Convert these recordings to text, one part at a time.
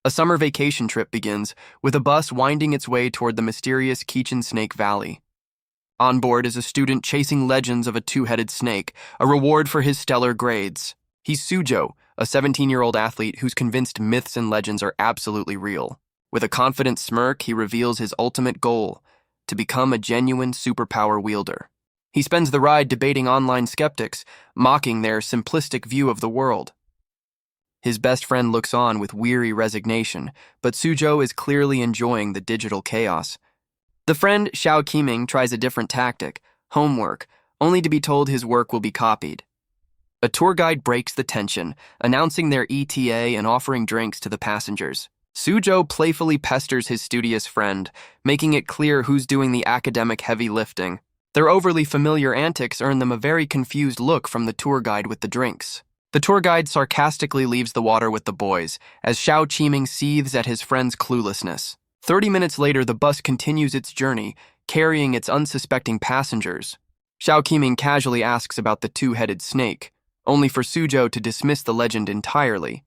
A summer vacation trip begins, with a bus winding its way toward the mysterious Kichin Snake Valley. On board is a student chasing legends of a two-headed snake, a reward for his stellar grades. He's Sujo, a 17-year-old athlete who's convinced myths and legends are absolutely real. With a confident smirk, he reveals his ultimate goal, to become a genuine superpower wielder. He spends the ride debating online skeptics, mocking their simplistic view of the world. His best friend looks on with weary resignation, but Sujo is clearly enjoying the digital chaos. The friend, Shiao tries a different tactic, homework, only to be told his work will be copied. A tour guide breaks the tension, announcing their ETA and offering drinks to the passengers. Sujo playfully pesters his studious friend, making it clear who's doing the academic heavy lifting. Their overly familiar antics earn them a very confused look from the tour guide with the drinks. The tour guide sarcastically leaves the water with the boys, as Shiao Qiming seethes at his friend's cluelessness. 30 minutes later, the bus continues its journey, carrying its unsuspecting passengers. Shiao Qiming casually asks about the two-headed snake, only for Sujo to dismiss the legend entirely.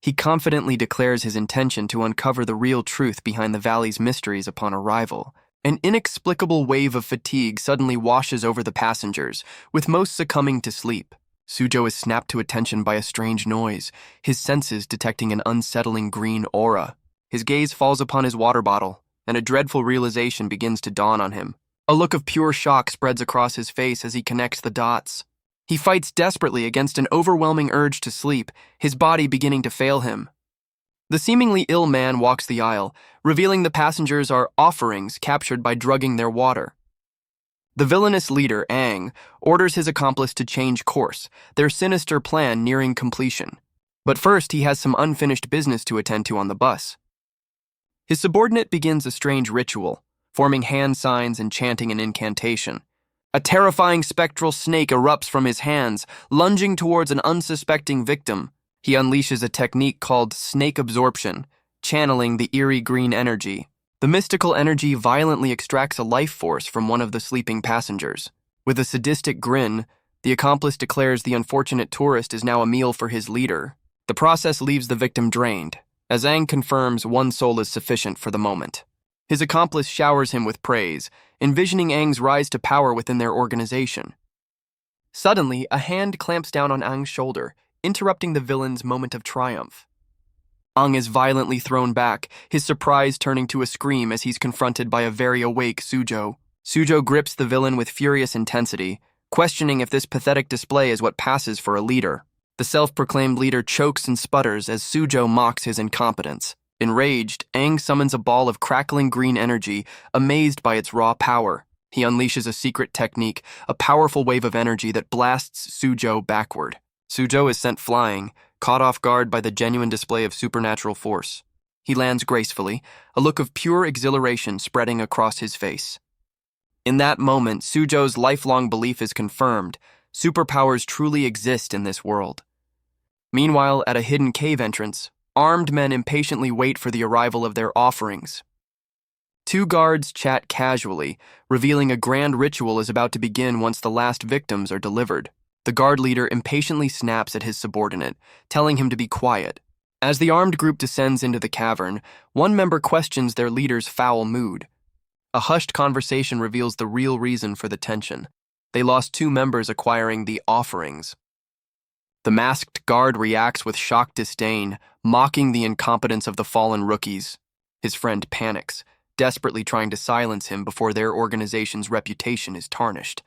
He confidently declares his intention to uncover the real truth behind the valley's mysteries upon arrival. An inexplicable wave of fatigue suddenly washes over the passengers, with most succumbing to sleep. Sujo is snapped to attention by a strange noise, his senses detecting an unsettling green aura. His gaze falls upon his water bottle, and a dreadful realization begins to dawn on him. A look of pure shock spreads across his face as he connects the dots. He fights desperately against an overwhelming urge to sleep, his body beginning to fail him. The seemingly ill man walks the aisle, revealing the passengers are offerings captured by drugging their water. The villainous leader, Aang, orders his accomplice to change course, their sinister plan nearing completion. But first, he has some unfinished business to attend to on the bus. His subordinate begins a strange ritual, forming hand signs and chanting an incantation. A terrifying spectral snake erupts from his hands, lunging towards an unsuspecting victim. He unleashes a technique called snake absorption, channeling the eerie green energy. The mystical energy violently extracts a life force from one of the sleeping passengers. With a sadistic grin, the accomplice declares the unfortunate tourist is now a meal for his leader. The process leaves the victim drained, as Aang confirms one soul is sufficient for the moment. His accomplice showers him with praise, envisioning Aang's rise to power within their organization. Suddenly, a hand clamps down on Aang's shoulder, interrupting the villain's moment of triumph. Aang is violently thrown back, his surprise turning to a scream as he's confronted by a very awake Sujo. Sujo grips the villain with furious intensity, questioning if this pathetic display is what passes for a leader. The self-proclaimed leader chokes and sputters as Sujo mocks his incompetence. Enraged, Aang summons a ball of crackling green energy, amazed by its raw power. He unleashes a secret technique, a powerful wave of energy that blasts Sujo backward. Sujo is sent flying, caught off guard by the genuine display of supernatural force. He lands gracefully, a look of pure exhilaration spreading across his face. In that moment, Sujo's lifelong belief is confirmed. Superpowers truly exist in this world. Meanwhile, at a hidden cave entrance, armed men impatiently wait for the arrival of their offerings. Two guards chat casually, revealing a grand ritual is about to begin once the last victims are delivered. The guard leader impatiently snaps at his subordinate, telling him to be quiet. As the armed group descends into the cavern, one member questions their leader's foul mood. A hushed conversation reveals the real reason for the tension. They lost 2 members acquiring the offerings. The masked guard reacts with shocked disdain, mocking the incompetence of the fallen rookies. His friend panics, desperately trying to silence him before their organization's reputation is tarnished.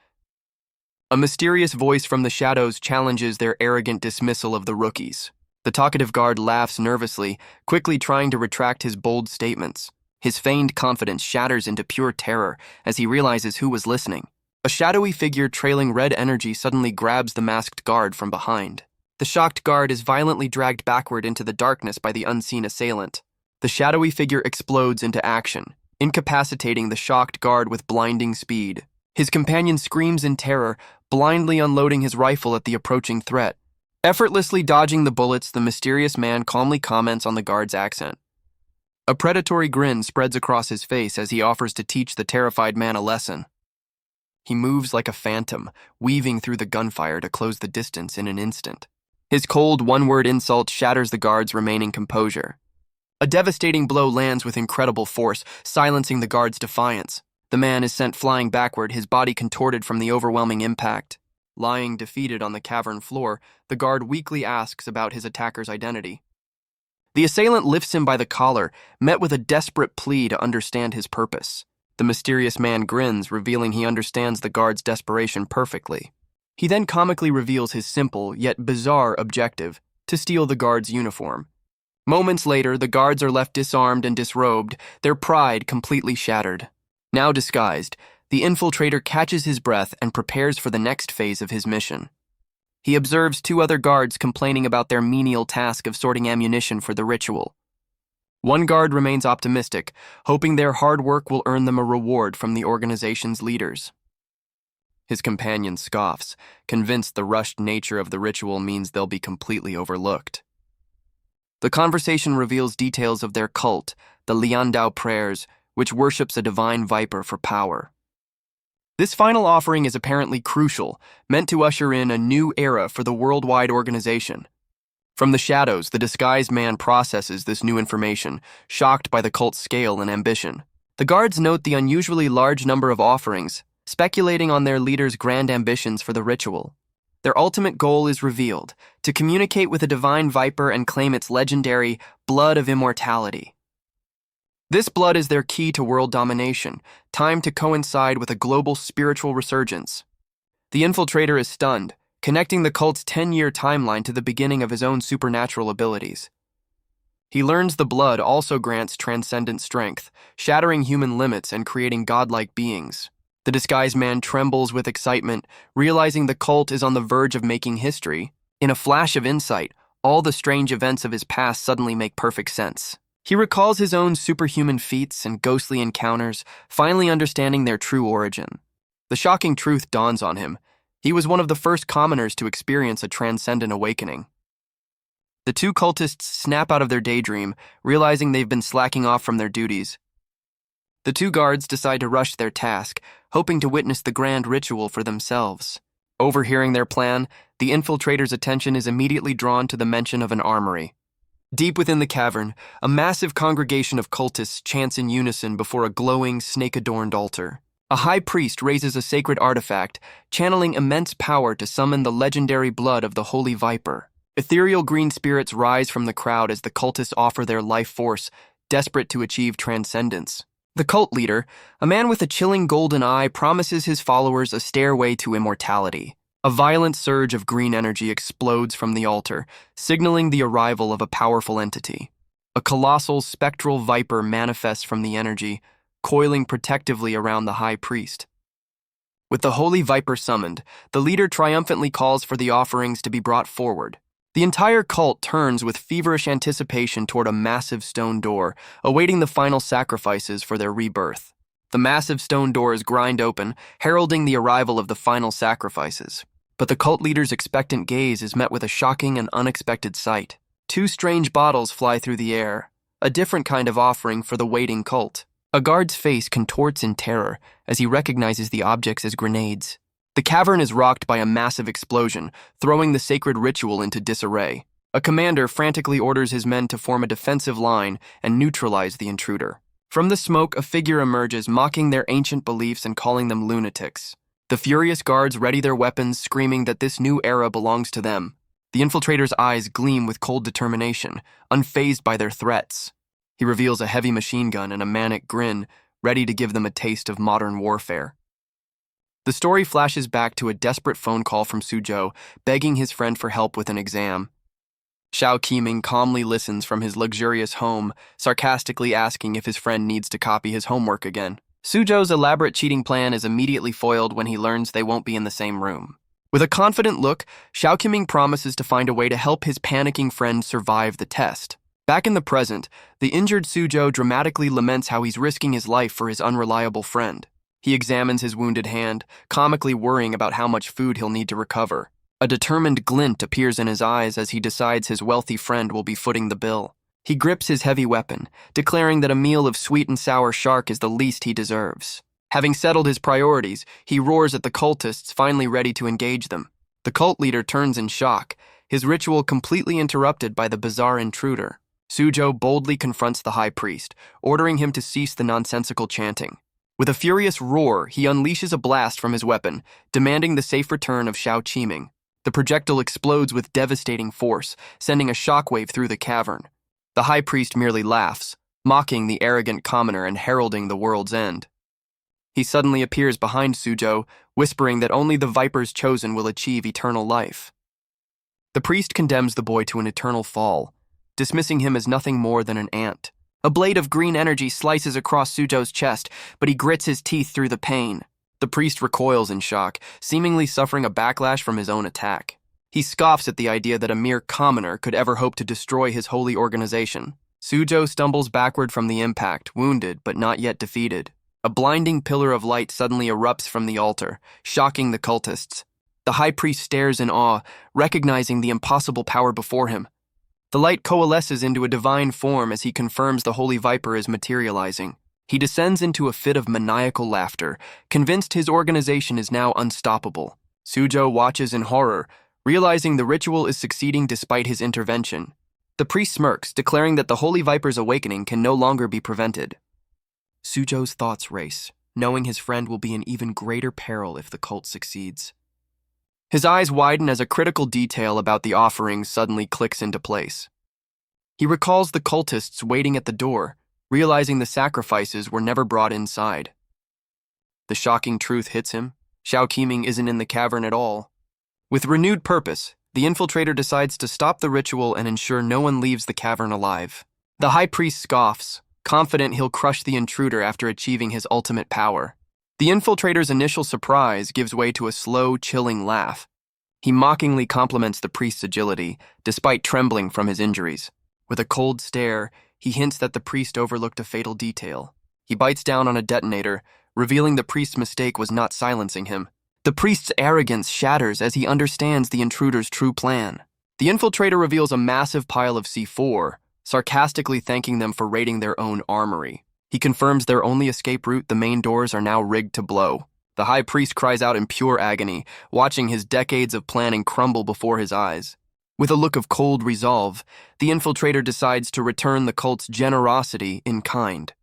A mysterious voice from the shadows challenges their arrogant dismissal of the rookies. The talkative guard laughs nervously, quickly trying to retract his bold statements. His feigned confidence shatters into pure terror as he realizes who was listening. A shadowy figure trailing red energy suddenly grabs the masked guard from behind. The shocked guard is violently dragged backward into the darkness by the unseen assailant. The shadowy figure explodes into action, incapacitating the shocked guard with blinding speed. His companion screams in terror, blindly unloading his rifle at the approaching threat. Effortlessly dodging the bullets, the mysterious man calmly comments on the guard's accent. A predatory grin spreads across his face as he offers to teach the terrified man a lesson. He moves like a phantom, weaving through the gunfire to close the distance in an instant. His cold, one-word insult shatters the guard's remaining composure. A devastating blow lands with incredible force, silencing the guard's defiance. The man is sent flying backward, his body contorted from the overwhelming impact. Lying defeated on the cavern floor, the guard weakly asks about his attacker's identity. The assailant lifts him by the collar, met with a desperate plea to understand his purpose. The mysterious man grins, revealing he understands the guard's desperation perfectly. He then comically reveals his simple, yet bizarre objective: to steal the guard's uniform. Moments later, the guards are left disarmed and disrobed, their pride completely shattered. Now disguised, the infiltrator catches his breath and prepares for the next phase of his mission. He observes two other guards complaining about their menial task of sorting ammunition for the ritual. One guard remains optimistic, hoping their hard work will earn them a reward from the organization's leaders. His companion scoffs, convinced the rushed nature of the ritual means they'll be completely overlooked. The conversation reveals details of their cult, the Liandao prayers, which worships a divine viper for power. This final offering is apparently crucial, meant to usher in a new era for the worldwide organization. From the shadows, the disguised man processes this new information, shocked by the cult's scale and ambition. The guards note the unusually large number of offerings, speculating on their leader's grand ambitions for the ritual. Their ultimate goal is revealed: to communicate with a divine viper and claim its legendary blood of immortality. This blood is their key to world domination, timed to coincide with a global spiritual resurgence. The infiltrator is stunned, connecting the cult's 10-year timeline to the beginning of his own supernatural abilities. He learns the blood also grants transcendent strength, shattering human limits and creating godlike beings. The disguised man trembles with excitement, realizing the cult is on the verge of making history. In a flash of insight, all the strange events of his past suddenly make perfect sense. He recalls his own superhuman feats and ghostly encounters, finally understanding their true origin. The shocking truth dawns on him: he was one of the first commoners to experience a transcendent awakening. The two cultists snap out of their daydream, realizing they've been slacking off from their duties. The two guards decide to rush their task, hoping to witness the grand ritual for themselves. Overhearing their plan, the infiltrator's attention is immediately drawn to the mention of an armory. Deep within the cavern, a massive congregation of cultists chants in unison before a glowing, snake-adorned altar. A high priest raises a sacred artifact, channeling immense power to summon the legendary blood of the holy viper. Ethereal green spirits rise from the crowd as the cultists offer their life force, desperate to achieve transcendence. The cult leader, a man with a chilling golden eye, promises his followers a stairway to immortality. A violent surge of green energy explodes from the altar, signaling the arrival of a powerful entity. A colossal, spectral viper manifests from the energy, coiling protectively around the high priest. With the holy viper summoned, the leader triumphantly calls for the offerings to be brought forward. The entire cult turns with feverish anticipation toward a massive stone door, awaiting the final sacrifices for their rebirth. The massive stone doors grind open, heralding the arrival of the final sacrifices. But the cult leader's expectant gaze is met with a shocking and unexpected sight. Two strange bottles fly through the air, a different kind of offering for the waiting cult. A guard's face contorts in terror as he recognizes the objects as grenades. The cavern is rocked by a massive explosion, throwing the sacred ritual into disarray. A commander frantically orders his men to form a defensive line and neutralize the intruder. From the smoke, a figure emerges, mocking their ancient beliefs and calling them lunatics. The furious guards ready their weapons, screaming that this new era belongs to them. The infiltrator's eyes gleam with cold determination, unfazed by their threats. He reveals a heavy machine gun and a manic grin, ready to give them a taste of modern warfare. The story flashes back to a desperate phone call from Suzhou, begging his friend for help with an exam. Xiao Qiming calmly listens from his luxurious home, sarcastically asking if his friend needs to copy his homework again. Suzhou's elaborate cheating plan is immediately foiled when he learns they won't be in the same room. With a confident look, Xiao Qiming promises to find a way to help his panicking friend survive the test. Back in the present, the injured Suzhou dramatically laments how he's risking his life for his unreliable friend. He examines his wounded hand, comically worrying about how much food he'll need to recover. A determined glint appears in his eyes as he decides his wealthy friend will be footing the bill. He grips his heavy weapon, declaring that a meal of sweet and sour shark is the least he deserves. Having settled his priorities, he roars at the cultists, finally ready to engage them. The cult leader turns in shock, his ritual completely interrupted by the bizarre intruder. Suzhou boldly confronts the high priest, ordering him to cease the nonsensical chanting. With a furious roar, he unleashes a blast from his weapon, demanding the safe return of Xiao Qiming. The projectile explodes with devastating force, sending a shockwave through the cavern. The high priest merely laughs, mocking the arrogant commoner and heralding the world's end. He suddenly appears behind Suzhou, whispering that only the Viper's chosen will achieve eternal life. The priest condemns the boy to an eternal fall, dismissing him as nothing more than an ant. A blade of green energy slices across Suzhou's chest, but he grits his teeth through the pain. The priest recoils in shock, seemingly suffering a backlash from his own attack. He scoffs at the idea that a mere commoner could ever hope to destroy his holy organization. Suzhou stumbles backward from the impact, wounded but not yet defeated. A blinding pillar of light suddenly erupts from the altar, shocking the cultists. The high priest stares in awe, recognizing the impossible power before him. The light coalesces into a divine form as he confirms the holy viper is materializing. He descends into a fit of maniacal laughter, convinced his organization is now unstoppable. Suzhou watches in horror, realizing the ritual is succeeding despite his intervention. The priest smirks, declaring that the holy viper's awakening can no longer be prevented. Suzhou's thoughts race, knowing his friend will be in even greater peril if the cult succeeds. His eyes widen as a critical detail about the offerings suddenly clicks into place. He recalls the cultists waiting at the door, realizing the sacrifices were never brought inside. The shocking truth hits him. Xiao Qiming isn't in the cavern at all. With renewed purpose, the infiltrator decides to stop the ritual and ensure no one leaves the cavern alive. The high priest scoffs, confident he'll crush the intruder after achieving his ultimate power. The infiltrator's initial surprise gives way to a slow, chilling laugh. He mockingly compliments the priest's agility, despite trembling from his injuries. With a cold stare, he hints that the priest overlooked a fatal detail. He bites down on a detonator, revealing the priest's mistake was not silencing him. The priest's arrogance shatters as he understands the intruder's true plan. The infiltrator reveals a massive pile of C4, sarcastically thanking them for raiding their own armory. He confirms their only escape route, the main doors, are now rigged to blow. The high priest cries out in pure agony, watching his decades of planning crumble before his eyes. With a look of cold resolve, the infiltrator decides to return the cult's generosity in kind.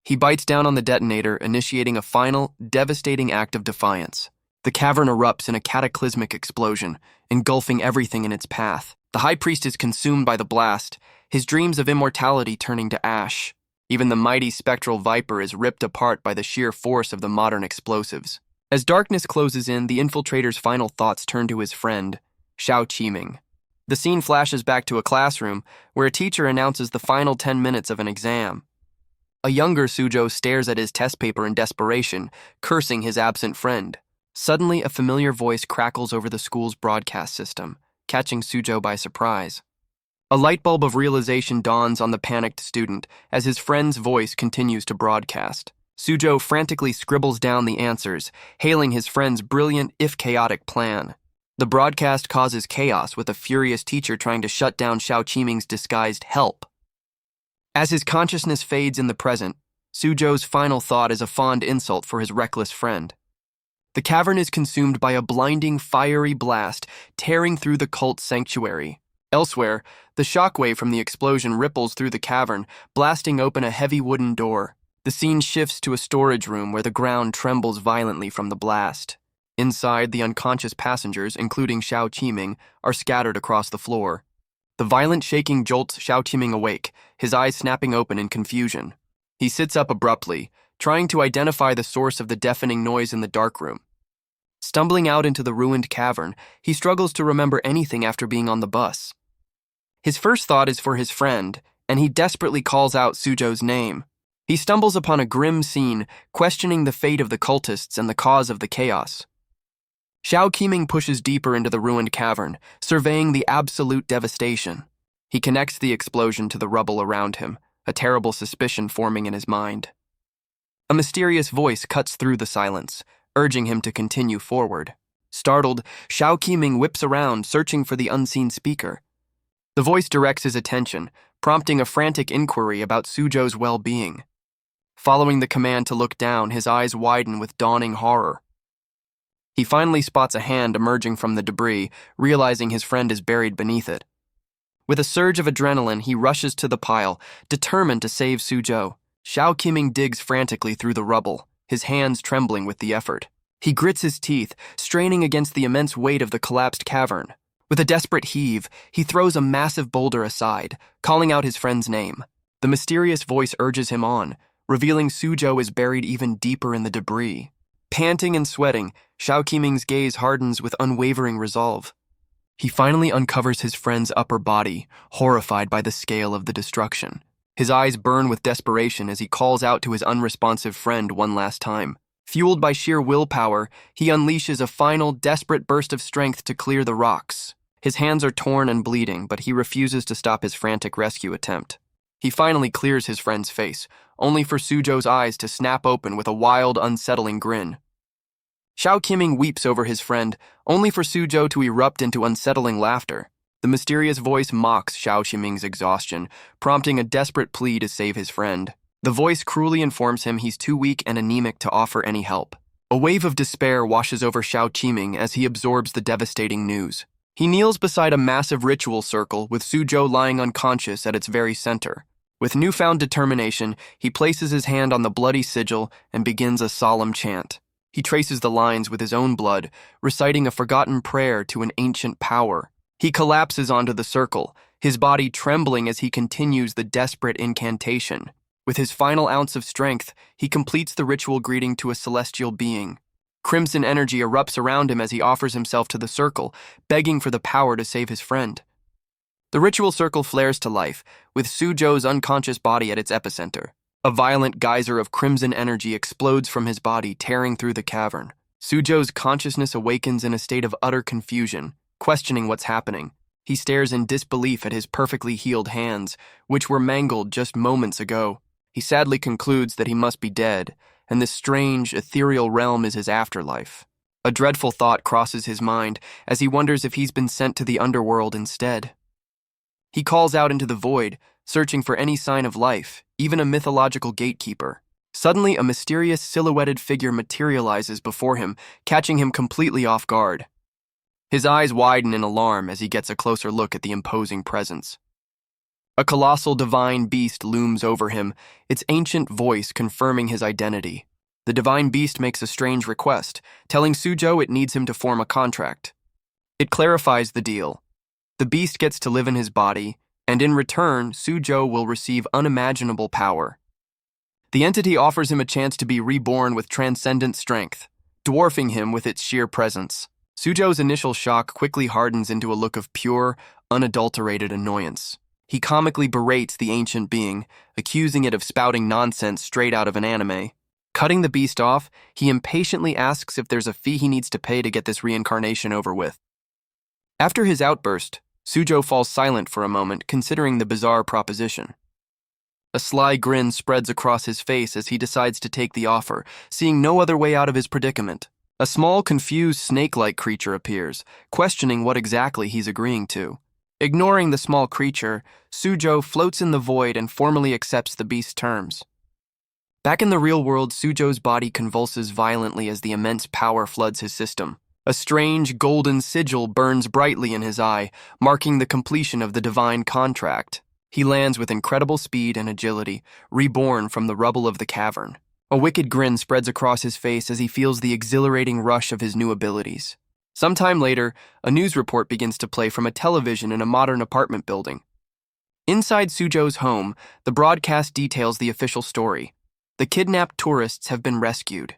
He bites down on the detonator, initiating a final, devastating act of defiance. The cavern erupts in a cataclysmic explosion, engulfing everything in its path. The high priest is consumed by the blast, his dreams of immortality turning to ash. Even the mighty spectral viper is ripped apart by the sheer force of the modern explosives. As darkness closes in, the infiltrator's final thoughts turn to his friend, Xiao Qiming. The scene flashes back to a classroom where a teacher announces the final 10 minutes of an exam. A younger Suzhou stares at his test paper in desperation, cursing his absent friend. Suddenly, a familiar voice crackles over the school's broadcast system, catching Suzhou by surprise. A light bulb of realization dawns on the panicked student as his friend's voice continues to broadcast. Suzhou frantically scribbles down the answers, hailing his friend's brilliant, if chaotic, plan. The broadcast causes chaos, with a furious teacher trying to shut down Xiao Qiming's disguised help. As his consciousness fades in the present, Suzhou's final thought is a fond insult for his reckless friend. The cavern is consumed by a blinding, fiery blast, tearing through the cult's sanctuary. Elsewhere, the shockwave from the explosion ripples through the cavern, blasting open a heavy wooden door. The scene shifts to a storage room where the ground trembles violently from the blast. Inside, the unconscious passengers, including Xiao Qiming, are scattered across the floor. The violent shaking jolts Xiao Qiming awake, his eyes snapping open in confusion. He sits up abruptly, trying to identify the source of the deafening noise in the darkroom. Stumbling out into the ruined cavern, he struggles to remember anything after being on the bus. His first thought is for his friend, and he desperately calls out Suzhou's name. He stumbles upon a grim scene, questioning the fate of the cultists and the cause of the chaos. Xiao Qiming pushes deeper into the ruined cavern, surveying the absolute devastation. He connects the explosion to the rubble around him, a terrible suspicion forming in his mind. A mysterious voice cuts through the silence, urging him to continue forward. Startled, Xiao Qiming whips around, searching for the unseen speaker. The voice directs his attention, prompting a frantic inquiry about Suzhou's well-being. Following the command to look down, his eyes widen with dawning horror. He finally spots a hand emerging from the debris, realizing his friend is buried beneath it. With a surge of adrenaline, he rushes to the pile, determined to save Suzhou. Xiao Qiming digs frantically through the rubble, his hands trembling with the effort. He grits his teeth, straining against the immense weight of the collapsed cavern. With a desperate heave, he throws a massive boulder aside, calling out his friend's name. The mysterious voice urges him on, revealing Suzhou is buried even deeper in the debris. Panting and sweating, Xiao Qiming's gaze hardens with unwavering resolve. He finally uncovers his friend's upper body, horrified by the scale of the destruction. His eyes burn with desperation as he calls out to his unresponsive friend one last time. Fueled by sheer willpower, he unleashes a final, desperate burst of strength to clear the rocks. His hands are torn and bleeding, but he refuses to stop his frantic rescue attempt. He finally clears his friend's face, only for Suzhou's eyes to snap open with a wild, unsettling grin. Xiao Qiming weeps over his friend, only for Suzhou to erupt into unsettling laughter. The mysterious voice mocks Xiao Qiming's exhaustion, prompting a desperate plea to save his friend. The voice cruelly informs him he's too weak and anemic to offer any help. A wave of despair washes over Xiao Qiming as he absorbs the devastating news. He kneels beside a massive ritual circle with Suzhou lying unconscious at its very center. With newfound determination, he places his hand on the bloody sigil and begins a solemn chant. He traces the lines with his own blood, reciting a forgotten prayer to an ancient power. He collapses onto the circle, his body trembling as he continues the desperate incantation. With his final ounce of strength, he completes the ritual greeting to a celestial being. Crimson energy erupts around him as he offers himself to the circle, begging for the power to save his friend. The ritual circle flares to life, with Suzhou's unconscious body at its epicenter. A violent geyser of crimson energy explodes from his body, tearing through the cavern. Suzhou's consciousness awakens in a state of utter confusion, questioning what's happening. He stares in disbelief at his perfectly healed hands, which were mangled just moments ago. He sadly concludes that he must be dead, and this strange, ethereal realm is his afterlife. A dreadful thought crosses his mind as he wonders if he's been sent to the underworld instead. He calls out into the void, searching for any sign of life, even a mythological gatekeeper. Suddenly, a mysterious silhouetted figure materializes before him, catching him completely off guard. His eyes widen in alarm as he gets a closer look at the imposing presence. A colossal divine beast looms over him, its ancient voice confirming his identity. The divine beast makes a strange request, telling Suzhou it needs him to form a contract. It clarifies the deal. The beast gets to live in his body, and in return, Suzhou will receive unimaginable power. The entity offers him a chance to be reborn with transcendent strength, dwarfing him with its sheer presence. Suzhou's initial shock quickly hardens into a look of pure, unadulterated annoyance. He comically berates the ancient being, accusing it of spouting nonsense straight out of an anime. Cutting the beast off, he impatiently asks if there's a fee he needs to pay to get this reincarnation over with. After his outburst, Suzhou falls silent for a moment, considering the bizarre proposition. A sly grin spreads across his face as he decides to take the offer, seeing no other way out of his predicament. A small, confused, snake-like creature appears, questioning what exactly he's agreeing to. Ignoring the small creature, Suzhou floats in the void and formally accepts the beast's terms. Back in the real world, Suzhou's body convulses violently as the immense power floods his system. A strange, golden sigil burns brightly in his eye, marking the completion of the divine contract. He lands with incredible speed and agility, reborn from the rubble of the cavern. A wicked grin spreads across his face as he feels the exhilarating rush of his new abilities. Sometime later, a news report begins to play from a television in a modern apartment building. Inside Suzhou's home, the broadcast details the official story. The kidnapped tourists have been rescued.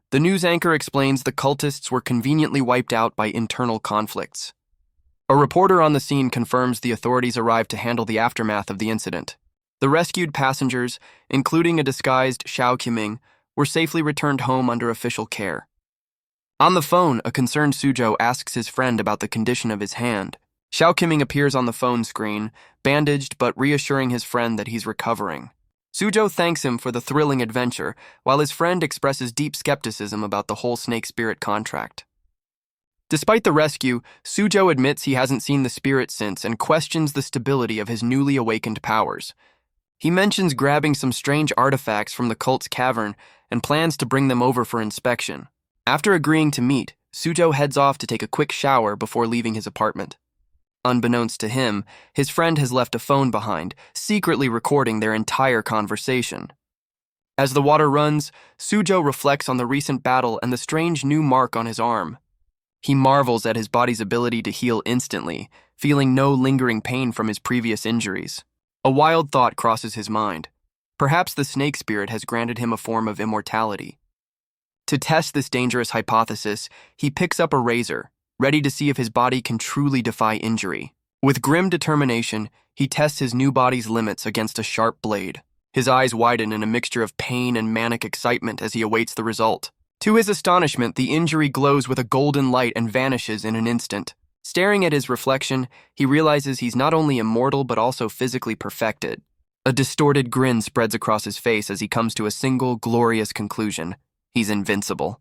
The news anchor explains the cultists were conveniently wiped out by internal conflicts. A reporter on the scene confirms the authorities arrived to handle the aftermath of the incident. The rescued passengers, including a disguised Xiao Qiming, were safely returned home under official care. On the phone, a concerned Suzhou asks his friend about the condition of his hand. Xiao Qiming appears on the phone screen, bandaged but reassuring his friend that he's recovering. Suzhou thanks him for the thrilling adventure, while his friend expresses deep skepticism about the whole snake spirit contract. Despite the rescue, Suzhou admits he hasn't seen the spirit since and questions the stability of his newly awakened powers. He mentions grabbing some strange artifacts from the cult's cavern and plans to bring them over for inspection. After agreeing to meet, Suzhou heads off to take a quick shower before leaving his apartment. Unbeknownst to him, his friend has left a phone behind, secretly recording their entire conversation. As the water runs, Sujo reflects on the recent battle and the strange new mark on his arm. He marvels at his body's ability to heal instantly, feeling no lingering pain from his previous injuries. A wild thought crosses his mind. Perhaps the snake spirit has granted him a form of immortality. To test this dangerous hypothesis, he picks up a razor, ready to see if his body can truly defy injury. With grim determination, he tests his new body's limits against a sharp blade. His eyes widen in a mixture of pain and manic excitement as he awaits the result. To his astonishment, the injury glows with a golden light and vanishes in an instant. Staring at his reflection, he realizes he's not only immortal but also physically perfected. A distorted grin spreads across his face as he comes to a single, glorious conclusion. He's invincible.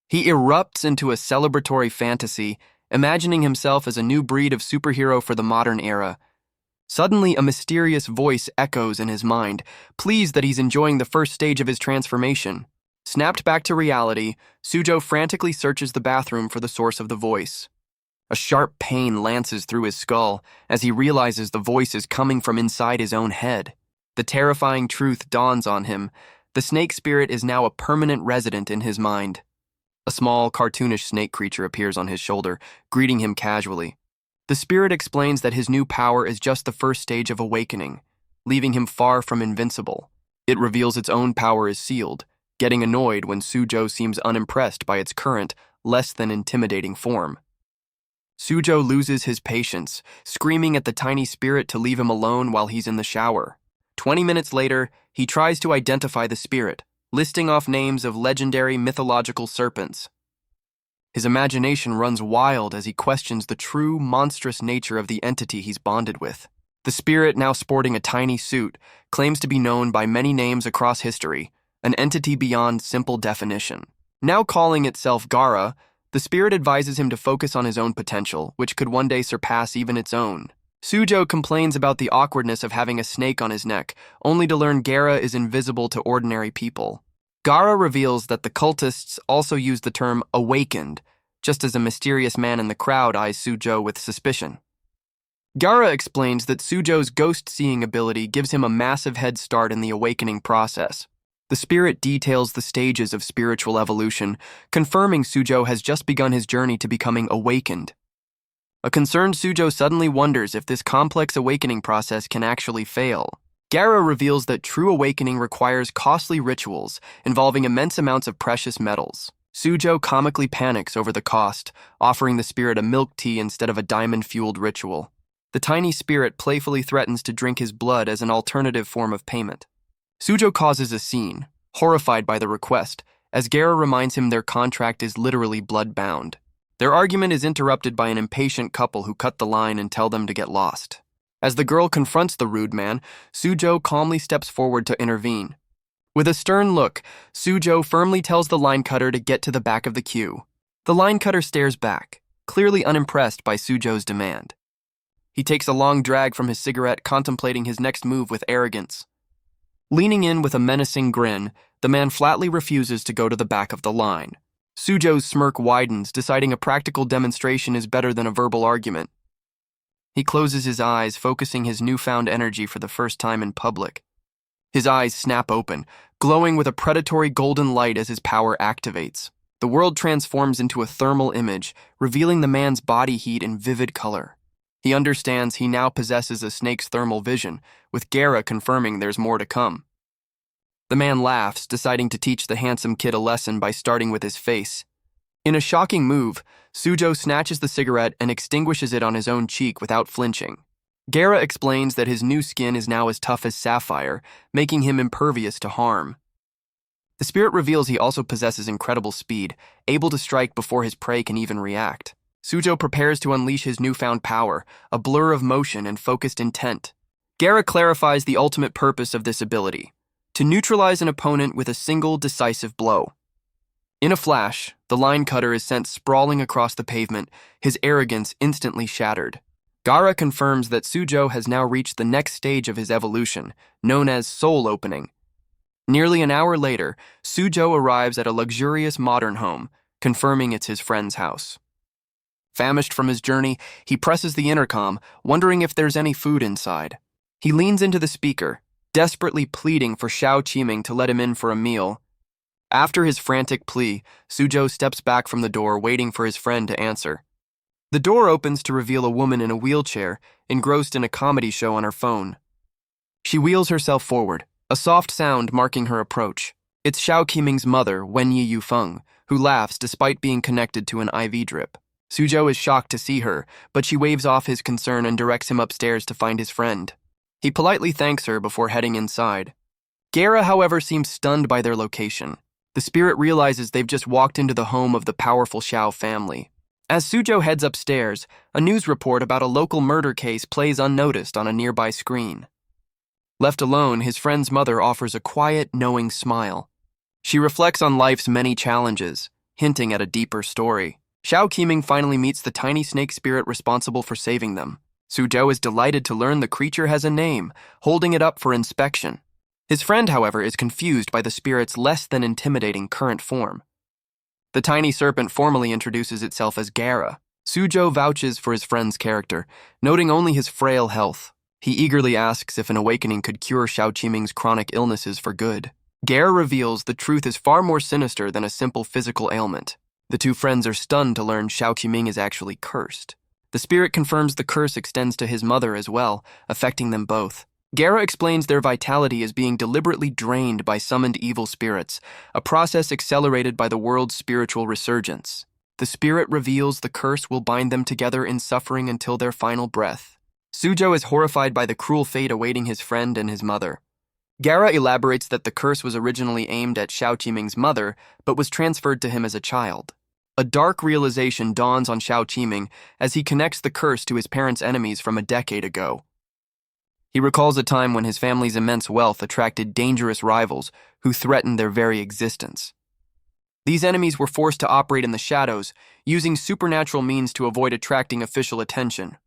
He erupts into a celebratory fantasy, imagining himself as a new breed of superhero for the modern era. Suddenly, a mysterious voice echoes in his mind, pleased that he's enjoying the first stage of his transformation. Snapped back to reality, Sujo frantically searches the bathroom for the source of the voice. A sharp pain lances through his skull as he realizes the voice is coming from inside his own head. The terrifying truth dawns on him. The snake spirit is now a permanent resident in his mind. A small, cartoonish snake creature appears on his shoulder, greeting him casually. The spirit explains that his new power is just the first stage of awakening, leaving him far from invincible. It reveals its own power is sealed, getting annoyed when Sujo seems unimpressed by its current, less than intimidating form. Sujo loses his patience, screaming at the tiny spirit to leave him alone while he's in the shower. 20 minutes later, he tries to identify the spirit, listing off names of legendary mythological serpents. His imagination runs wild as he questions the true, monstrous nature of the entity he's bonded with. The spirit, now sporting a tiny suit, claims to be known by many names across history, an entity beyond simple definition. Now calling itself Gara, the spirit advises him to focus on his own potential, which could one day surpass even its own. Sujo complains about the awkwardness of having a snake on his neck, only to learn Gara is invisible to ordinary people. Gara reveals that the cultists also use the term awakened, just as a mysterious man in the crowd eyes Sujo with suspicion. Gara explains that Sujo's ghost-seeing ability gives him a massive head start in the awakening process. The spirit details the stages of spiritual evolution, confirming Sujo has just begun his journey to becoming awakened. A concerned Sujo suddenly wonders if this complex awakening process can actually fail. Gara reveals that true awakening requires costly rituals involving immense amounts of precious metals. Sujo comically panics over the cost, offering the spirit a milk tea instead of a diamond-fueled ritual. The tiny spirit playfully threatens to drink his blood as an alternative form of payment. Sujo causes a scene, horrified by the request, as Gara reminds him their contract is literally blood-bound. Their argument is interrupted by an impatient couple who cut the line and tell them to get lost. As the girl confronts the rude man, Sujo calmly steps forward to intervene. With a stern look, Sujo firmly tells the line cutter to get to the back of the queue. The line cutter stares back, clearly unimpressed by Sujo's demand. He takes a long drag from his cigarette, contemplating his next move with arrogance. Leaning in with a menacing grin, the man flatly refuses to go to the back of the line. Sujo's smirk widens, deciding a practical demonstration is better than a verbal argument. He closes his eyes, focusing his newfound energy for the first time in public. His eyes snap open, glowing with a predatory golden light as his power activates. The world transforms into a thermal image, revealing the man's body heat in vivid color. He understands he now possesses a snake's thermal vision, with Gara confirming there's more to come. The man laughs, deciding to teach the handsome kid a lesson by starting with his face. In a shocking move, Sujo snatches the cigarette and extinguishes it on his own cheek without flinching. Gara explains that his new skin is now as tough as sapphire, making him impervious to harm. The spirit reveals he also possesses incredible speed, able to strike before his prey can even react. Sujo prepares to unleash his newfound power, a blur of motion and focused intent. Gara clarifies the ultimate purpose of this ability: to neutralize an opponent with a single decisive blow. In a flash, the line cutter is sent sprawling across the pavement, his arrogance instantly shattered. Gara confirms that Sujo has now reached the next stage of his evolution, known as soul opening. Nearly an hour later, Sujo arrives at a luxurious modern home, confirming it's his friend's house. Famished from his journey, he presses the intercom, wondering if there's any food inside. He leans into the speaker, desperately pleading for Xiao Qiming to let him in for a meal. After his frantic plea, Suzhou steps back from the door, waiting for his friend to answer. The door opens to reveal a woman in a wheelchair, engrossed in a comedy show on her phone. She wheels herself forward, a soft sound marking her approach. It's Xiao Qiming's mother, Wenyi Yufeng, who laughs despite being connected to an IV drip. Suzhou is shocked to see her, but she waves off his concern and directs him upstairs to find his friend. He politely thanks her before heading inside. Guerra, however, seems stunned by their location. The spirit realizes they've just walked into the home of the powerful Xiao family. As Suzhou heads upstairs, a news report about a local murder case plays unnoticed on a nearby screen. Left alone, his friend's mother offers a quiet, knowing smile. She reflects on life's many challenges, hinting at a deeper story. Xiao Qiming finally meets the tiny snake spirit responsible for saving them. Suzhou is delighted to learn the creature has a name, holding it up for inspection. His friend, however, is confused by the spirit's less than intimidating current form. The tiny serpent formally introduces itself as Guerra. Suzhou vouches for his friend's character, noting only his frail health. He eagerly asks if an awakening could cure Xiao Qiming's chronic illnesses for good. Guerra reveals the truth is far more sinister than a simple physical ailment. The two friends are stunned to learn Xiao Qiming is actually cursed. The spirit confirms the curse extends to his mother as well, affecting them both. Guerra explains their vitality is being deliberately drained by summoned evil spirits, a process accelerated by the world's spiritual resurgence. The spirit reveals the curse will bind them together in suffering until their final breath. Suzhou is horrified by the cruel fate awaiting his friend and his mother. Guerra elaborates that the curse was originally aimed at Xiao Qiming's mother, but was transferred to him as a child. A dark realization dawns on Xiao Qiming as he connects the curse to his parents' enemies from a decade ago. He recalls a time when his family's immense wealth attracted dangerous rivals who threatened their very existence. These enemies were forced to operate in the shadows, using supernatural means to avoid attracting official attention.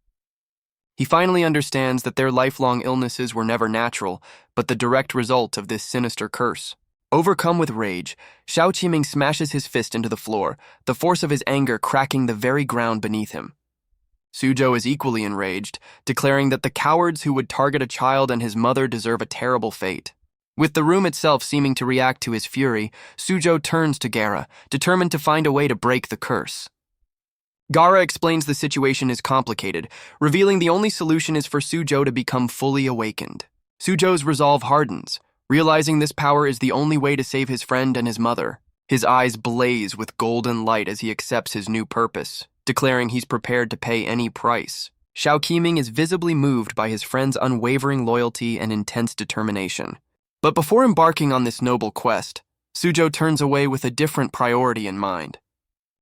He finally understands that their lifelong illnesses were never natural, but the direct result of this sinister curse. Overcome with rage, Xiao Qiming smashes his fist into the floor, the force of his anger cracking the very ground beneath him. Suzhou is equally enraged, declaring that the cowards who would target a child and his mother deserve a terrible fate. With the room itself seeming to react to his fury, Suzhou turns to Guerra, determined to find a way to break the curse. Guerra explains the situation is complicated, revealing the only solution is for Suzhou to become fully awakened. Suzhou's resolve hardens, realizing this power is the only way to save his friend and his mother. His eyes blaze with golden light as he accepts his new purpose, declaring he's prepared to pay any price. Xiao Qiming is visibly moved by his friend's unwavering loyalty and intense determination. But before embarking on this noble quest, Suzhou turns away with a different priority in mind.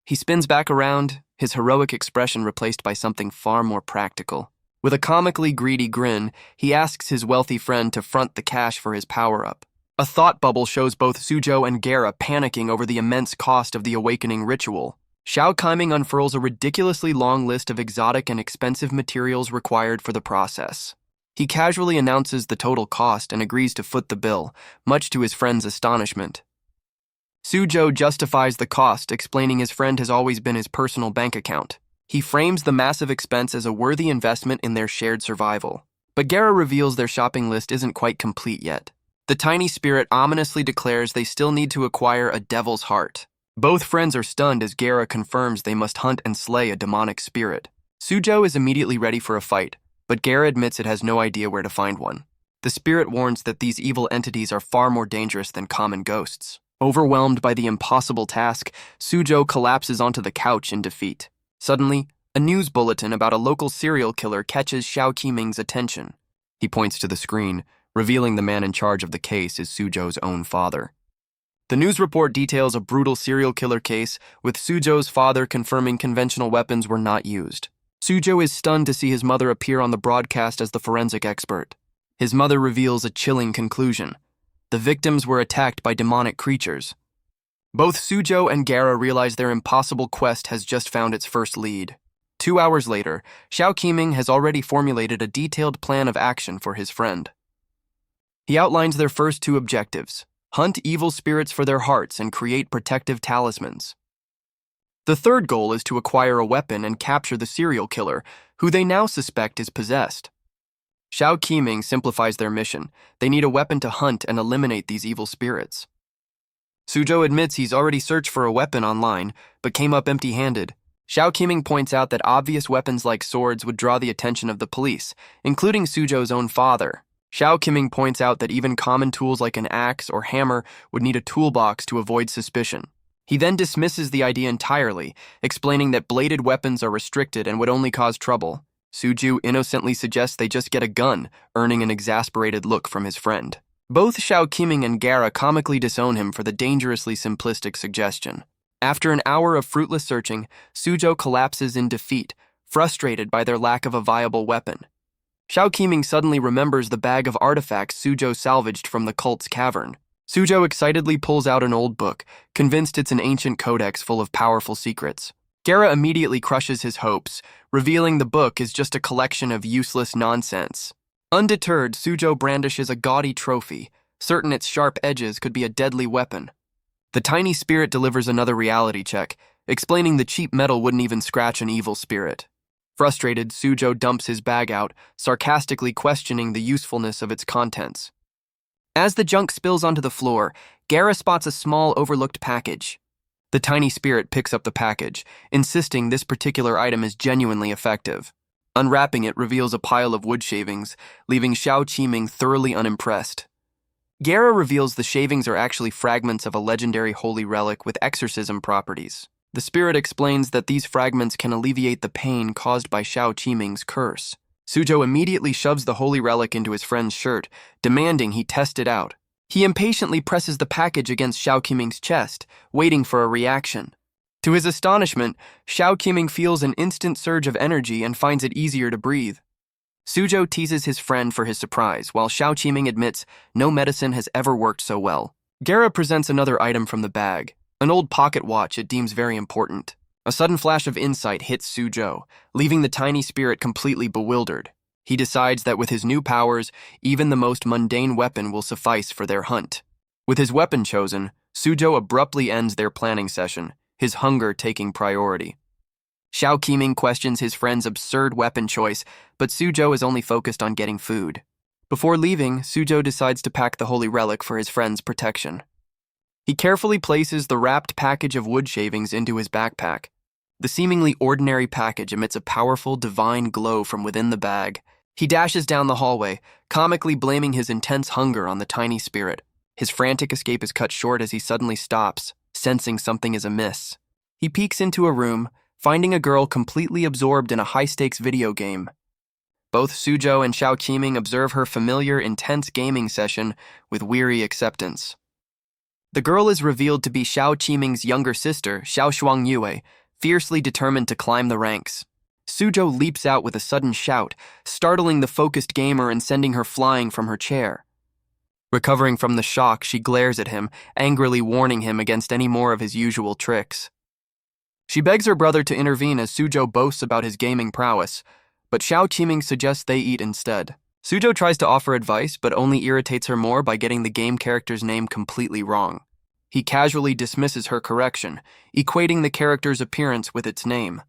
He spins back around, his heroic expression replaced by something far more practical. With a comically greedy grin, he asks his wealthy friend to front the cash for his power-up. A thought bubble shows both Suzhou and Guerra panicking over the immense cost of the awakening ritual. Xiao Qiming unfurls a ridiculously long list of exotic and expensive materials required for the process. He casually announces the total cost and agrees to foot the bill, much to his friend's astonishment. Suzhou justifies the cost, explaining his friend has always been his personal bank account. He frames the massive expense as a worthy investment in their shared survival. But Guerra reveals their shopping list isn't quite complete yet. The tiny spirit ominously declares they still need to acquire a devil's heart. Both friends are stunned as Guerra confirms they must hunt and slay a demonic spirit. Suzhou is immediately ready for a fight, but Guerra admits it has no idea where to find one. The spirit warns that these evil entities are far more dangerous than common ghosts. Overwhelmed by the impossible task, Suzhou collapses onto the couch in defeat. Suddenly, a news bulletin about a local serial killer catches Xiao Qiming's attention. He points to the screen, revealing the man in charge of the case is Suzhou's own father. The news report details a brutal serial killer case, with Suzhou's father confirming conventional weapons were not used. Suzhou is stunned to see his mother appear on the broadcast as the forensic expert. His mother reveals a chilling conclusion. The victims were attacked by demonic creatures. Both Suzhou and Guerra realize their impossible quest has just found its first lead. 2 hours later, Xiao Qiming has already formulated a detailed plan of action for his friend. He outlines their first two objectives: hunt evil spirits for their hearts and create protective talismans. The third goal is to acquire a weapon and capture the serial killer, who they now suspect is possessed. Xiao Qiming simplifies their mission. They need a weapon to hunt and eliminate these evil spirits. Suzhou admits he's already searched for a weapon online, but came up empty-handed. Xiao Qiming points out that obvious weapons like swords would draw the attention of the police, including Suzhou's own father. Xiao Qiming points out that even common tools like an axe or hammer would need a toolbox to avoid suspicion. He then dismisses the idea entirely, explaining that bladed weapons are restricted and would only cause trouble. Suzhou innocently suggests they just get a gun, earning an exasperated look from his friend. Both Xiao Qiming and Gara comically disown him for the dangerously simplistic suggestion. After an hour of fruitless searching, Suzhou collapses in defeat, frustrated by their lack of a viable weapon. Xiao Qiming suddenly remembers the bag of artifacts Suzhou salvaged from the cult's cavern. Suzhou excitedly pulls out an old book, convinced it's an ancient codex full of powerful secrets. Gara immediately crushes his hopes, revealing the book is just a collection of useless nonsense. Undeterred, Suzhou brandishes a gaudy trophy, certain its sharp edges could be a deadly weapon. The tiny spirit delivers another reality check, explaining the cheap metal wouldn't even scratch an evil spirit. Frustrated, Suzhou dumps his bag out, sarcastically questioning the usefulness of its contents. As the junk spills onto the floor, Gara spots a small, overlooked package. The tiny spirit picks up the package, insisting this particular item is genuinely effective. Unwrapping it reveals a pile of wood shavings, leaving Xiao Qiming thoroughly unimpressed. Gara reveals the shavings are actually fragments of a legendary holy relic with exorcism properties. The spirit explains that these fragments can alleviate the pain caused by Xiao Qiming's curse. Suzhou immediately shoves the holy relic into his friend's shirt, demanding he test it out. He impatiently presses the package against Xiao Qiming's chest, waiting for a reaction. To his astonishment, Xiao Qiming feels an instant surge of energy and finds it easier to breathe. Suzhou teases his friend for his surprise, while Xiao Qiming admits no medicine has ever worked so well. Gara presents another item from the bag, an old pocket watch it deems very important. A sudden flash of insight hits Suzhou, leaving the tiny spirit completely bewildered. He decides that with his new powers, even the most mundane weapon will suffice for their hunt. With his weapon chosen, Suzhou abruptly ends their planning session, his hunger taking priority. Xiao Qiming questions his friend's absurd weapon choice, but Suzhou is only focused on getting food. Before leaving, Suzhou decides to pack the holy relic for his friend's protection. He carefully places the wrapped package of wood shavings into his backpack. The seemingly ordinary package emits a powerful, divine glow from within the bag. He dashes down the hallway, comically blaming his intense hunger on the tiny spirit. His frantic escape is cut short as he suddenly stops, sensing something is amiss. He peeks into a room, finding a girl completely absorbed in a high-stakes video game. Both Suzhou and Xiao Qiming observe her familiar, intense gaming session with weary acceptance. The girl is revealed to be Xiao Qiming's younger sister, Xiao Shuangyue, fiercely determined to climb the ranks. Suzhou leaps out with a sudden shout, startling the focused gamer and sending her flying from her chair. Recovering from the shock, she glares at him, angrily warning him against any more of his usual tricks. She begs her brother to intervene as Suzhou boasts about his gaming prowess, but Xiao Qiming suggests they eat instead. Suzhou tries to offer advice, but only irritates her more by getting the game character's name completely wrong. He casually dismisses her correction, equating the character's appearance with its name.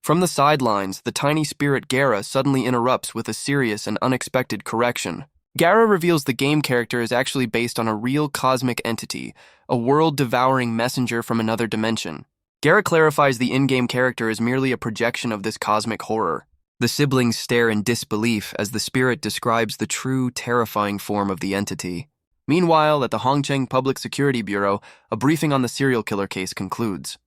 From the sidelines, the tiny spirit Gara suddenly interrupts with a serious and unexpected correction. Gara reveals the game character is actually based on a real cosmic entity, a world-devouring messenger from another dimension. Gara clarifies the in-game character is merely a projection of this cosmic horror. The siblings stare in disbelief as the spirit describes the true, terrifying form of the entity. Meanwhile, at the Hongcheng Public Security Bureau, a briefing on the serial killer case concludes.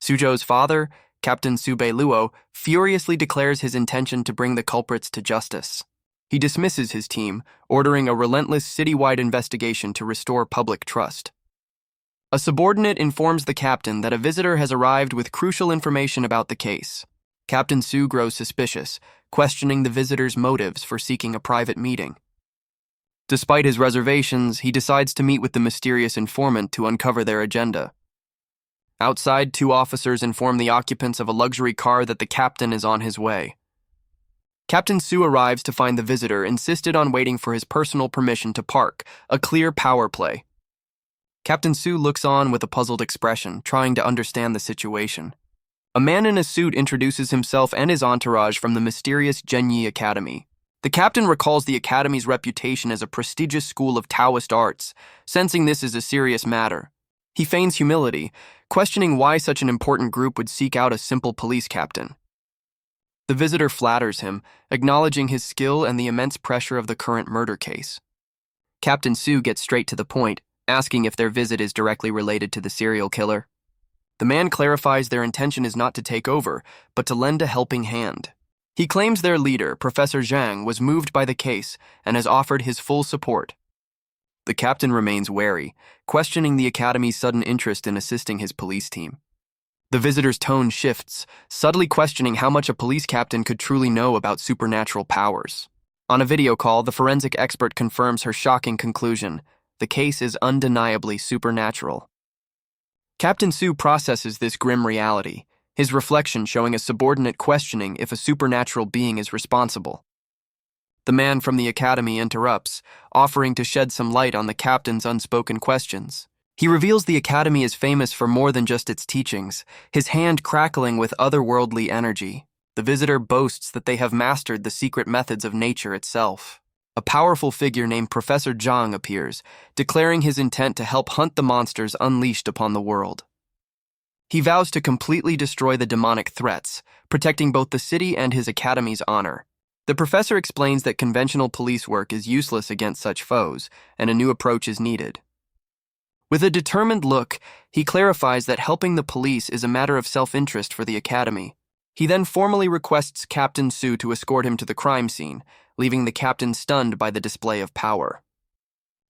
Suzhou's father, Captain Sube Luo, furiously declares his intention to bring the culprits to justice. He dismisses his team, ordering a relentless citywide investigation to restore public trust. A subordinate informs the captain that a visitor has arrived with crucial information about the case. Captain Su grows suspicious, questioning the visitor's motives for seeking a private meeting. Despite his reservations, he decides to meet with the mysterious informant to uncover their agenda. Outside, 2 officers inform the occupants of a luxury car that the captain is on his way. Captain Su arrives to find the visitor insisted on waiting for his personal permission to park, a clear power play. Captain Su looks on with a puzzled expression, trying to understand the situation. A man in a suit introduces himself and his entourage from the mysterious Genyi Academy. The captain recalls the academy's reputation as a prestigious school of Taoist arts, sensing this is a serious matter. He feigns humility, questioning why such an important group would seek out a simple police captain. The visitor flatters him, acknowledging his skill and the immense pressure of the current murder case. Captain Su gets straight to the point, asking if their visit is directly related to the serial killer. The man clarifies their intention is not to take over, but to lend a helping hand. He claims their leader, Professor Zhang, was moved by the case and has offered his full support. The captain remains wary, questioning the Academy's sudden interest in assisting his police team. The visitor's tone shifts, subtly questioning how much a police captain could truly know about supernatural powers. On a video call, the forensic expert confirms her shocking conclusion: the case is undeniably supernatural. Captain Su processes this grim reality, his reflection showing a subordinate questioning if a supernatural being is responsible. The man from the academy interrupts, offering to shed some light on the captain's unspoken questions. He reveals the academy is famous for more than just its teachings, his hand crackling with otherworldly energy. The visitor boasts that they have mastered the secret methods of nature itself. A powerful figure named Professor Zhang appears, declaring his intent to help hunt the monsters unleashed upon the world. He vows to completely destroy the demonic threats, protecting both the city and his academy's honor. The professor explains that conventional police work is useless against such foes, and a new approach is needed. With a determined look, he clarifies that helping the police is a matter of self-interest for the academy. He then formally requests Captain Su to escort him to the crime scene, leaving the captain stunned by the display of power.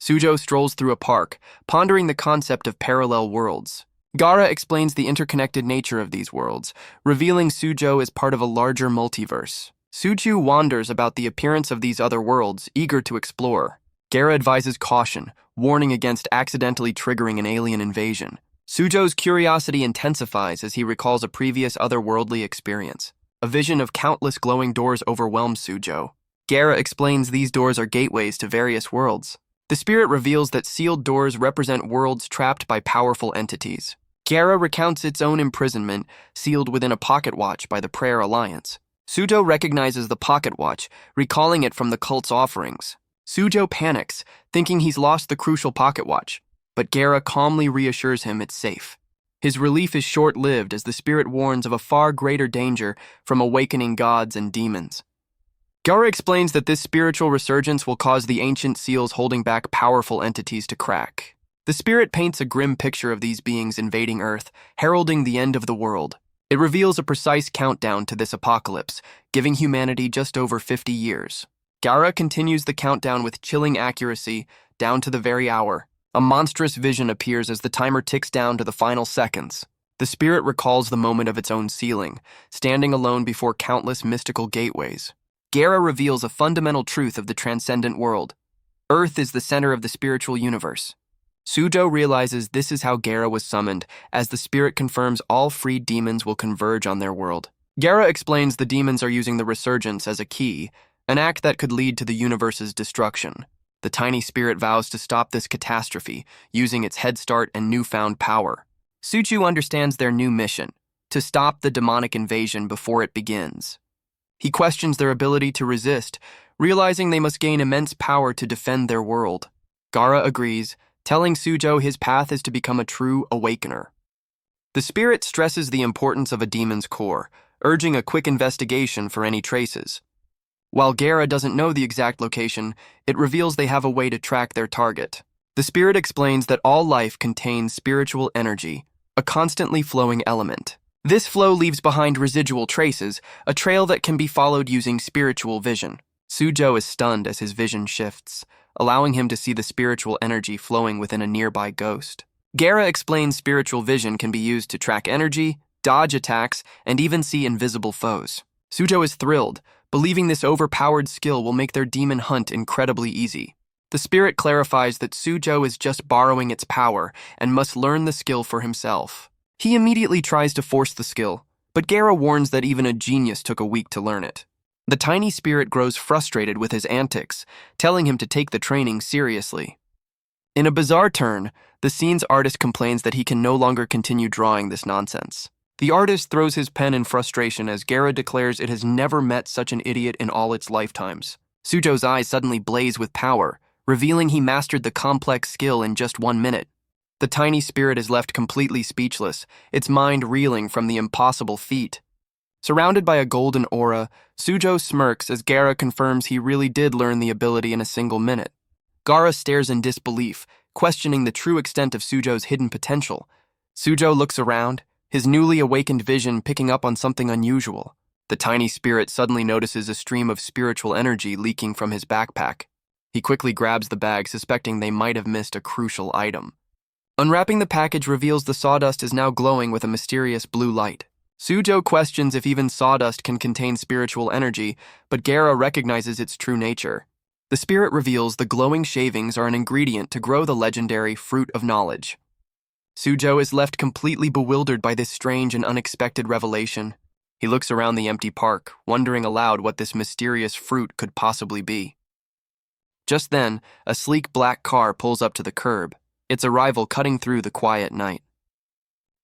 Suzhou strolls through a park, pondering the concept of parallel worlds. Gaara explains the interconnected nature of these worlds, revealing Suzhou as part of a larger multiverse. Suzhou wonders about the appearance of these other worlds, eager to explore. Gaara advises caution, warning against accidentally triggering an alien invasion. Suzhou's curiosity intensifies as he recalls a previous otherworldly experience. A vision of countless glowing doors overwhelms Suzhou. Gaara explains these doors are gateways to various worlds. The spirit reveals that sealed doors represent worlds trapped by powerful entities. Gaara recounts its own imprisonment, sealed within a pocket watch by the Prayer Alliance. Suzhou recognizes the pocket watch, recalling it from the cult's offerings. Suzhou panics, thinking he's lost the crucial pocket watch, but Gaara calmly reassures him it's safe. His relief is short-lived as the spirit warns of a far greater danger from awakening gods and demons. Gaara explains that this spiritual resurgence will cause the ancient seals holding back powerful entities to crack. The spirit paints a grim picture of these beings invading Earth, heralding the end of the world. It reveals a precise countdown to this apocalypse, giving humanity just over 50 years. Gaara continues the countdown with chilling accuracy, down to the very hour. A monstrous vision appears as the timer ticks down to the final seconds. The spirit recalls the moment of its own sealing, standing alone before countless mystical gateways. Gaara reveals a fundamental truth of the transcendent world. Earth is the center of the spiritual universe. Suzhou realizes this is how Gaara was summoned, as the spirit confirms all freed demons will converge on their world. Gaara explains the demons are using the resurgence as a key, an act that could lead to the universe's destruction. The tiny spirit vows to stop this catastrophe, using its head start and newfound power. Suzhou understands their new mission, to stop the demonic invasion before it begins. He questions their ability to resist, realizing they must gain immense power to defend their world. Gaara agrees, telling Suzhou his path is to become a true awakener. The spirit stresses the importance of a demon's core, urging a quick investigation for any traces. While Gaara doesn't know the exact location, it reveals they have a way to track their target. The spirit explains that all life contains spiritual energy, a constantly flowing element. This flow leaves behind residual traces, a trail that can be followed using spiritual vision. Suzhou is stunned as his vision shifts, allowing him to see the spiritual energy flowing within a nearby ghost. Gaara explains spiritual vision can be used to track energy, dodge attacks, and even see invisible foes. Suzhou is thrilled, believing this overpowered skill will make their demon hunt incredibly easy. The spirit clarifies that Suzhou is just borrowing its power and must learn the skill for himself. He immediately tries to force the skill, but Gaara warns that even a genius took a week to learn it. The tiny spirit grows frustrated with his antics, telling him to take the training seriously. In a bizarre turn, the scene's artist complains that he can no longer continue drawing this nonsense. The artist throws his pen in frustration as Gara declares it has never met such an idiot in all its lifetimes. Sujo's eyes suddenly blaze with power, revealing he mastered the complex skill in just 1 minute. The tiny spirit is left completely speechless, its mind reeling from the impossible feat. Surrounded by a golden aura, Sujo smirks as Gara confirms he really did learn the ability in a single minute. Gara stares in disbelief, questioning the true extent of Sujo's hidden potential. Sujo looks around, his newly awakened vision picking up on something unusual. The tiny spirit suddenly notices a stream of spiritual energy leaking from his backpack. He quickly grabs the bag, suspecting they might have missed a crucial item. Unwrapping the package reveals the sawdust is now glowing with a mysterious blue light. Sujo questions if even sawdust can contain spiritual energy, but Gara recognizes its true nature. The spirit reveals the glowing shavings are an ingredient to grow the legendary Fruit of Knowledge. Sujo is left completely bewildered by this strange and unexpected revelation. He looks around the empty park, wondering aloud what this mysterious fruit could possibly be. Just then, a sleek black car pulls up to the curb, its arrival cutting through the quiet night.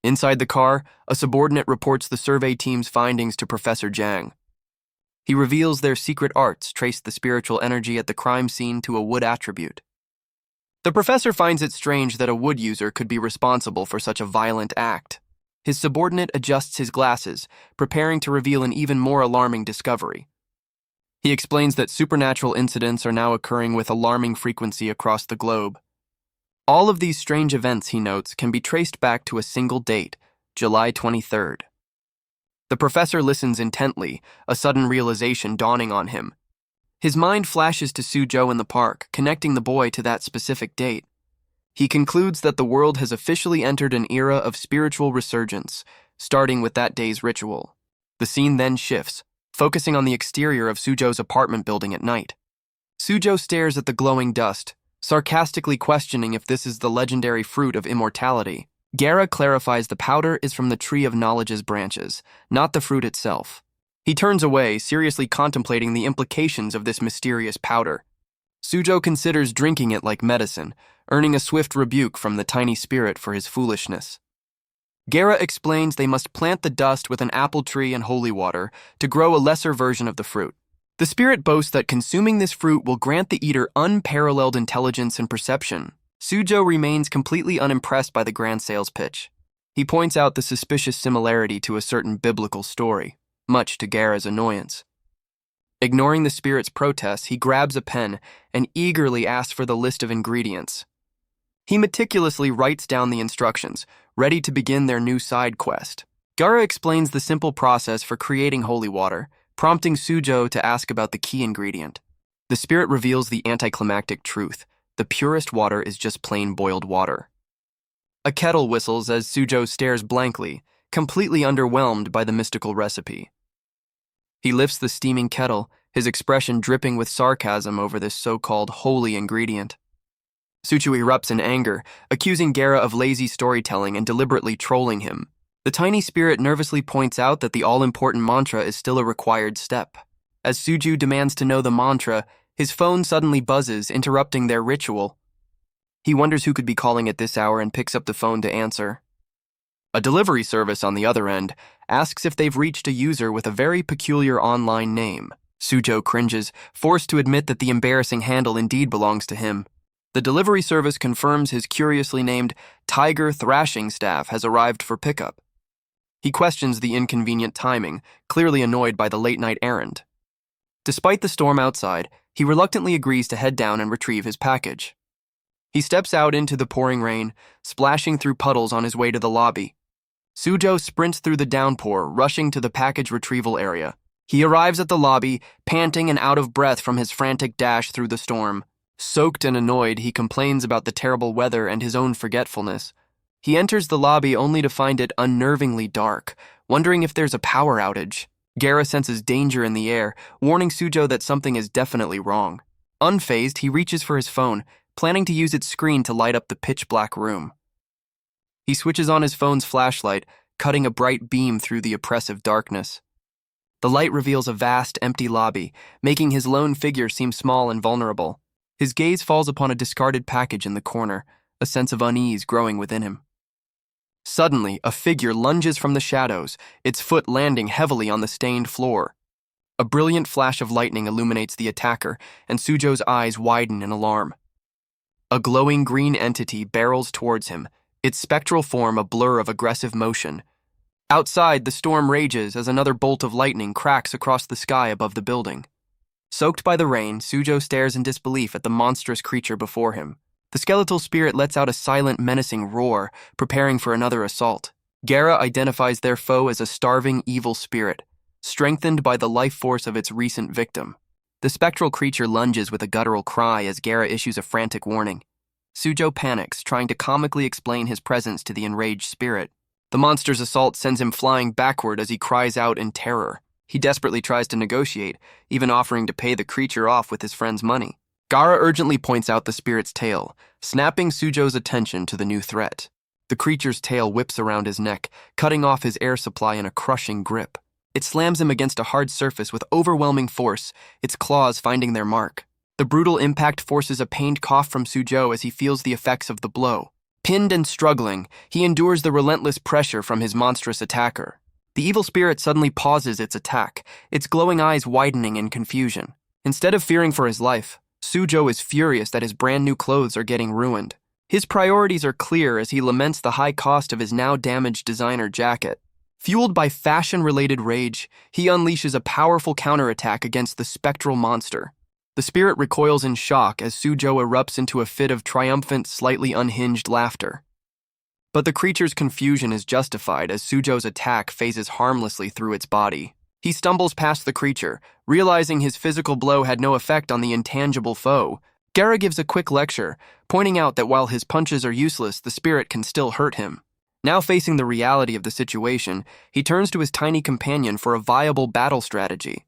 Inside the car, a subordinate reports the survey team's findings to Professor Jang. He reveals their secret arts traced the spiritual energy at the crime scene to a wood attribute. The professor finds it strange that a wood user could be responsible for such a violent act. His subordinate adjusts his glasses, preparing to reveal an even more alarming discovery. He explains that supernatural incidents are now occurring with alarming frequency across the globe. All of these strange events, he notes, can be traced back to a single date, July 23rd. The professor listens intently, a sudden realization dawning on him. His mind flashes to Sujo in the park, connecting the boy to that specific date. He concludes that the world has officially entered an era of spiritual resurgence, starting with that day's ritual. The scene then shifts, focusing on the exterior of Sujo's apartment building at night. Sujo stares at the glowing dust, sarcastically questioning if this is the legendary fruit of immortality. Gara clarifies the powder is from the Tree of Knowledge's branches, not the fruit itself. He turns away, seriously contemplating the implications of this mysterious powder. Sujo considers drinking it like medicine, earning a swift rebuke from the tiny spirit for his foolishness. Gara explains they must plant the dust with an apple tree and holy water to grow a lesser version of the fruit. The spirit boasts that consuming this fruit will grant the eater unparalleled intelligence and perception. Sujo remains completely unimpressed by the grand sales pitch. He points out the suspicious similarity to a certain biblical story, much to Gara's annoyance. Ignoring the spirit's protests, he grabs a pen and eagerly asks for the list of ingredients. He meticulously writes down the instructions, ready to begin their new side quest. Gara explains the simple process for creating holy water, prompting Sujo to ask about the key ingredient. The spirit reveals the anticlimactic truth. The purest water is just plain boiled water. A kettle whistles as Sujo stares blankly, completely underwhelmed by the mystical recipe. He lifts the steaming kettle, his expression dripping with sarcasm over this so-called holy ingredient. Sucho erupts in anger, accusing Gara of lazy storytelling and deliberately trolling him. The tiny spirit nervously points out that the all-important mantra is still a required step. As Sujo demands to know the mantra, his phone suddenly buzzes, interrupting their ritual. He wonders who could be calling at this hour and picks up the phone to answer. A delivery service on the other end asks if they've reached a user with a very peculiar online name. Sujo cringes, forced to admit that the embarrassing handle indeed belongs to him. The delivery service confirms his curiously named Tiger Thrashing Staff has arrived for pickup. He questions the inconvenient timing, clearly annoyed by the late-night errand. Despite the storm outside, he reluctantly agrees to head down and retrieve his package. He steps out into the pouring rain, splashing through puddles on his way to the lobby. Sujo sprints through the downpour, rushing to the package retrieval area. He arrives at the lobby, panting and out of breath from his frantic dash through the storm. Soaked and annoyed, he complains about the terrible weather and his own forgetfulness. He enters the lobby only to find it unnervingly dark, wondering if there's a power outage. Gara senses danger in the air, warning Sujo that something is definitely wrong. Unfazed, he reaches for his phone, planning to use its screen to light up the pitch-black room. He switches on his phone's flashlight, cutting a bright beam through the oppressive darkness. The light reveals a vast, empty lobby, making his lone figure seem small and vulnerable. His gaze falls upon a discarded package in the corner, a sense of unease growing within him. Suddenly, a figure lunges from the shadows, its foot landing heavily on the stained floor. A brilliant flash of lightning illuminates the attacker, and Sujo's eyes widen in alarm. A glowing green entity barrels towards him, its spectral form a blur of aggressive motion. Outside, the storm rages as another bolt of lightning cracks across the sky above the building. Soaked by the rain, Sujo stares in disbelief at the monstrous creature before him. The skeletal spirit lets out a silent, menacing roar, preparing for another assault. Gaara identifies their foe as a starving, evil spirit, strengthened by the life force of its recent victim. The spectral creature lunges with a guttural cry as Gaara issues a frantic warning. Sujo panics, trying to comically explain his presence to the enraged spirit. The monster's assault sends him flying backward as he cries out in terror. He desperately tries to negotiate, even offering to pay the creature off with his friend's money. Gaara urgently points out the spirit's tail, snapping Sujo's attention to the new threat. The creature's tail whips around his neck, cutting off his air supply in a crushing grip. It slams him against a hard surface with overwhelming force, its claws finding their mark. The brutal impact forces a pained cough from Sujo as he feels the effects of the blow. Pinned and struggling, he endures the relentless pressure from his monstrous attacker. The evil spirit suddenly pauses its attack, its glowing eyes widening in confusion. Instead of fearing for his life, Sujo is furious that his brand new clothes are getting ruined. His priorities are clear as he laments the high cost of his now damaged designer jacket. Fueled by fashion-related rage, he unleashes a powerful counterattack against the spectral monster. The spirit recoils in shock as Sujo erupts into a fit of triumphant, slightly unhinged laughter. But the creature's confusion is justified as Sujo's attack phases harmlessly through its body. He stumbles past the creature, realizing his physical blow had no effect on the intangible foe. Gaara gives a quick lecture, pointing out that while his punches are useless, the spirit can still hurt him. Now facing the reality of the situation, he turns to his tiny companion for a viable battle strategy.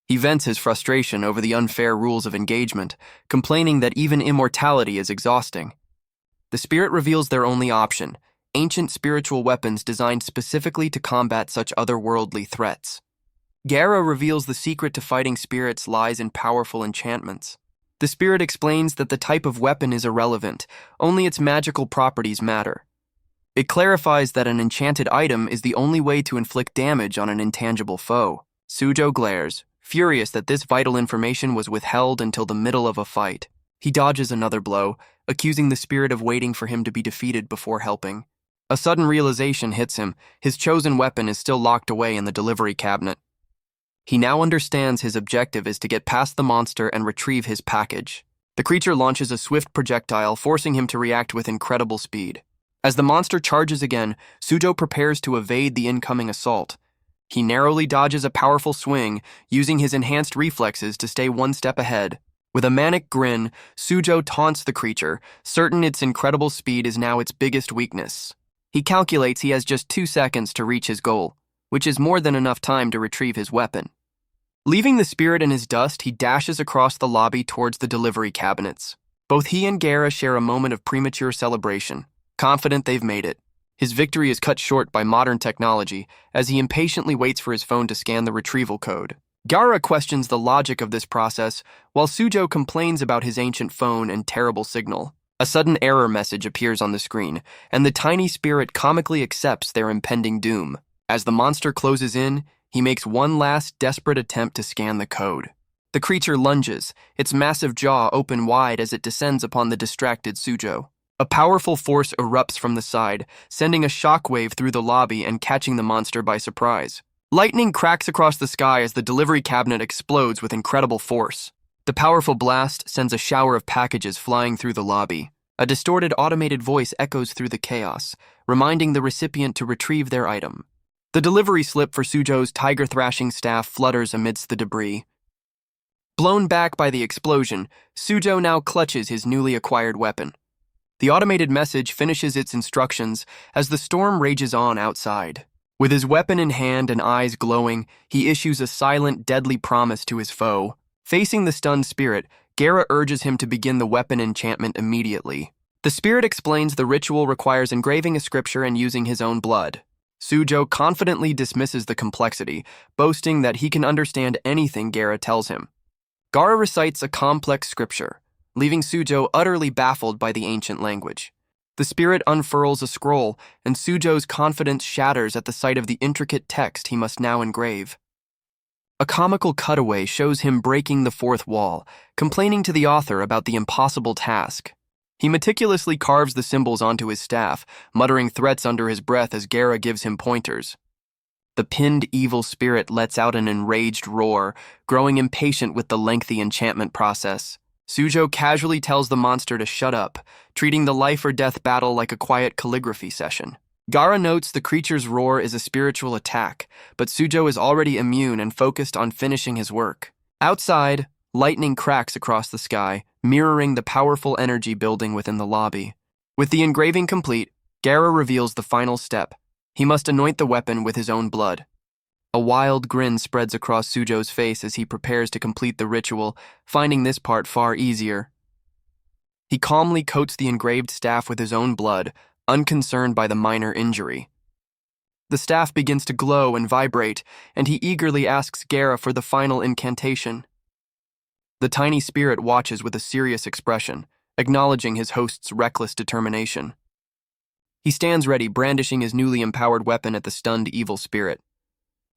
He vents his frustration over the unfair rules of engagement, complaining that even immortality is exhausting. The spirit reveals their only option: ancient spiritual weapons designed specifically to combat such otherworldly threats. Gaara reveals the secret to fighting spirits lies in powerful enchantments. The spirit explains that the type of weapon is irrelevant, only its magical properties matter. It clarifies that an enchanted item is the only way to inflict damage on an intangible foe. Sujo glares, furious that this vital information was withheld until the middle of a fight. He dodges another blow, accusing the spirit of waiting for him to be defeated before helping. A sudden realization hits him: his chosen weapon is still locked away in the delivery cabinet. He now understands his objective is to get past the monster and retrieve his package. The creature launches a swift projectile, forcing him to react with incredible speed. As the monster charges again, Sujo prepares to evade the incoming assault. He narrowly dodges a powerful swing, using his enhanced reflexes to stay one step ahead. With a manic grin, Sujo taunts the creature, certain its incredible speed is now its biggest weakness. He calculates he has just 2 seconds to reach his goal, which is more than enough time to retrieve his weapon. Leaving the spirit in his dust, he dashes across the lobby towards the delivery cabinets. Both he and Gaara share a moment of premature celebration, confident they've made it. His victory is cut short by modern technology as he impatiently waits for his phone to scan the retrieval code. Gaara questions the logic of this process, while Sujo complains about his ancient phone and terrible signal. A sudden error message appears on the screen, and the tiny spirit comically accepts their impending doom. As the monster closes in, he makes one last desperate attempt to scan the code. The creature lunges, its massive jaw open wide as it descends upon the distracted Sujo. A powerful force erupts from the side, sending a shockwave through the lobby and catching the monster by surprise. Lightning cracks across the sky as the delivery cabinet explodes with incredible force. The powerful blast sends a shower of packages flying through the lobby. A distorted automated voice echoes through the chaos, reminding the recipient to retrieve their item. The delivery slip for Sujo's tiger-thrashing staff flutters amidst the debris. Blown back by the explosion, Sujo now clutches his newly acquired weapon. The automated message finishes its instructions as the storm rages on outside. With his weapon in hand and eyes glowing, he issues a silent, deadly promise to his foe. Facing the stunned spirit, Gaara urges him to begin the weapon enchantment immediately. The spirit explains the ritual requires engraving a scripture and using his own blood. Sujo confidently dismisses the complexity, boasting that he can understand anything Gaara tells him. Gaara recites a complex scripture, leaving Sujo utterly baffled by the ancient language. The spirit unfurls a scroll, and Sujo's confidence shatters at the sight of the intricate text he must now engrave. A comical cutaway shows him breaking the fourth wall, complaining to the author about the impossible task. He meticulously carves the symbols onto his staff, muttering threats under his breath as Gaara gives him pointers. The pinned evil spirit lets out an enraged roar, growing impatient with the lengthy enchantment process. Sujo casually tells the monster to shut up, treating the life-or-death battle like a quiet calligraphy session. Gaara notes the creature's roar is a spiritual attack, but Sujo is already immune and focused on finishing his work. Outside, lightning cracks across the sky, mirroring the powerful energy building within the lobby. With the engraving complete, Gaara reveals the final step. He must anoint the weapon with his own blood. A wild grin spreads across Sujo's face as he prepares to complete the ritual, finding this part far easier. He calmly coats the engraved staff with his own blood, unconcerned by the minor injury. The staff begins to glow and vibrate, and he eagerly asks Gaara for the final incantation. The tiny spirit watches with a serious expression, acknowledging his host's reckless determination. He stands ready, brandishing his newly empowered weapon at the stunned evil spirit.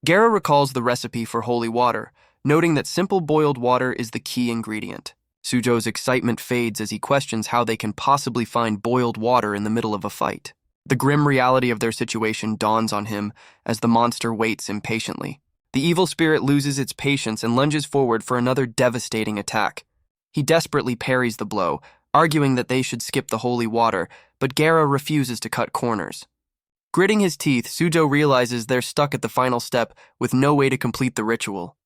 Gaara recalls the recipe for holy water, noting that simple boiled water is the key ingredient. Sujo's excitement fades as he questions how they can possibly find boiled water in the middle of a fight. The grim reality of their situation dawns on him as the monster waits impatiently. The evil spirit loses its patience and lunges forward for another devastating attack. He desperately parries the blow, arguing that they should skip the holy water, but Gaara refuses to cut corners. Gritting his teeth, Sujo realizes they're stuck at the final step with no way to complete the ritual.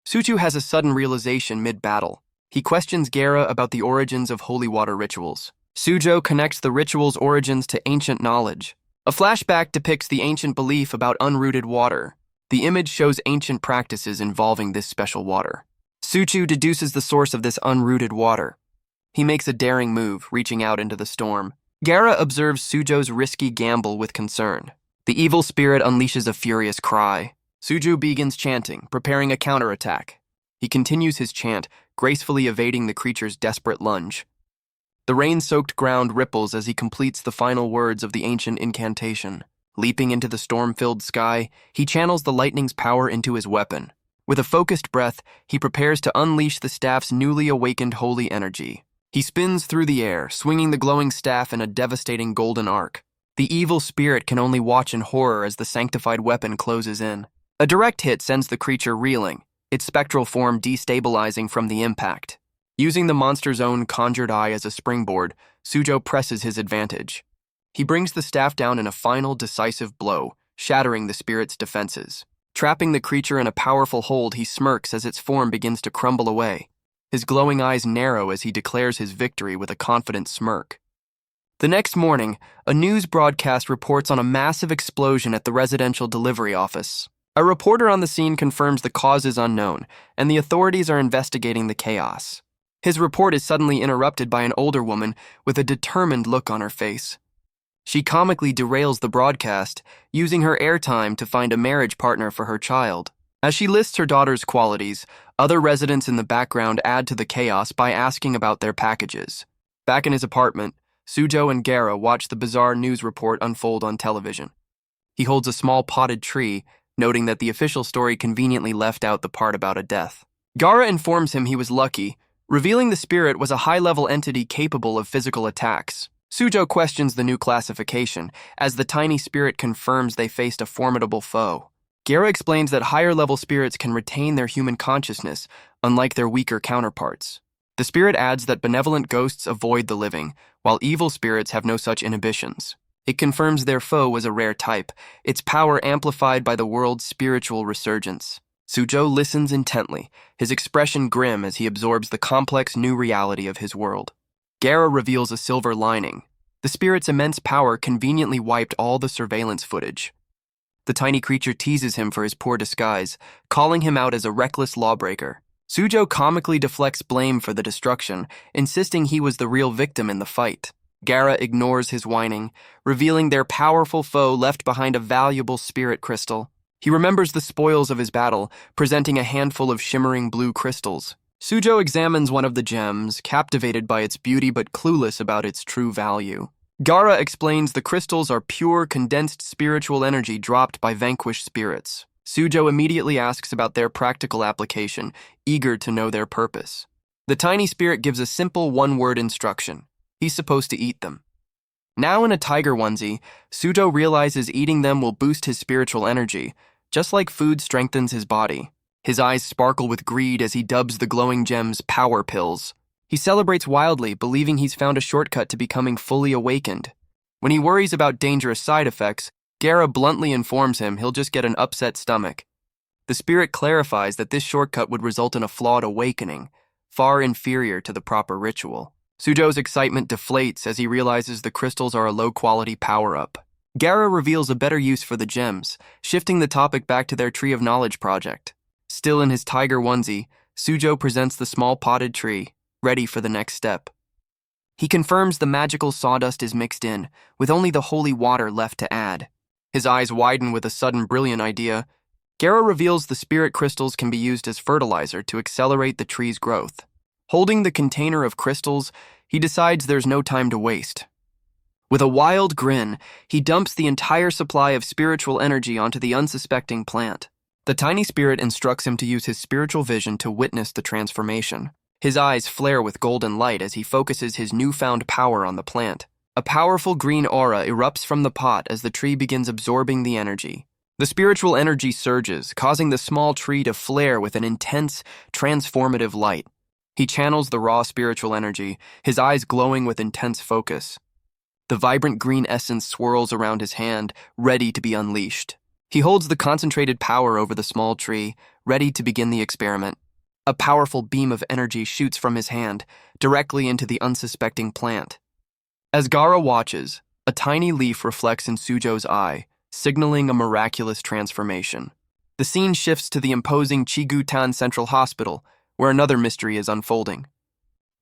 Suju has a sudden realization mid-battle. He questions Gaara about the origins of holy water rituals. Sujo connects the ritual's origins to ancient knowledge. A flashback depicts the ancient belief about unrooted water. The image shows ancient practices involving this special water. Suju deduces the source of this unrooted water. He makes a daring move, reaching out into the storm. Gaara observes Sujo's risky gamble with concern. The evil spirit unleashes a furious cry. Suju begins chanting, preparing a counterattack. He continues his chant, gracefully evading the creature's desperate lunge. The rain-soaked ground ripples as he completes the final words of the ancient incantation. Leaping into the storm-filled sky, he channels the lightning's power into his weapon. With a focused breath, he prepares to unleash the staff's newly awakened holy energy. He spins through the air, swinging the glowing staff in a devastating golden arc. The evil spirit can only watch in horror as the sanctified weapon closes in. A direct hit sends the creature reeling, its spectral form destabilizing from the impact. Using the monster's own conjured eye as a springboard, Sujo presses his advantage. He brings the staff down in a final, decisive blow, shattering the spirit's defenses. Trapping the creature in a powerful hold, he smirks as its form begins to crumble away. His glowing eyes narrow as he declares his victory with a confident smirk. The next morning, a news broadcast reports on a massive explosion at the residential delivery office. A reporter on the scene confirms the cause is unknown, and the authorities are investigating the chaos. His report is suddenly interrupted by an older woman with a determined look on her face. She comically derails the broadcast, using her airtime to find a marriage partner for her child. As she lists her daughter's qualities, other residents in the background add to the chaos by asking about their packages. Back in his apartment, Sujo and Gaara watch the bizarre news report unfold on television. He holds a small potted tree, noting that the official story conveniently left out the part about a death. Gaara informs him he was lucky, revealing the spirit was a high-level entity capable of physical attacks. Sujo questions the new classification, as the tiny spirit confirms they faced a formidable foe. Gaara explains that higher-level spirits can retain their human consciousness, unlike their weaker counterparts. The spirit adds that benevolent ghosts avoid the living, while evil spirits have no such inhibitions. It confirms their foe was a rare type, its power amplified by the world's spiritual resurgence. Sujo listens intently, his expression grim as he absorbs the complex new reality of his world. Gaara reveals a silver lining. The spirit's immense power conveniently wiped all the surveillance footage. The tiny creature teases him for his poor disguise, calling him out as a reckless lawbreaker. Sujo comically deflects blame for the destruction, insisting he was the real victim in the fight. Gaara ignores his whining, revealing their powerful foe left behind a valuable spirit crystal. He remembers the spoils of his battle, presenting a handful of shimmering blue crystals. Sujo examines one of the gems, captivated by its beauty but clueless about its true value. Gaara explains the crystals are pure, condensed spiritual energy dropped by vanquished spirits. Sujo immediately asks about their practical application, eager to know their purpose. The tiny spirit gives a simple one-word instruction. He's supposed to eat them. Now in a tiger onesie, Sujo realizes eating them will boost his spiritual energy, just like food strengthens his body. His eyes sparkle with greed as he dubs the glowing gems power pills. He celebrates wildly, believing he's found a shortcut to becoming fully awakened. When he worries about dangerous side effects, Gaara bluntly informs him he'll just get an upset stomach. The spirit clarifies that this shortcut would result in a flawed awakening, far inferior to the proper ritual. Sujo's excitement deflates as he realizes the crystals are a low-quality power-up. Gaara reveals a better use for the gems, shifting the topic back to their Tree of Knowledge project. Still in his tiger onesie, Sujo presents the small potted tree, ready for the next step. He confirms the magical sawdust is mixed in, with only the holy water left to add. His eyes widen with a sudden brilliant idea. Gaara reveals the spirit crystals can be used as fertilizer to accelerate the tree's growth. Holding the container of crystals, he decides there's no time to waste. With a wild grin, he dumps the entire supply of spiritual energy onto the unsuspecting plant. The tiny spirit instructs him to use his spiritual vision to witness the transformation. His eyes flare with golden light as he focuses his newfound power on the plant. A powerful green aura erupts from the pot as the tree begins absorbing the energy. The spiritual energy surges, causing the small tree to flare with an intense, transformative light. He channels the raw spiritual energy, his eyes glowing with intense focus. The vibrant green essence swirls around his hand, ready to be unleashed. He holds the concentrated power over the small tree, ready to begin the experiment. A powerful beam of energy shoots from his hand, directly into the unsuspecting plant. As Gaara watches, a tiny leaf reflects in Sujo's eye, signaling a miraculous transformation. The scene shifts to the imposing Chigutan Central Hospital, where another mystery is unfolding.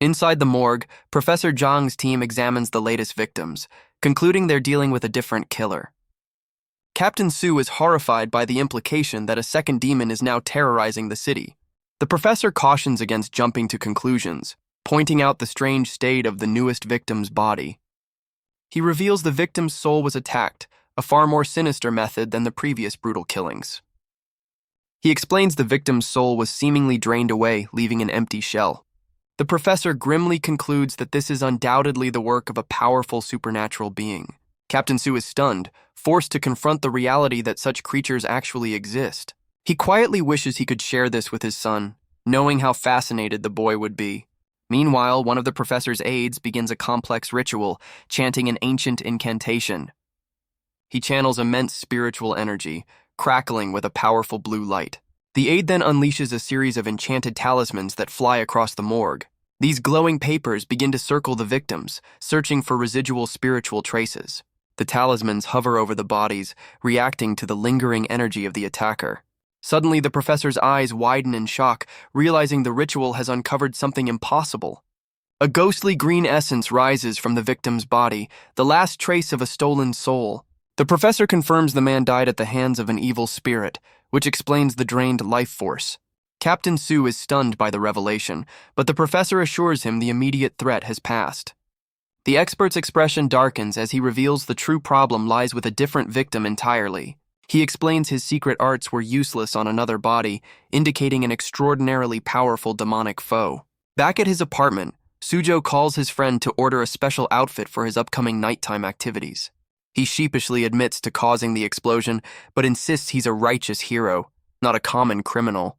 Inside the morgue, Professor Zhang's team examines the latest victims, concluding they're dealing with a different killer. Captain Su is horrified by the implication that a second demon is now terrorizing the city. The professor cautions against jumping to conclusions, pointing out the strange state of the newest victim's body. He reveals the victim's soul was attacked, a far more sinister method than the previous brutal killings. He explains the victim's soul was seemingly drained away, leaving an empty shell. The professor grimly concludes that this is undoubtedly the work of a powerful supernatural being. Captain Su is stunned, forced to confront the reality that such creatures actually exist. He quietly wishes he could share this with his son, knowing how fascinated the boy would be. Meanwhile, one of the professor's aides begins a complex ritual, chanting an ancient incantation. He channels immense spiritual energy, crackling with a powerful blue light. The aide then unleashes a series of enchanted talismans that fly across the morgue. These glowing papers begin to circle the victims, searching for residual spiritual traces. The talismans hover over the bodies, reacting to the lingering energy of the attacker. Suddenly, the professor's eyes widen in shock, realizing the ritual has uncovered something impossible. A ghostly green essence rises from the victim's body, the last trace of a stolen soul. The professor confirms the man died at the hands of an evil spirit, which explains the drained life force. Captain Su is stunned by the revelation, but the professor assures him the immediate threat has passed. The expert's expression darkens as he reveals the true problem lies with a different victim entirely. He explains his secret arts were useless on another body, indicating an extraordinarily powerful demonic foe. Back at his apartment, Sujo calls his friend to order a special outfit for his upcoming nighttime activities. He sheepishly admits to causing the explosion, but insists he's a righteous hero, not a common criminal.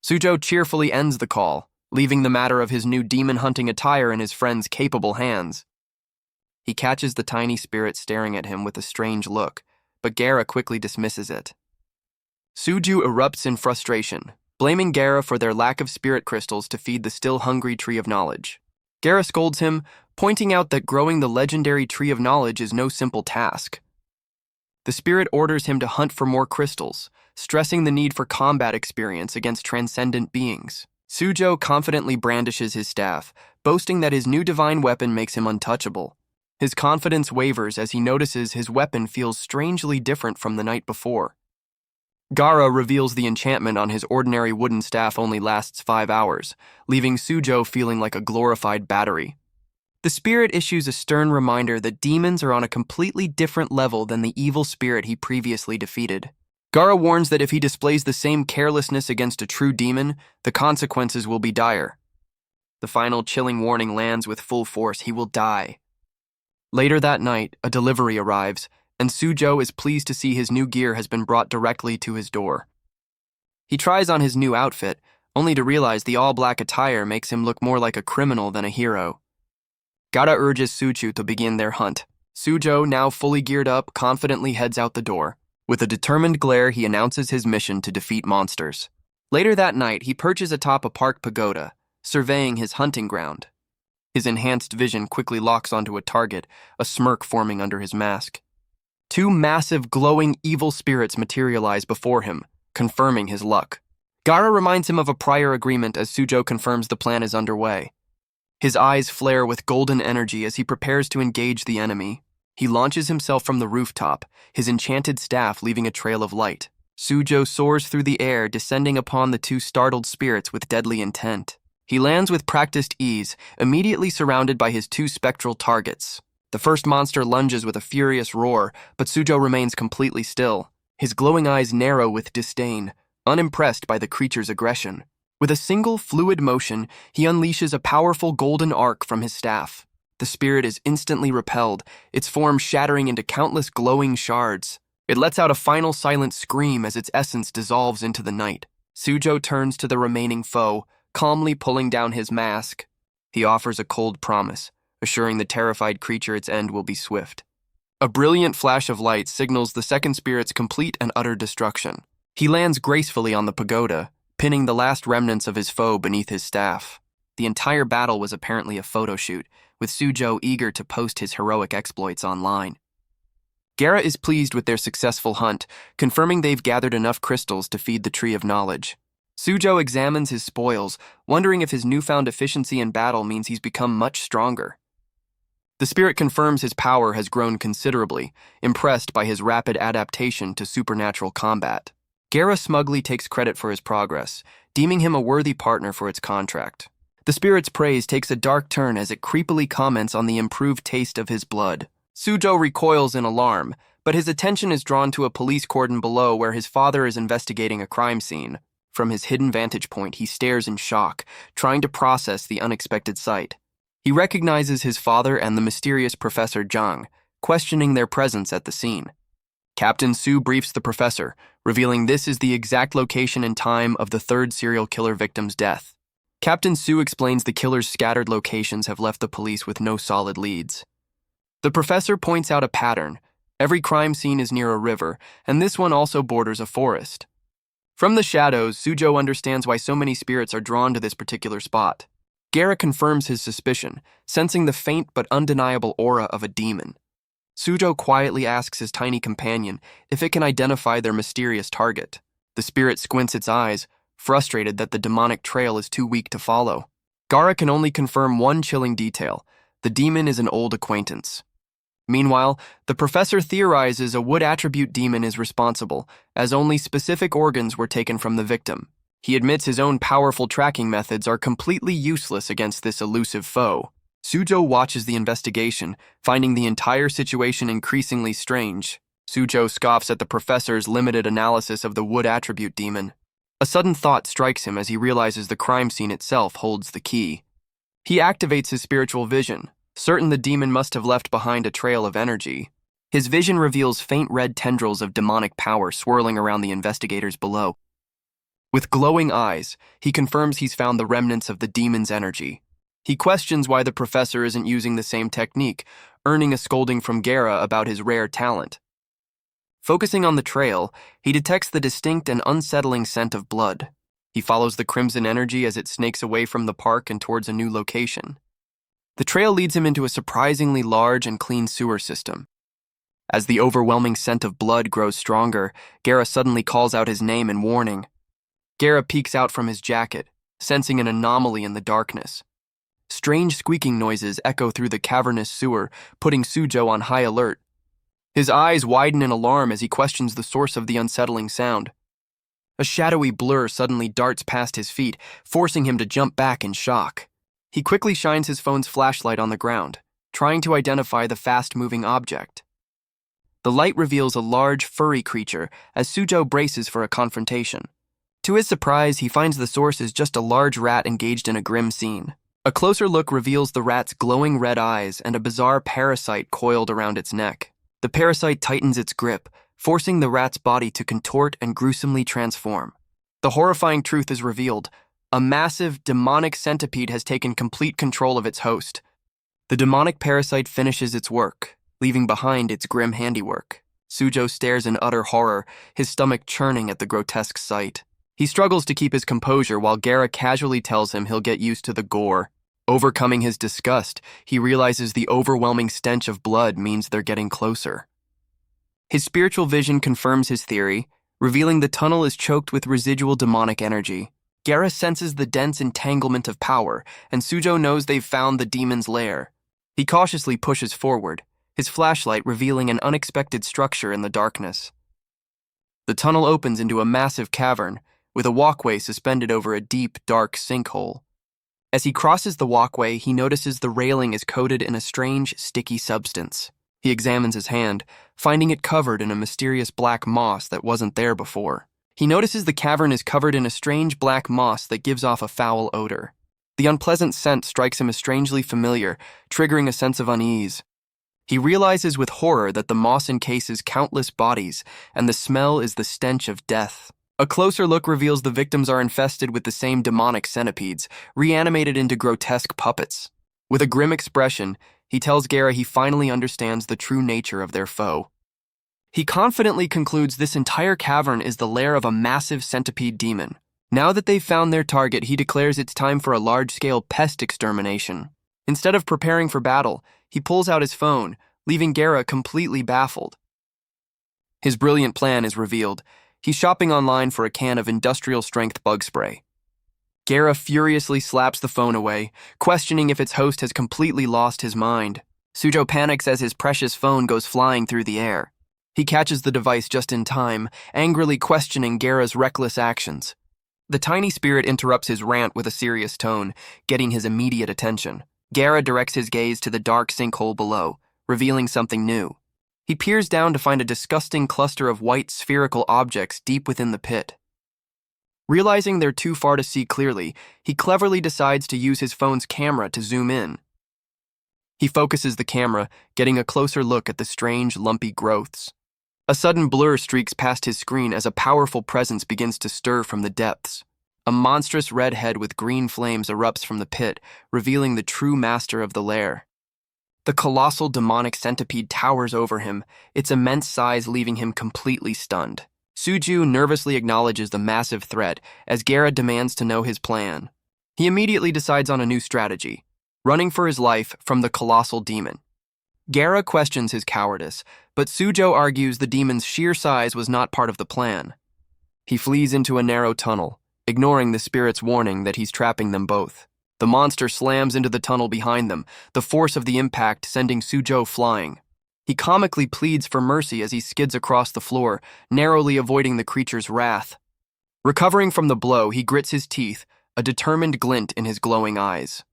Sujo cheerfully ends the call, leaving the matter of his new demon-hunting attire in his friend's capable hands. He catches the tiny spirit staring at him with a strange look, but Gaara quickly dismisses it. Suju erupts in frustration, blaming Gaara for their lack of spirit crystals to feed the still hungry Tree of Knowledge. Gaara scolds him, pointing out that growing the legendary Tree of Knowledge is no simple task. The spirit orders him to hunt for more crystals, stressing the need for combat experience against transcendent beings. Sujo confidently brandishes his staff, boasting that his new divine weapon makes him untouchable. His confidence wavers as he notices his weapon feels strangely different from the night before. Gaara reveals the enchantment on his ordinary wooden staff only lasts 5 hours, leaving Suzhou feeling like a glorified battery. The spirit issues a stern reminder that demons are on a completely different level than the evil spirit he previously defeated. Gaara warns that if he displays the same carelessness against a true demon, the consequences will be dire. The final chilling warning lands with full force: he will die. Later that night, a delivery arrives, and Suzhou is pleased to see his new gear has been brought directly to his door. He tries on his new outfit, only to realize the all-black attire makes him look more like a criminal than a hero. Gaara urges Suzhou to begin their hunt. Suzhou, now fully geared up, confidently heads out the door. With a determined glare, he announces his mission to defeat monsters. Later that night, he perches atop a park pagoda, surveying his hunting ground. His enhanced vision quickly locks onto a target, a smirk forming under his mask. 2 massive, glowing evil spirits materialize before him, confirming his luck. Gaara reminds him of a prior agreement as Suzhou confirms the plan is underway. His eyes flare with golden energy as he prepares to engage the enemy. He launches himself from the rooftop, his enchanted staff leaving a trail of light. Suzhou soars through the air, descending upon the 2 startled spirits with deadly intent. He lands with practiced ease, immediately surrounded by his 2 spectral targets. The first monster lunges with a furious roar, but Suzhou remains completely still. His glowing eyes narrow with disdain, unimpressed by the creature's aggression. With a single fluid motion, he unleashes a powerful golden arc from his staff. The spirit is instantly repelled, its form shattering into countless glowing shards. It lets out a final silent scream as its essence dissolves into the night. Suzhou turns to the remaining foe, calmly pulling down his mask. He offers a cold promise, assuring the terrified creature its end will be swift. A brilliant flash of light signals the second spirit's complete and utter destruction. He lands gracefully on the pagoda, pinning the last remnants of his foe beneath his staff. The entire battle was apparently a photo shoot, with Suzhou eager to post his heroic exploits online. Gaara is pleased with their successful hunt, confirming they've gathered enough crystals to feed the Tree of Knowledge. Suzhou examines his spoils, wondering if his newfound efficiency in battle means he's become much stronger. The spirit confirms his power has grown considerably, impressed by his rapid adaptation to supernatural combat. Gaara smugly takes credit for his progress, deeming him a worthy partner for its contract. The spirit's praise takes a dark turn as it creepily comments on the improved taste of his blood. Suzhou recoils in alarm, but his attention is drawn to a police cordon below where his father is investigating a crime scene. From his hidden vantage point, he stares in shock, trying to process the unexpected sight. He recognizes his father and the mysterious Professor Zhang, questioning their presence at the scene. Captain Su briefs the professor, revealing this is the exact location and time of the 3rd serial killer victim's death. Captain Su explains the killer's scattered locations have left the police with no solid leads. The professor points out a pattern. Every crime scene is near a river, and this one also borders a forest. From the shadows, Suzhou understands why so many spirits are drawn to this particular spot. Gaara confirms his suspicion, sensing the faint but undeniable aura of a demon. Suzhou quietly asks his tiny companion if it can identify their mysterious target. The spirit squints its eyes, frustrated that the demonic trail is too weak to follow. Gaara can only confirm one chilling detail: the demon is an old acquaintance. Meanwhile, the professor theorizes a wood attribute demon is responsible, as only specific organs were taken from the victim. He admits his own powerful tracking methods are completely useless against this elusive foe. Suzhou watches the investigation, finding the entire situation increasingly strange. Suzhou scoffs at the professor's limited analysis of the wood attribute demon. A sudden thought strikes him as he realizes the crime scene itself holds the key. He activates his spiritual vision, certain the demon must have left behind a trail of energy. His vision reveals faint red tendrils of demonic power swirling around the investigators below. With glowing eyes, he confirms he's found the remnants of the demon's energy. He questions why the professor isn't using the same technique, earning a scolding from Gaara about his rare talent. Focusing on the trail, he detects the distinct and unsettling scent of blood. He follows the crimson energy as it snakes away from the park and towards a new location. The trail leads him into a surprisingly large and clean sewer system. As the overwhelming scent of blood grows stronger, Gaara suddenly calls out his name in warning. Gaara peeks out from his jacket, sensing an anomaly in the darkness. Strange squeaking noises echo through the cavernous sewer, putting Suzhou on high alert. His eyes widen in alarm as he questions the source of the unsettling sound. A shadowy blur suddenly darts past his feet, forcing him to jump back in shock. He quickly shines his phone's flashlight on the ground, trying to identify the fast-moving object. The light reveals a large, furry creature as Suzhou braces for a confrontation. To his surprise, he finds the source is just a large rat engaged in a grim scene. A closer look reveals the rat's glowing red eyes and a bizarre parasite coiled around its neck. The parasite tightens its grip, forcing the rat's body to contort and gruesomely transform. The horrifying truth is revealed. A massive, demonic centipede has taken complete control of its host. The demonic parasite finishes its work, leaving behind its grim handiwork. Suzhou stares in utter horror, his stomach churning at the grotesque sight. He struggles to keep his composure while Gara casually tells him he'll get used to the gore. Overcoming his disgust, he realizes the overwhelming stench of blood means they're getting closer. His spiritual vision confirms his theory, revealing the tunnel is choked with residual demonic energy. Gara senses the dense entanglement of power, and Suzhou knows they've found the demon's lair. He cautiously pushes forward, his flashlight revealing an unexpected structure in the darkness. The tunnel opens into a massive cavern, with a walkway suspended over a deep, dark sinkhole. As he crosses the walkway, he notices the railing is coated in a strange, sticky substance. He examines his hand, finding it covered in a mysterious black moss that wasn't there before. He notices the cavern is covered in a strange black moss that gives off a foul odor. The unpleasant scent strikes him as strangely familiar, triggering a sense of unease. He realizes with horror that the moss encases countless bodies, and the smell is the stench of death. A closer look reveals the victims are infested with the same demonic centipedes, reanimated into grotesque puppets. With a grim expression, he tells Gara he finally understands the true nature of their foe. He confidently concludes this entire cavern is the lair of a massive centipede demon. Now that they've found their target, he declares it's time for a large-scale pest extermination. Instead of preparing for battle, he pulls out his phone, leaving Gara completely baffled. His brilliant plan is revealed. He's shopping online for a can of industrial-strength bug spray. Gara furiously slaps the phone away, questioning if its host has completely lost his mind. Suzhou panics as his precious phone goes flying through the air. He catches the device just in time, angrily questioning Gara's reckless actions. The tiny spirit interrupts his rant with a serious tone, getting his immediate attention. Gara directs his gaze to the dark sinkhole below, revealing something new. He peers down to find a disgusting cluster of white spherical objects deep within the pit. Realizing they're too far to see clearly, he cleverly decides to use his phone's camera to zoom in. He focuses the camera, getting a closer look at the strange, lumpy growths. A sudden blur streaks past his screen as a powerful presence begins to stir from the depths. A monstrous red head with green flames erupts from the pit, revealing the true master of the lair. The colossal demonic centipede towers over him, its immense size leaving him completely stunned. Suzhou nervously acknowledges the massive threat as Gara demands to know his plan. He immediately decides on a new strategy, running for his life from the colossal demon. Gara questions his cowardice, but Suzhou argues the demon's sheer size was not part of the plan. He flees into a narrow tunnel, ignoring the spirit's warning that he's trapping them both. The monster slams into the tunnel behind them, the force of the impact sending Suzhou flying. He comically pleads for mercy as he skids across the floor, narrowly avoiding the creature's wrath. Recovering from the blow, he grits his teeth, a determined glint in his glowing eyes.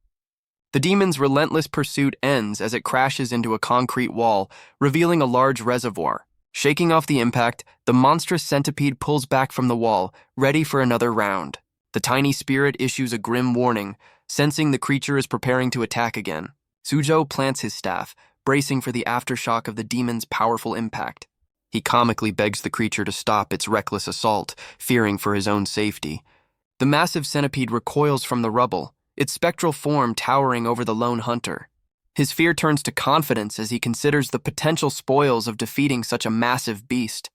The demon's relentless pursuit ends as it crashes into a concrete wall, revealing a large reservoir. Shaking off the impact, the monstrous centipede pulls back from the wall, ready for another round. The tiny spirit issues a grim warning, sensing the creature is preparing to attack again. Suzhou plants his staff, bracing for the aftershock of the demon's powerful impact. He comically begs the creature to stop its reckless assault, fearing for his own safety. The massive centipede recoils from the rubble, its spectral form towering over the lone hunter. His fear turns to confidence as he considers the potential spoils of defeating such a massive beast.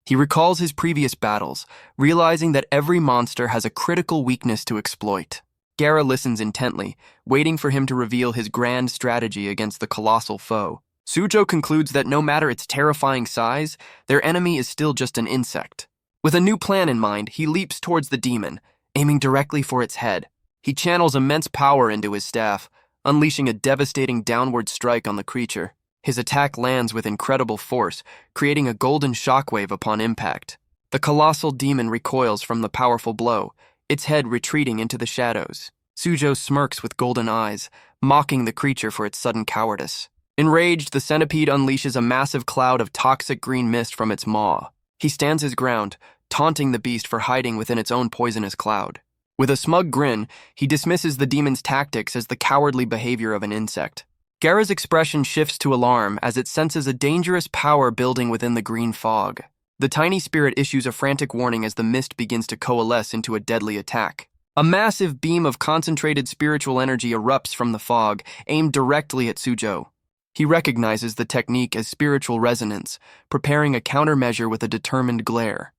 He recalls his previous battles, realizing that every monster has a critical weakness to exploit. Gara listens intently, waiting for him to reveal his grand strategy against the colossal foe. Suzhou concludes that no matter its terrifying size, their enemy is still just an insect. With a new plan in mind, he leaps towards the demon, aiming directly for its head. He channels immense power into his staff, unleashing a devastating downward strike on the creature. His attack lands with incredible force, creating a golden shockwave upon impact. The colossal demon recoils from the powerful blow, its head retreating into the shadows. Suzhou smirks with golden eyes, mocking the creature for its sudden cowardice. Enraged, the centipede unleashes a massive cloud of toxic green mist from its maw. He stands his ground, taunting the beast for hiding within its own poisonous cloud. With a smug grin, he dismisses the demon's tactics as the cowardly behavior of an insect. Gara's expression shifts to alarm as it senses a dangerous power building within the green fog. The tiny spirit issues a frantic warning as the mist begins to coalesce into a deadly attack. A massive beam of concentrated spiritual energy erupts from the fog, aimed directly at Suzhou. He recognizes the technique as spiritual resonance, preparing a countermeasure with a determined glare.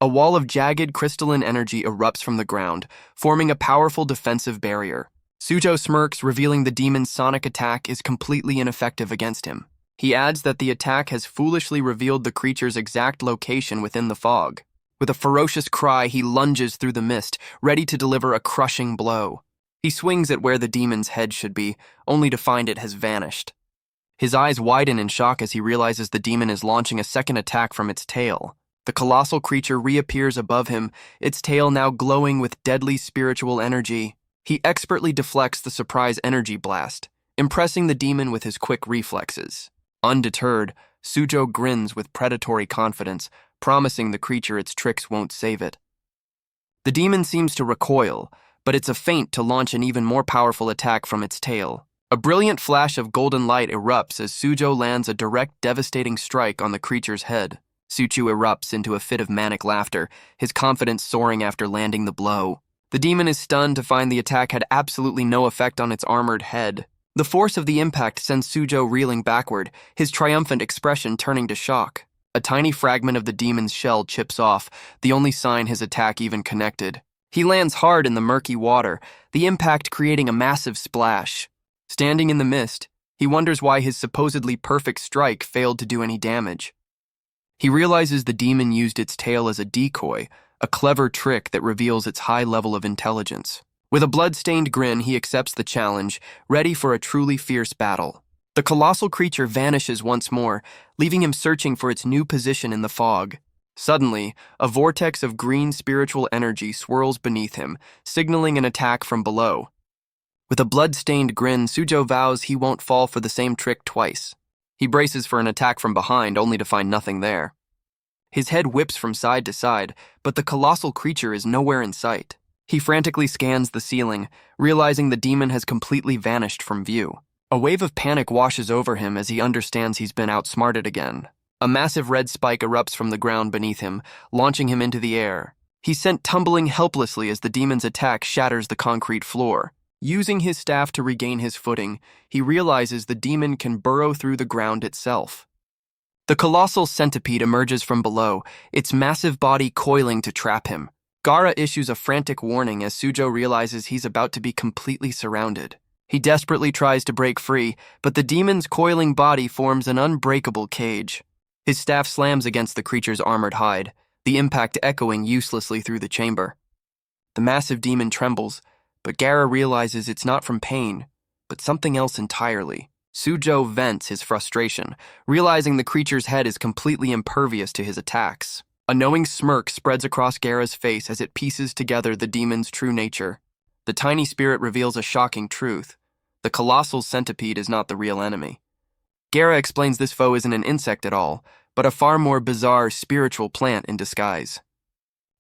A wall of jagged crystalline energy erupts from the ground, forming a powerful defensive barrier. Suzhou smirks, revealing the demon's sonic attack is completely ineffective against him. He adds that the attack has foolishly revealed the creature's exact location within the fog. With a ferocious cry, he lunges through the mist, ready to deliver a crushing blow. He swings at where the demon's head should be, only to find it has vanished. His eyes widen in shock as he realizes the demon is launching a second attack from its tail. The colossal creature reappears above him, its tail now glowing with deadly spiritual energy. He expertly deflects the surprise energy blast, impressing the demon with his quick reflexes. Undeterred, Suzhou grins with predatory confidence, promising the creature its tricks won't save it. The demon seems to recoil, but it's a feint to launch an even more powerful attack from its tail. A brilliant flash of golden light erupts as Suzhou lands a direct, devastating strike on the creature's head. Suzhou erupts into a fit of manic laughter, his confidence soaring after landing the blow. The demon is stunned to find the attack had absolutely no effect on its armored head. The force of the impact sends Suzhou reeling backward, his triumphant expression turning to shock. A tiny fragment of the demon's shell chips off, the only sign his attack even connected. He lands hard in the murky water, the impact creating a massive splash. Standing in the mist, he wonders why his supposedly perfect strike failed to do any damage. He realizes the demon used its tail as a decoy, a clever trick that reveals its high level of intelligence. With a blood-stained grin, he accepts the challenge, ready for a truly fierce battle. The colossal creature vanishes once more, leaving him searching for its new position in the fog. Suddenly, a vortex of green spiritual energy swirls beneath him, signaling an attack from below. With a blood-stained grin, Suzhou vows he won't fall for the same trick twice. He braces for an attack from behind, only to find nothing there. His head whips from side to side, but the colossal creature is nowhere in sight. He frantically scans the ceiling, realizing the demon has completely vanished from view. A wave of panic washes over him as he understands he's been outsmarted again. A massive red spike erupts from the ground beneath him, launching him into the air. He's sent tumbling helplessly as the demon's attack shatters the concrete floor. Using his staff to regain his footing, he realizes the demon can burrow through the ground itself. The colossal centipede emerges from below, its massive body coiling to trap him. Gara issues a frantic warning as Suzhou realizes he's about to be completely surrounded. He desperately tries to break free, but the demon's coiling body forms an unbreakable cage. His staff slams against the creature's armored hide, the impact echoing uselessly through the chamber. The massive demon trembles, but Gara realizes it's not from pain, but something else entirely. Suzhou vents his frustration, realizing the creature's head is completely impervious to his attacks. A knowing smirk spreads across Gara's face as it pieces together the demon's true nature. The tiny spirit reveals a shocking truth. The colossal centipede is not the real enemy. Gara explains this foe isn't an insect at all, but a far more bizarre spiritual plant in disguise.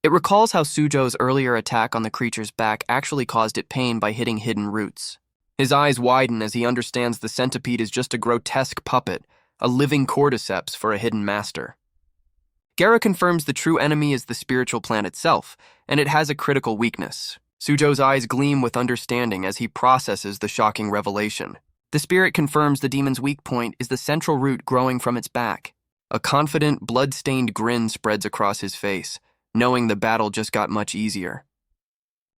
It recalls how Suzhou's earlier attack on the creature's back actually caused it pain by hitting hidden roots. His eyes widen as he understands the centipede is just a grotesque puppet, a living cordyceps for a hidden master. Gara confirms the true enemy is the spiritual plant itself, and it has a critical weakness. Suzhou's eyes gleam with understanding as he processes the shocking revelation. The spirit confirms the demon's weak point is the central root growing from its back. A confident, blood-stained grin spreads across his face, knowing the battle just got much easier.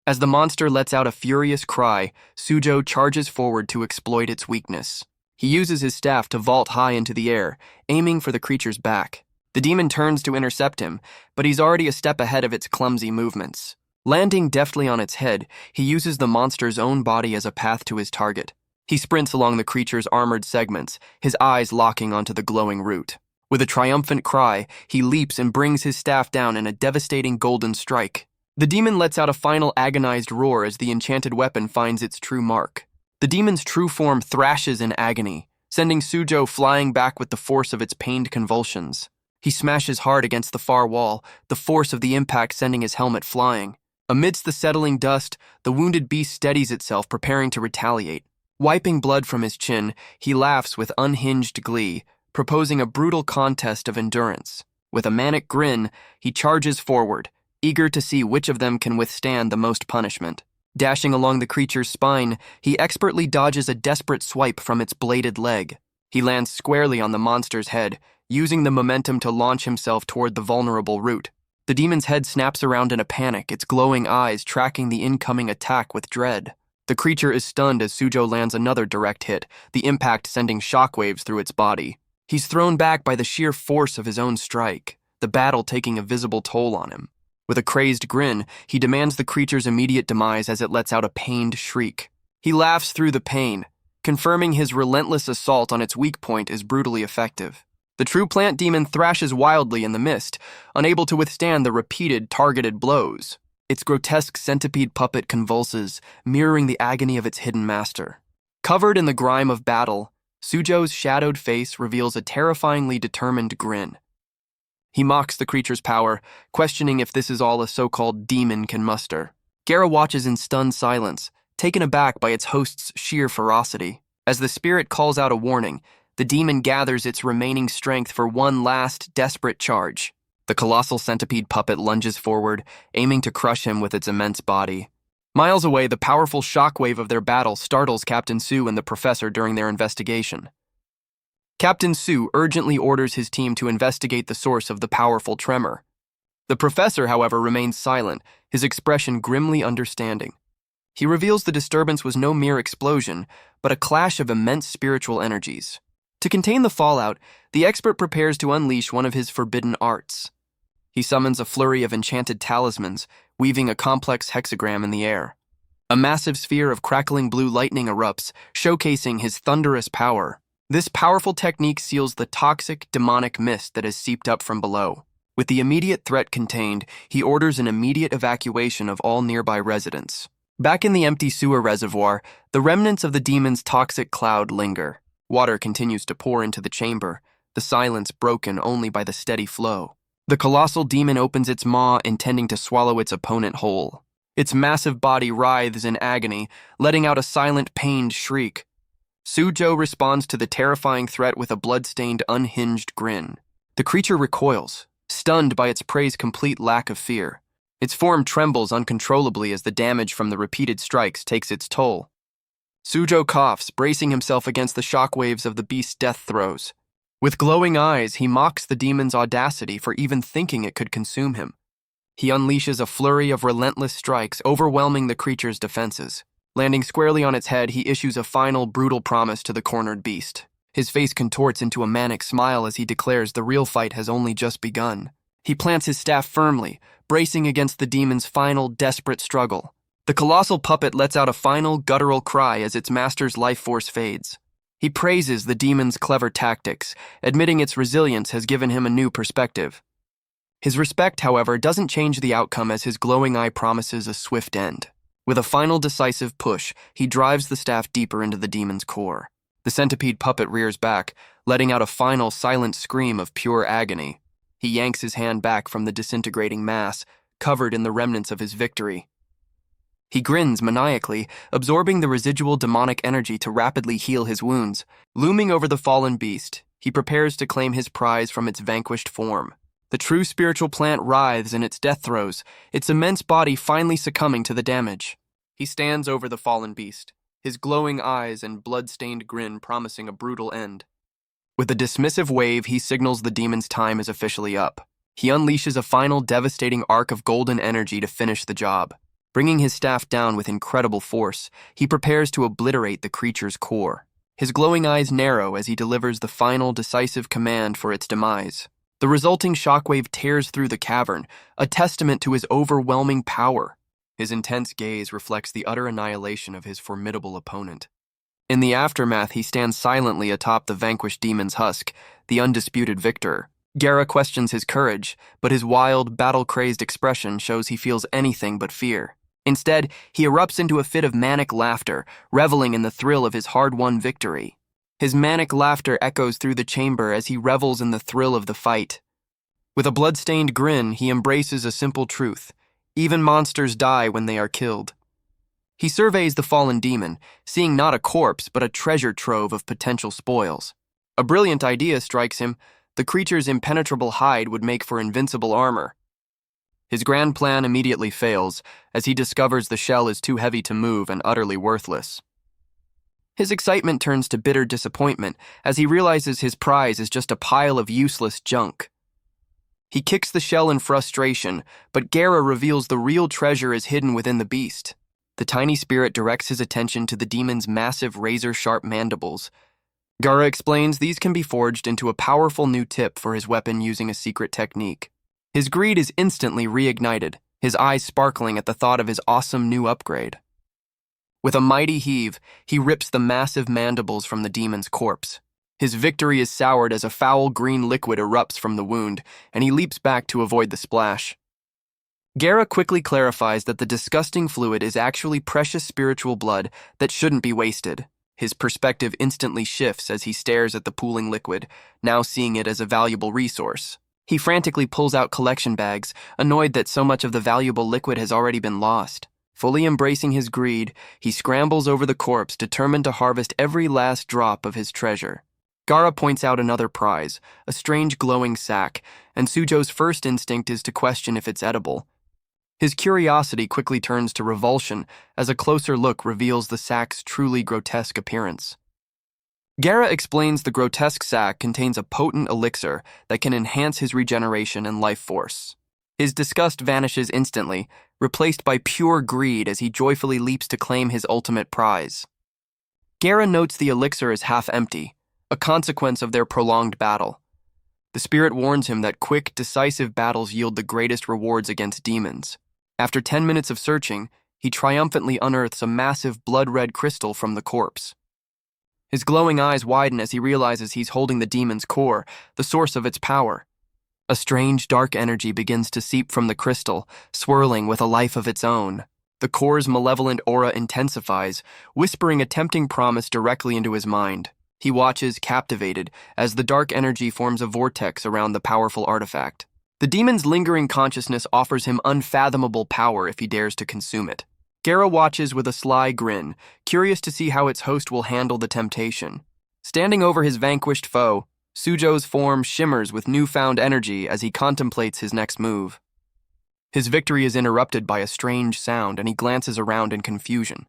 As the monster lets out a furious cry, Suzhou charges forward to exploit its weakness. He uses his staff to vault high into the air, aiming for the creature's back. The demon turns to intercept him, but he's already a step ahead of its clumsy movements. Landing deftly on its head, he uses the monster's own body as a path to his target. He sprints along the creature's armored segments, his eyes locking onto the glowing root. With a triumphant cry, he leaps and brings his staff down in a devastating golden strike. The demon lets out a final agonized roar as the enchanted weapon finds its true mark. The demon's true form thrashes in agony, sending Suzhou flying back with the force of its pained convulsions. He smashes hard against the far wall, the force of the impact sending his helmet flying. Amidst the settling dust, the wounded beast steadies itself, preparing to retaliate. Wiping blood from his chin, he laughs with unhinged glee, proposing a brutal contest of endurance. With a manic grin, he charges forward, eager to see which of them can withstand the most punishment. Dashing along the creature's spine, he expertly dodges a desperate swipe from its bladed leg. He lands squarely on the monster's head, using the momentum to launch himself toward the vulnerable root. The demon's head snaps around in a panic, its glowing eyes tracking the incoming attack with dread. The creature is stunned as Suzhou lands another direct hit, the impact sending shockwaves through its body. He's thrown back by the sheer force of his own strike, the battle taking a visible toll on him. With a crazed grin, he demands the creature's immediate demise as it lets out a pained shriek. He laughs through the pain, confirming his relentless assault on its weak point is brutally effective. The true plant demon thrashes wildly in the mist, unable to withstand the repeated, targeted blows. Its grotesque centipede puppet convulses, mirroring the agony of its hidden master. Covered in the grime of battle, Suzhou's shadowed face reveals a terrifyingly determined grin. He mocks the creature's power, questioning if this is all a so-called demon can muster. Gara watches in stunned silence, taken aback by its host's sheer ferocity. As the spirit calls out a warning, the demon gathers its remaining strength for one last, desperate charge. The colossal centipede puppet lunges forward, aiming to crush him with its immense body. Miles away, the powerful shockwave of their battle startles Captain Su and the professor during their investigation. Captain Su urgently orders his team to investigate the source of the powerful tremor. The professor, however, remains silent, his expression grimly understanding. He reveals the disturbance was no mere explosion, but a clash of immense spiritual energies. To contain the fallout, the expert prepares to unleash one of his forbidden arts. He summons a flurry of enchanted talismans, weaving a complex hexagram in the air. A massive sphere of crackling blue lightning erupts, showcasing his thunderous power. This powerful technique seals the toxic, demonic mist that has seeped up from below. With the immediate threat contained, he orders an immediate evacuation of all nearby residents. Back in the empty sewer reservoir, the remnants of the demon's toxic cloud linger. Water continues to pour into the chamber, the silence broken only by the steady flow. The colossal demon opens its maw, intending to swallow its opponent whole. Its massive body writhes in agony, letting out a silent, pained shriek. Suzhou responds to the terrifying threat with a blood-stained, unhinged grin. The creature recoils, stunned by its prey's complete lack of fear. Its form trembles uncontrollably as the damage from the repeated strikes takes its toll. Suzhou coughs, bracing himself against the shockwaves of the beast's death throes. With glowing eyes, he mocks the demon's audacity for even thinking it could consume him. He unleashes a flurry of relentless strikes, overwhelming the creature's defenses. Landing squarely on its head, he issues a final, brutal promise to the cornered beast. His face contorts into a manic smile as he declares the real fight has only just begun. He plants his staff firmly, bracing against the demon's final, desperate struggle. The colossal puppet lets out a final, guttural cry as its master's life force fades. He praises the demon's clever tactics, admitting its resilience has given him a new perspective. His respect, however, doesn't change the outcome as his glowing eye promises a swift end. With a final decisive push, he drives the staff deeper into the demon's core. The centipede puppet rears back, letting out a final silent scream of pure agony. He yanks his hand back from the disintegrating mass, covered in the remnants of his victory. He grins maniacally, absorbing the residual demonic energy to rapidly heal his wounds. Looming over the fallen beast, he prepares to claim his prize from its vanquished form. The true spiritual plant writhes in its death throes, its immense body finally succumbing to the damage. He stands over the fallen beast, his glowing eyes and blood-stained grin promising a brutal end. With a dismissive wave, he signals the demon's time is officially up. He unleashes a final devastating arc of golden energy to finish the job. Bringing his staff down with incredible force, he prepares to obliterate the creature's core. His glowing eyes narrow as he delivers the final decisive command for its demise. The resulting shockwave tears through the cavern, a testament to his overwhelming power. His intense gaze reflects the utter annihilation of his formidable opponent. In the aftermath, he stands silently atop the vanquished demon's husk, the undisputed victor. Gara questions his courage, but his wild, battle-crazed expression shows he feels anything but fear. Instead, he erupts into a fit of manic laughter, reveling in the thrill of his hard-won victory. His manic laughter echoes through the chamber as he revels in the thrill of the fight. With a blood-stained grin, he embraces a simple truth: even monsters die when they are killed. He surveys the fallen demon, seeing not a corpse but a treasure trove of potential spoils. A brilliant idea strikes him: the creature's impenetrable hide would make for invincible armor. His grand plan immediately fails, as he discovers the shell is too heavy to move and utterly worthless. His excitement turns to bitter disappointment as he realizes his prize is just a pile of useless junk. He kicks the shell in frustration, but Gara reveals the real treasure is hidden within the beast. The tiny spirit directs his attention to the demon's massive razor-sharp mandibles. Gara explains these can be forged into a powerful new tip for his weapon using a secret technique. His greed is instantly reignited, his eyes sparkling at the thought of his awesome new upgrade. With a mighty heave, he rips the massive mandibles from the demon's corpse. His victory is soured as a foul green liquid erupts from the wound, and he leaps back to avoid the splash. Gara quickly clarifies that the disgusting fluid is actually precious spiritual blood that shouldn't be wasted. His perspective instantly shifts as he stares at the pooling liquid, now seeing it as a valuable resource. He frantically pulls out collection bags, annoyed that so much of the valuable liquid has already been lost. Fully embracing his greed, he scrambles over the corpse, determined to harvest every last drop of his treasure. Gara points out another prize, a strange glowing sack, and Sujo's first instinct is to question if it's edible. His curiosity quickly turns to revulsion as a closer look reveals the sack's truly grotesque appearance. Gara explains the grotesque sack contains a potent elixir that can enhance his regeneration and life force. His disgust vanishes instantly, replaced by pure greed as he joyfully leaps to claim his ultimate prize. Gara notes the elixir is half empty, a consequence of their prolonged battle. The spirit warns him that quick, decisive battles yield the greatest rewards against demons. After 10 minutes of searching, he triumphantly unearths a massive blood-red crystal from the corpse. His glowing eyes widen as he realizes he's holding the demon's core, the source of its power. A strange, dark energy begins to seep from the crystal, swirling with a life of its own. The core's malevolent aura intensifies, whispering a tempting promise directly into his mind. He watches, captivated, as the dark energy forms a vortex around the powerful artifact. The demon's lingering consciousness offers him unfathomable power if he dares to consume it. Gara watches with a sly grin, curious to see how its host will handle the temptation. Standing over his vanquished foe, Sujo's form shimmers with newfound energy as he contemplates his next move. His victory is interrupted by a strange sound, and he glances around in confusion.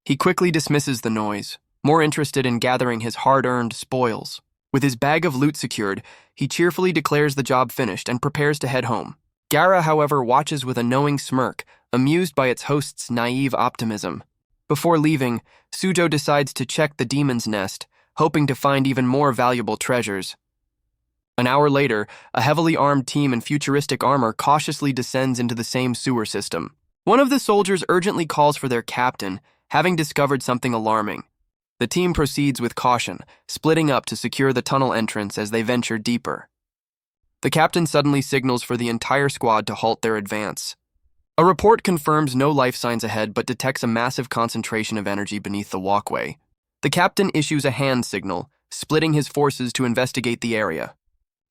He quickly dismisses the noise, more interested in gathering his hard-earned spoils. With his bag of loot secured, he cheerfully declares the job finished and prepares to head home. Gara, however, watches with a knowing smirk, amused by its host's naive optimism. Before leaving, Sujo decides to check the demon's nest, hoping to find even more valuable treasures. An hour later, a heavily armed team in futuristic armor cautiously descends into the same sewer system. One of the soldiers urgently calls for their captain, having discovered something alarming. The team proceeds with caution, splitting up to secure the tunnel entrance as they venture deeper. The captain suddenly signals for the entire squad to halt their advance. A report confirms no life signs ahead but detects a massive concentration of energy beneath the walkway. The captain issues a hand signal, splitting his forces to investigate the area.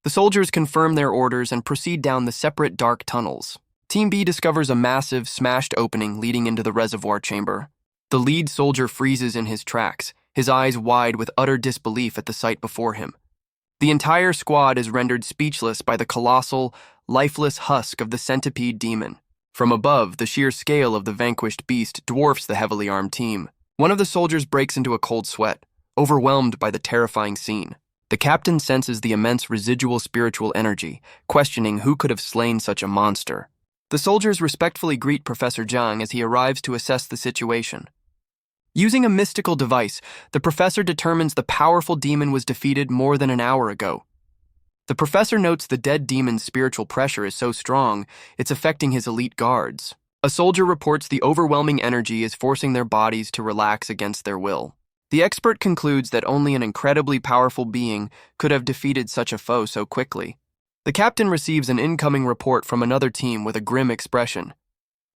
The soldiers confirm their orders and proceed down the separate dark tunnels. Team B discovers a massive, smashed opening leading into the reservoir chamber. The lead soldier freezes in his tracks, his eyes wide with utter disbelief at the sight before him. The entire squad is rendered speechless by the colossal, lifeless husk of the centipede demon. From above, the sheer scale of the vanquished beast dwarfs the heavily armed team. One of the soldiers breaks into a cold sweat, overwhelmed by the terrifying scene. The captain senses the immense residual spiritual energy, questioning who could have slain such a monster. The soldiers respectfully greet Professor Zhang as he arrives to assess the situation. Using a mystical device, the professor determines the powerful demon was defeated more than an hour ago. The professor notes the dead demon's spiritual pressure is so strong, it's affecting his elite guards. A soldier reports the overwhelming energy is forcing their bodies to relax against their will. The expert concludes that only an incredibly powerful being could have defeated such a foe so quickly. The captain receives an incoming report from another team with a grim expression.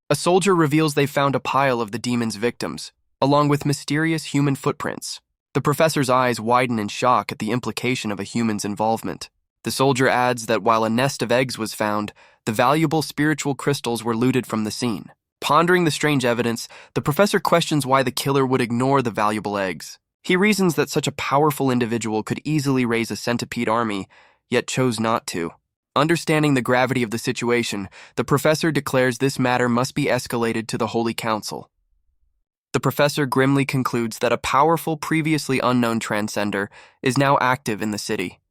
A soldier reveals they found a pile of the demon's victims, along with mysterious human footprints. The professor's eyes widen in shock at the implication of a human's involvement. The soldier adds that while a nest of eggs was found, the valuable spiritual crystals were looted from the scene. Pondering the strange evidence, the professor questions why the killer would ignore the valuable eggs. He reasons that such a powerful individual could easily raise a centipede army, yet chose not to. Understanding the gravity of the situation, the professor declares this matter must be escalated to the Holy Council. The professor grimly concludes that a powerful, previously unknown transcender is now active in the city.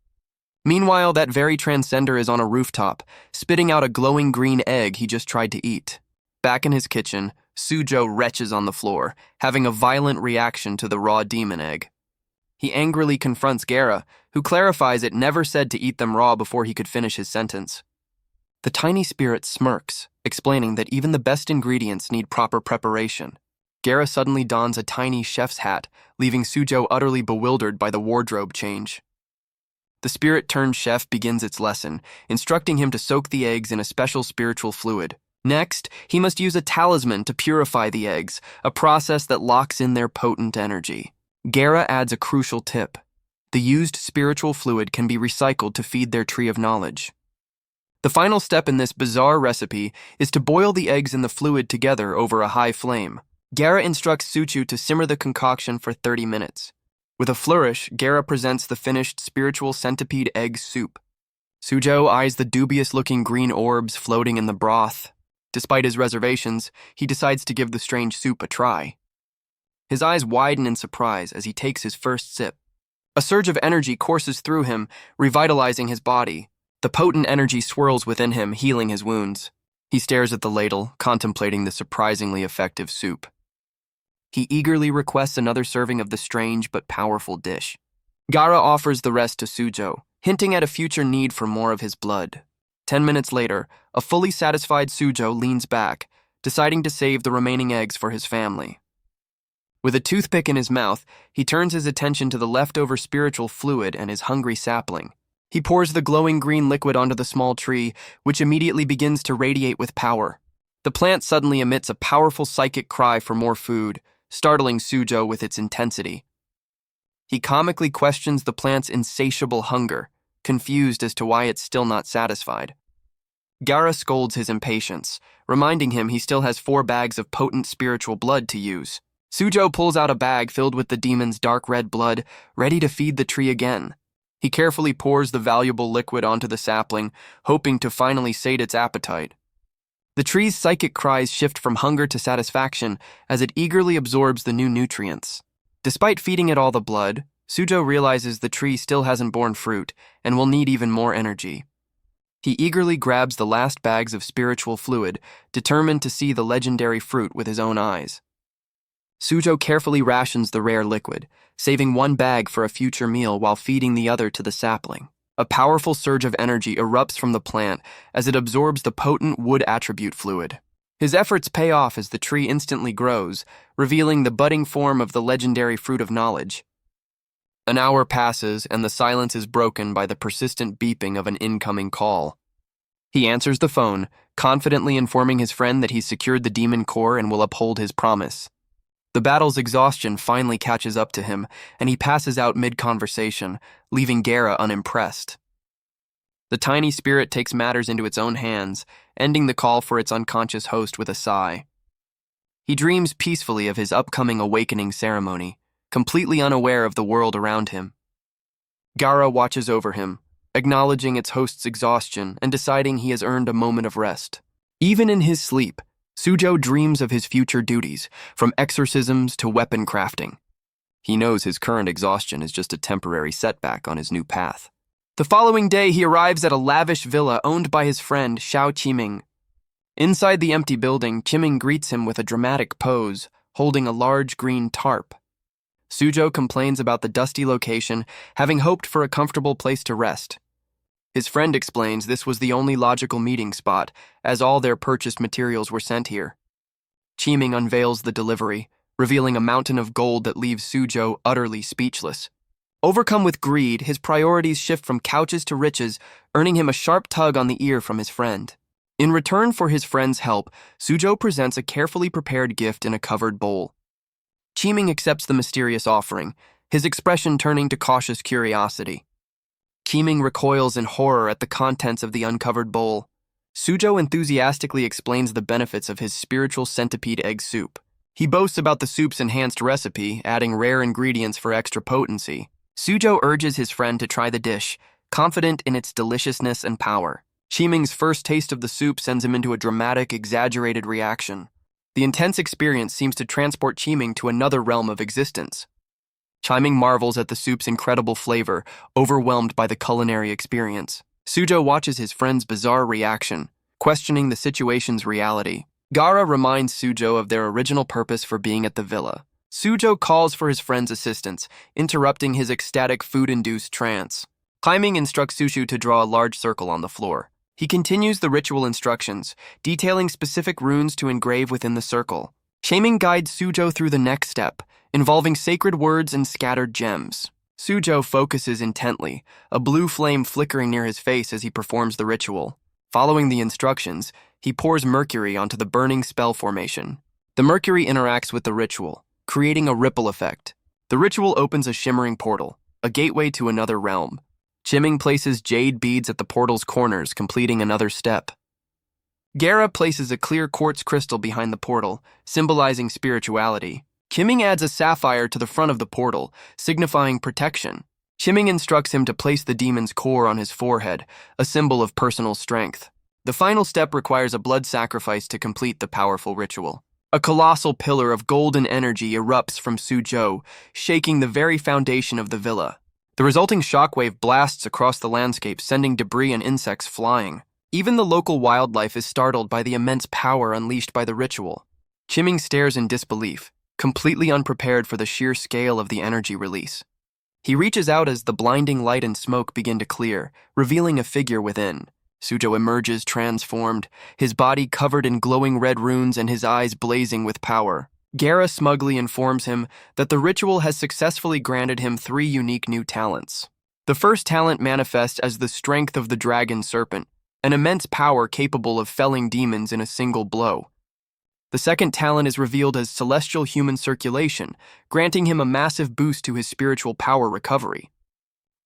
Meanwhile, that very transcender is on a rooftop, spitting out a glowing green egg he just tried to eat. Back in his kitchen, Sujo retches on the floor, having a violent reaction to the raw demon egg. He angrily confronts Gara, who clarifies it never said to eat them raw before he could finish his sentence. The tiny spirit smirks, explaining that even the best ingredients need proper preparation. Gara suddenly dons a tiny chef's hat, leaving Sujo utterly bewildered by the wardrobe change. The spirit-turned chef begins its lesson, instructing him to soak the eggs in a special spiritual fluid. Next, he must use a talisman to purify the eggs, a process that locks in their potent energy. Gara adds a crucial tip. The used spiritual fluid can be recycled to feed their tree of knowledge. The final step in this bizarre recipe is to boil the eggs and the fluid together over a high flame. Gara instructs Suchu to simmer the concoction for 30 minutes. With a flourish, Gara presents the finished spiritual centipede egg soup. Sujo eyes the dubious-looking green orbs floating in the broth. Despite his reservations, he decides to give the strange soup a try. His eyes widen in surprise as he takes his first sip. A surge of energy courses through him, revitalizing his body. The potent energy swirls within him, healing his wounds. He stares at the ladle, contemplating the surprisingly effective soup. He eagerly requests another serving of the strange but powerful dish. Gara offers the rest to Sujo, hinting at a future need for more of his blood. 10 minutes later, a fully satisfied Sujo leans back, deciding to save the remaining eggs for his family. With a toothpick in his mouth, he turns his attention to the leftover spiritual fluid and his hungry sapling. He pours the glowing green liquid onto the small tree, which immediately begins to radiate with power. The plant suddenly emits a powerful psychic cry for more food, startling Sujo with its intensity. He comically questions the plant's insatiable hunger, confused as to why it's still not satisfied. Gara scolds his impatience, reminding him he still has 4 bags of potent spiritual blood to use. Sujo pulls out a bag filled with the demon's dark red blood, ready to feed the tree again. He carefully pours the valuable liquid onto the sapling, hoping to finally sate its appetite. The tree's psychic cries shift from hunger to satisfaction as it eagerly absorbs the new nutrients. Despite feeding it all the blood, Sujo realizes the tree still hasn't borne fruit and will need even more energy. He eagerly grabs the last bags of spiritual fluid, determined to see the legendary fruit with his own eyes. Sujo carefully rations the rare liquid, saving 1 bag for a future meal while feeding the other to the sapling. A powerful surge of energy erupts from the plant as it absorbs the potent wood attribute fluid. His efforts pay off as the tree instantly grows, revealing the budding form of the legendary fruit of knowledge. An hour passes, and the silence is broken by the persistent beeping of an incoming call. He answers the phone, confidently informing his friend that he's secured the demon core and will uphold his promise. The battle's exhaustion finally catches up to him, and he passes out mid-conversation, leaving Gara unimpressed. The tiny spirit takes matters into its own hands, ending the call for its unconscious host with a sigh. He dreams peacefully of his upcoming awakening ceremony, completely unaware of the world around him. Gara watches over him, acknowledging its host's exhaustion and deciding he has earned a moment of rest. Even in his sleep, Sujo dreams of his future duties, from exorcisms to weapon crafting. He knows his current exhaustion is just a temporary setback on his new path. The following day, he arrives at a lavish villa owned by his friend Xiao Qiming. Inside the empty building, Qiming greets him with a dramatic pose, holding a large green tarp. Sujo complains about the dusty location, having hoped for a comfortable place to rest. His friend explains this was the only logical meeting spot, as all their purchased materials were sent here. Qiming unveils the delivery, revealing a mountain of gold that leaves Suzhou utterly speechless. Overcome with greed, his priorities shift from couches to riches, earning him a sharp tug on the ear from his friend. In return for his friend's help, Suzhou presents a carefully prepared gift in a covered bowl. Qiming accepts the mysterious offering, his expression turning to cautious curiosity. Qiming recoils in horror at the contents of the uncovered bowl. Suzhou enthusiastically explains the benefits of his spiritual centipede egg soup. He boasts about the soup's enhanced recipe, adding rare ingredients for extra potency. Suzhou urges his friend to try the dish, confident in its deliciousness and power. Qiming's first taste of the soup sends him into a dramatic, exaggerated reaction. The intense experience seems to transport Qiming to another realm of existence. Qiming marvels at the soup's incredible flavor, overwhelmed by the culinary experience. Suzhou watches his friend's bizarre reaction, questioning the situation's reality. Gaara reminds Suzhou of their original purpose for being at the villa. Suzhou calls for his friend's assistance, interrupting his ecstatic food-induced trance. Qiming instructs Suzhou to draw a large circle on the floor. He continues the ritual instructions, detailing specific runes to engrave within the circle. Qiming guides Suzhou through the next step, involving sacred words and scattered gems. Suzhou focuses intently, a blue flame flickering near his face as he performs the ritual. Following the instructions, he pours mercury onto the burning spell formation. The mercury interacts with the ritual, creating a ripple effect. The ritual opens a shimmering portal, a gateway to another realm. Qiming places jade beads at the portal's corners, completing another step. Gaara places a clear quartz crystal behind the portal, symbolizing spirituality. Qiming adds a sapphire to the front of the portal, signifying protection. Qiming instructs him to place the demon's core on his forehead, a symbol of personal strength. The final step requires a blood sacrifice to complete the powerful ritual. A colossal pillar of golden energy erupts from Suzhou, shaking the very foundation of the villa. The resulting shockwave blasts across the landscape, sending debris and insects flying. Even the local wildlife is startled by the immense power unleashed by the ritual. Qiming stares in disbelief, completely unprepared for the sheer scale of the energy release. He reaches out as the blinding light and smoke begin to clear, revealing a figure within. Suzhou emerges transformed, his body covered in glowing red runes and his eyes blazing with power. Gaara smugly informs him that the ritual has successfully granted him 3 unique new talents. The first talent manifests as the strength of the dragon serpent, an immense power capable of felling demons in a single blow. The second talent is revealed as celestial human circulation, granting him a massive boost to his spiritual power recovery.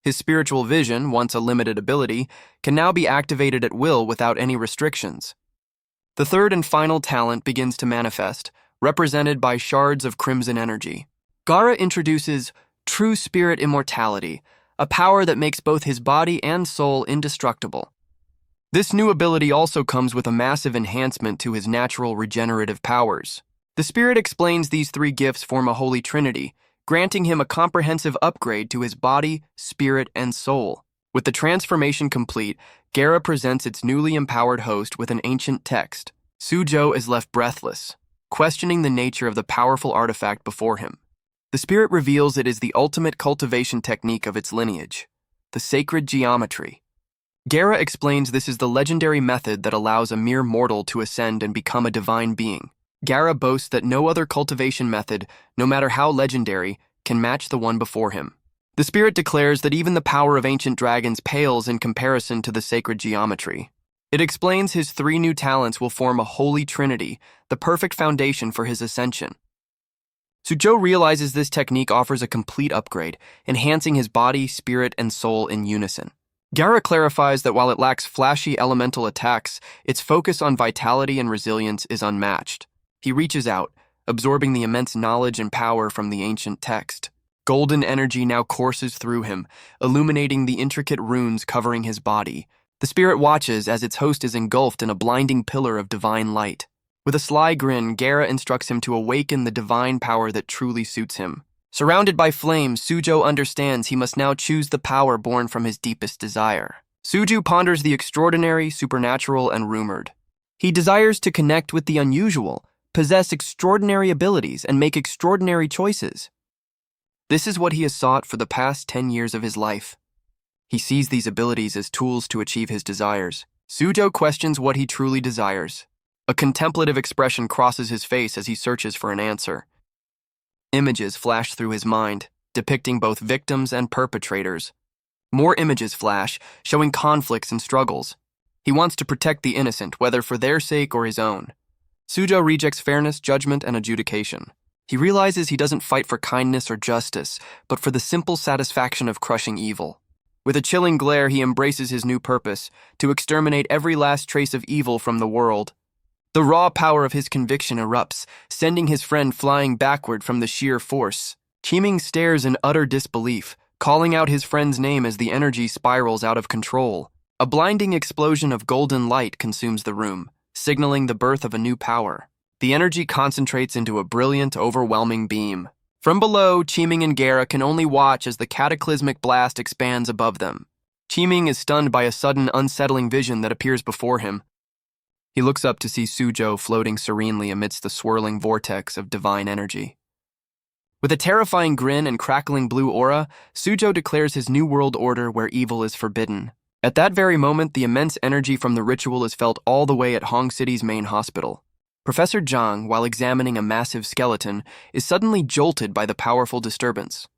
His spiritual vision, once a limited ability, can now be activated at will without any restrictions. The third and final talent begins to manifest, represented by shards of crimson energy. Gaara introduces true spirit immortality, a power that makes both his body and soul indestructible. This new ability also comes with a massive enhancement to his natural regenerative powers. The spirit explains these 3 gifts form a holy trinity, granting him a comprehensive upgrade to his body, spirit, and soul. With the transformation complete, Gaara presents its newly empowered host with an ancient text. Suzhou is left breathless, questioning the nature of the powerful artifact before him. The spirit reveals it is the ultimate cultivation technique of its lineage, the sacred geometry. Gaara explains this is the legendary method that allows a mere mortal to ascend and become a divine being. Gaara boasts that no other cultivation method, no matter how legendary, can match the one before him. The spirit declares that even the power of ancient dragons pales in comparison to the sacred geometry. It explains his 3 new talents will form a holy trinity, the perfect foundation for his ascension. Suzhou realizes this technique offers a complete upgrade, enhancing his body, spirit, and soul in unison. Gaara clarifies that while it lacks flashy elemental attacks, its focus on vitality and resilience is unmatched. He reaches out, absorbing the immense knowledge and power from the ancient text. Golden energy now courses through him, illuminating the intricate runes covering his body. The spirit watches as its host is engulfed in a blinding pillar of divine light. With a sly grin, Gaara instructs him to awaken the divine power that truly suits him. Surrounded by flames, Suzhou understands he must now choose the power born from his deepest desire. Suzhou ponders the extraordinary, supernatural, and rumored. He desires to connect with the unusual, possess extraordinary abilities, and make extraordinary choices. This is what he has sought for the past 10 years of his life. He sees these abilities as tools to achieve his desires. Suzhou questions what he truly desires. A contemplative expression crosses his face as he searches for an answer. Images flash through his mind, depicting both victims and perpetrators. More images flash, showing conflicts and struggles. He wants to protect the innocent, whether for their sake or his own. Sujo rejects fairness, judgment, and adjudication. He realizes he doesn't fight for kindness or justice, but for the simple satisfaction of crushing evil. With a chilling glare, he embraces his new purpose, to exterminate every last trace of evil from the world. The raw power of his conviction erupts, sending his friend flying backward from the sheer force. Qiming stares in utter disbelief, calling out his friend's name as the energy spirals out of control. A blinding explosion of golden light consumes the room, signaling the birth of a new power. The energy concentrates into a brilliant, overwhelming beam. From below, Qiming and Gara can only watch as the cataclysmic blast expands above them. Qiming is stunned by a sudden, unsettling vision that appears before him. He looks up to see Sujo floating serenely amidst the swirling vortex of divine energy. With a terrifying grin and crackling blue aura, Sujo declares his new world order where evil is forbidden. At that very moment, the immense energy from the ritual is felt all the way at Hong City's main hospital. Professor Zhang, while examining a massive skeleton, is suddenly jolted by the powerful disturbance.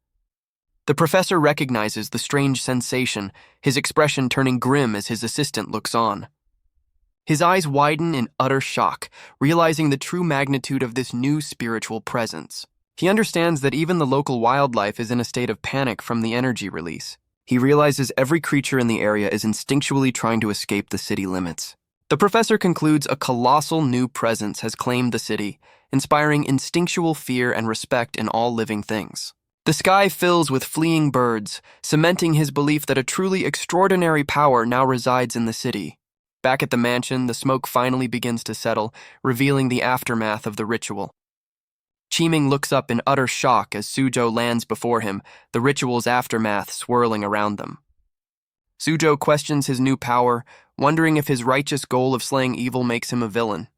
The professor recognizes the strange sensation, his expression turning grim as his assistant looks on. His eyes widen in utter shock, realizing the true magnitude of this new spiritual presence. He understands that even the local wildlife is in a state of panic from the energy release. He realizes every creature in the area is instinctually trying to escape the city limits. The professor concludes a colossal new presence has claimed the city, inspiring instinctual fear and respect in all living things. The sky fills with fleeing birds, cementing his belief that a truly extraordinary power now resides in the city. Back at the mansion, the smoke finally begins to settle, revealing the aftermath of the ritual. Qiming looks up in utter shock as Sujo lands before him, the ritual's aftermath swirling around them. Sujo questions his new power, wondering if his righteous goal of slaying evil makes him a villain.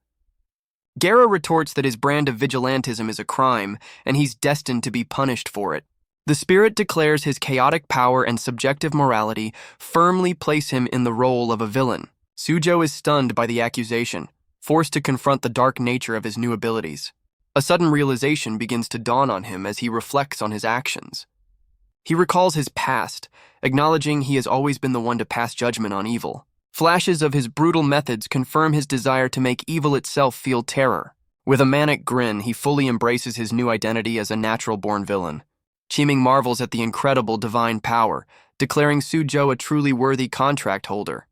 Gara retorts that his brand of vigilantism is a crime, and he's destined to be punished for it. The spirit declares his chaotic power and subjective morality firmly place him in the role of a villain. Sujo is stunned by the accusation, forced to confront the dark nature of his new abilities. A sudden realization begins to dawn on him as he reflects on his actions. He recalls his past, acknowledging he has always been the one to pass judgment on evil. Flashes of his brutal methods confirm his desire to make evil itself feel terror. With a manic grin, he fully embraces his new identity as a natural-born villain. Qiming marvels at the incredible divine power, declaring Sujo a truly worthy contract holder.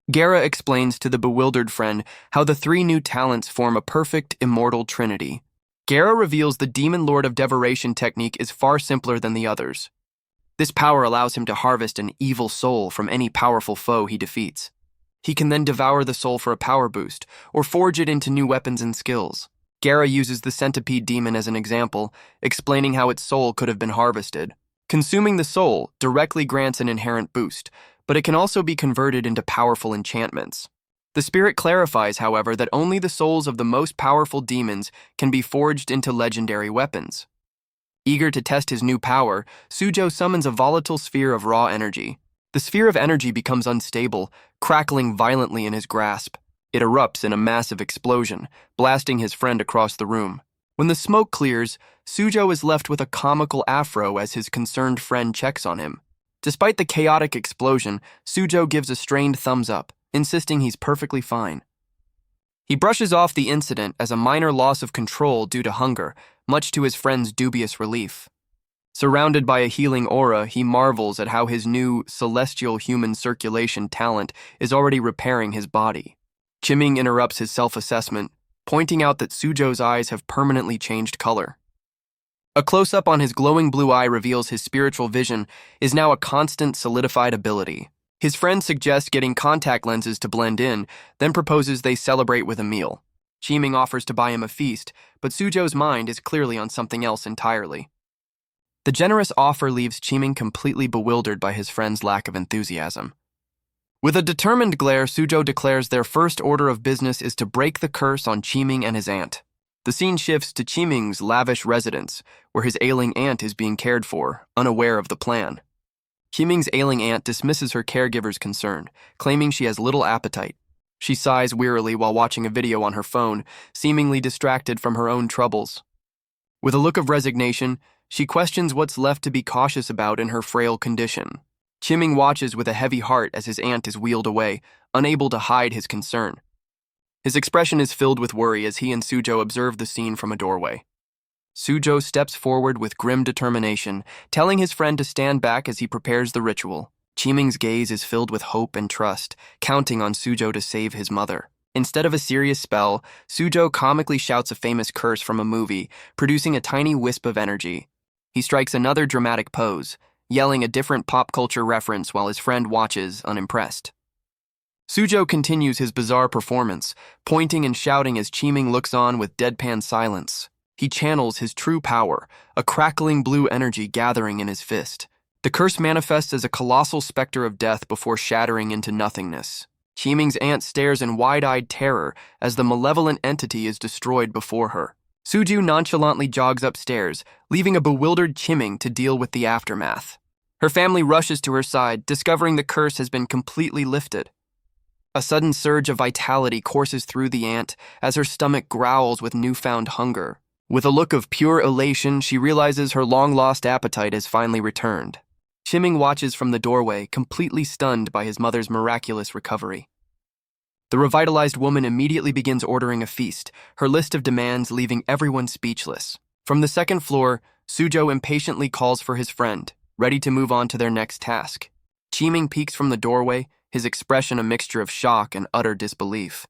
Gara explains to the bewildered friend how the three new talents form a perfect, immortal trinity. Gara reveals the Demon Lord of Devouring technique is far simpler than the others. This power allows him to harvest an evil soul from any powerful foe he defeats. He can then devour the soul for a power boost, or forge it into new weapons and skills. Gara uses the centipede demon as an example, explaining how its soul could have been harvested. Consuming the soul directly grants an inherent boost, but it can also be converted into powerful enchantments. The spirit clarifies, however, that only the souls of the most powerful demons can be forged into legendary weapons. Eager to test his new power, Sujo summons a volatile sphere of raw energy. The sphere of energy becomes unstable, crackling violently in his grasp. It erupts in a massive explosion, blasting his friend across the room. When the smoke clears, Sujo is left with a comical afro as his concerned friend checks on him. Despite the chaotic explosion, Sujo gives a strained thumbs up, insisting he's perfectly fine. He brushes off the incident as a minor loss of control due to hunger, much to his friend's dubious relief. Surrounded by a healing aura, he marvels at how his new celestial human circulation talent is already repairing his body. Qiming interrupts his self-assessment, pointing out that Sujo's eyes have permanently changed color. A close-up on his glowing blue eye reveals his spiritual vision is now a constant, solidified ability. His friend suggests getting contact lenses to blend in, then proposes they celebrate with a meal. Qiming offers to buy him a feast, but Sujo's mind is clearly on something else entirely. The generous offer leaves Qiming completely bewildered by his friend's lack of enthusiasm. With a determined glare, Sujo declares their first order of business is to break the curse on Qiming and his aunt. The scene shifts to Qiming's lavish residence, where his ailing aunt is being cared for, unaware of the plan. Qiming's ailing aunt dismisses her caregiver's concern, claiming she has little appetite. She sighs wearily while watching a video on her phone, seemingly distracted from her own troubles. With a look of resignation, she questions what's left to be cautious about in her frail condition. Chiming watches with a heavy heart as his aunt is wheeled away, unable to hide his concern. His expression is filled with worry as he and Sujo observe the scene from a doorway. Sujo steps forward with grim determination, telling his friend to stand back as he prepares the ritual. Chiming's gaze is filled with hope and trust, counting on Sujo to save his mother. Instead of a serious spell, Sujo comically shouts a famous curse from a movie, producing a tiny wisp of energy. He strikes another dramatic pose, yelling a different pop culture reference while his friend watches, unimpressed. Sujo continues his bizarre performance, pointing and shouting as Chiming looks on with deadpan silence. He channels his true power, a crackling blue energy gathering in his fist. The curse manifests as a colossal specter of death before shattering into nothingness. Chiming's aunt stares in wide-eyed terror as the malevolent entity is destroyed before her. Suju nonchalantly jogs upstairs, leaving a bewildered Chiming to deal with the aftermath. Her family rushes to her side, discovering the curse has been completely lifted. A sudden surge of vitality courses through the aunt as her stomach growls with newfound hunger. With a look of pure elation, she realizes her long-lost appetite has finally returned. Chiming watches from the doorway, completely stunned by his mother's miraculous recovery. The revitalized woman immediately begins ordering a feast, her list of demands leaving everyone speechless. From the second floor, Sujo impatiently calls for his friend, ready to move on to their next task. Chiming peeks from the doorway, his expression a mixture of shock and utter disbelief.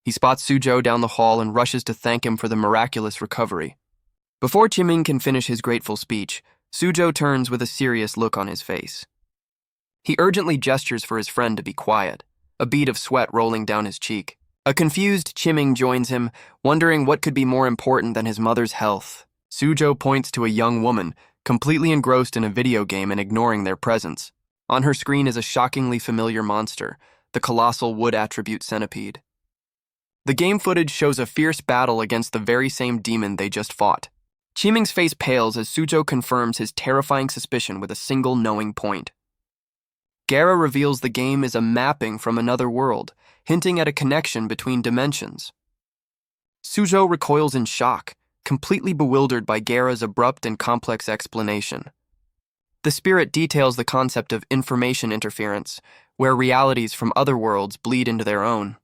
He spots Sujo down the hall and rushes to thank him for the miraculous recovery. Before Chiming can finish his grateful speech, Sujo turns with a serious look on his face. He urgently gestures for his friend to be quiet, a bead of sweat rolling down his cheek. A confused Chiming joins him, wondering what could be more important than his mother's health. Sujo points to a young woman, completely engrossed in a video game and ignoring their presence. On her screen is a shockingly familiar monster, the colossal wood attribute centipede. The game footage shows a fierce battle against the very same demon they just fought. Chiming's face pales as Sujo confirms his terrifying suspicion with a single knowing point. Gara reveals the game is a mapping from another world, hinting at a connection between dimensions. Sujo recoils in shock, completely bewildered by Gara's abrupt and complex explanation. The spirit details the concept of information interference, where realities from other worlds bleed into their own.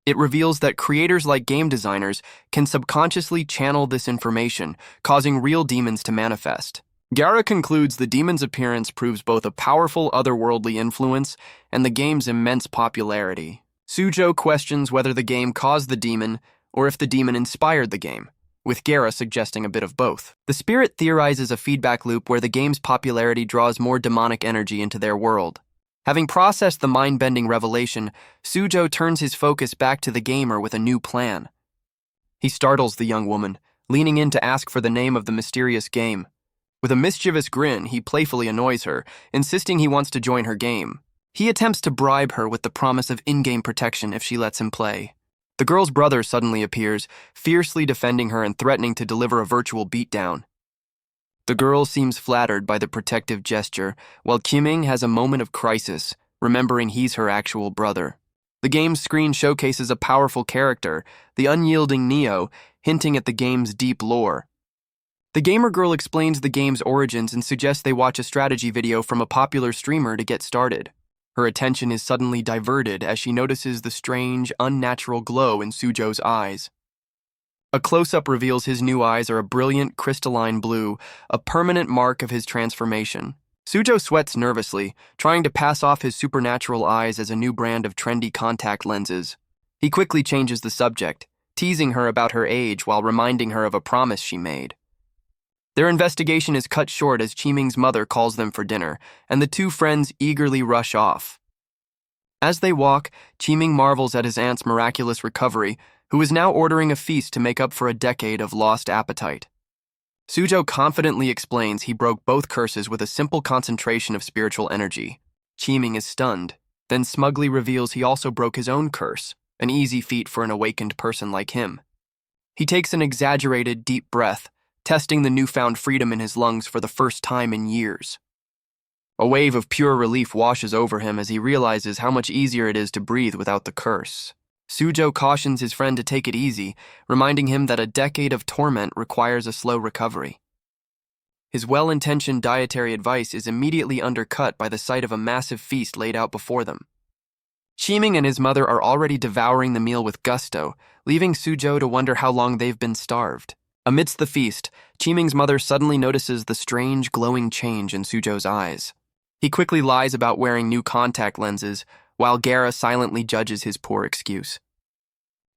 It reveals that creators like game designers can subconsciously channel this information, causing real demons to manifest. Gara concludes the demon's appearance proves both a powerful otherworldly influence and the game's immense popularity. Sujo questions whether the game caused the demon or if the demon inspired the game, with Gara suggesting a bit of both. The spirit theorizes a feedback loop where the game's popularity draws more demonic energy into their world. Having processed the mind-bending revelation, Sujo turns his focus back to the gamer with a new plan. He startles the young woman, leaning in to ask for the name of the mysterious game. With a mischievous grin, he playfully annoys her, insisting he wants to join her game. He attempts to bribe her with the promise of in-game protection if she lets him play. The girl's brother suddenly appears, fiercely defending her and threatening to deliver a virtual beatdown. The girl seems flattered by the protective gesture, while Chiming has a moment of crisis, remembering he's her actual brother. The game's screen showcases a powerful character, the unyielding Neo, hinting at the game's deep lore. The gamer girl explains the game's origins and suggests they watch a strategy video from a popular streamer to get started. Her attention is suddenly diverted as she notices the strange, unnatural glow in Sujo's eyes. A close-up reveals his new eyes are a brilliant crystalline blue, a permanent mark of his transformation. Sujo sweats nervously, trying to pass off his supernatural eyes as a new brand of trendy contact lenses. He quickly changes the subject, teasing her about her age while reminding her of a promise she made. Their investigation is cut short as Chiming's mother calls them for dinner, and the two friends eagerly rush off. As they walk, Chiming marvels at his aunt's miraculous recovery, who is now ordering a feast to make up for a decade of lost appetite. Sujo confidently explains he broke both curses with a simple concentration of spiritual energy. Chiming is stunned, then smugly reveals he also broke his own curse, an easy feat for an awakened person like him. He takes an exaggerated, deep breath, testing the newfound freedom in his lungs for the first time in years. A wave of pure relief washes over him as he realizes how much easier it is to breathe without the curse. Suzhou cautions his friend to take it easy, reminding him that a decade of torment requires a slow recovery. His well-intentioned dietary advice is immediately undercut by the sight of a massive feast laid out before them. Qiming and his mother are already devouring the meal with gusto, leaving Suzhou to wonder how long they've been starved. Amidst the feast, Qiming's mother suddenly notices the strange, glowing change in Suzhou's eyes. He quickly lies about wearing new contact lenses, while Gara silently judges his poor excuse.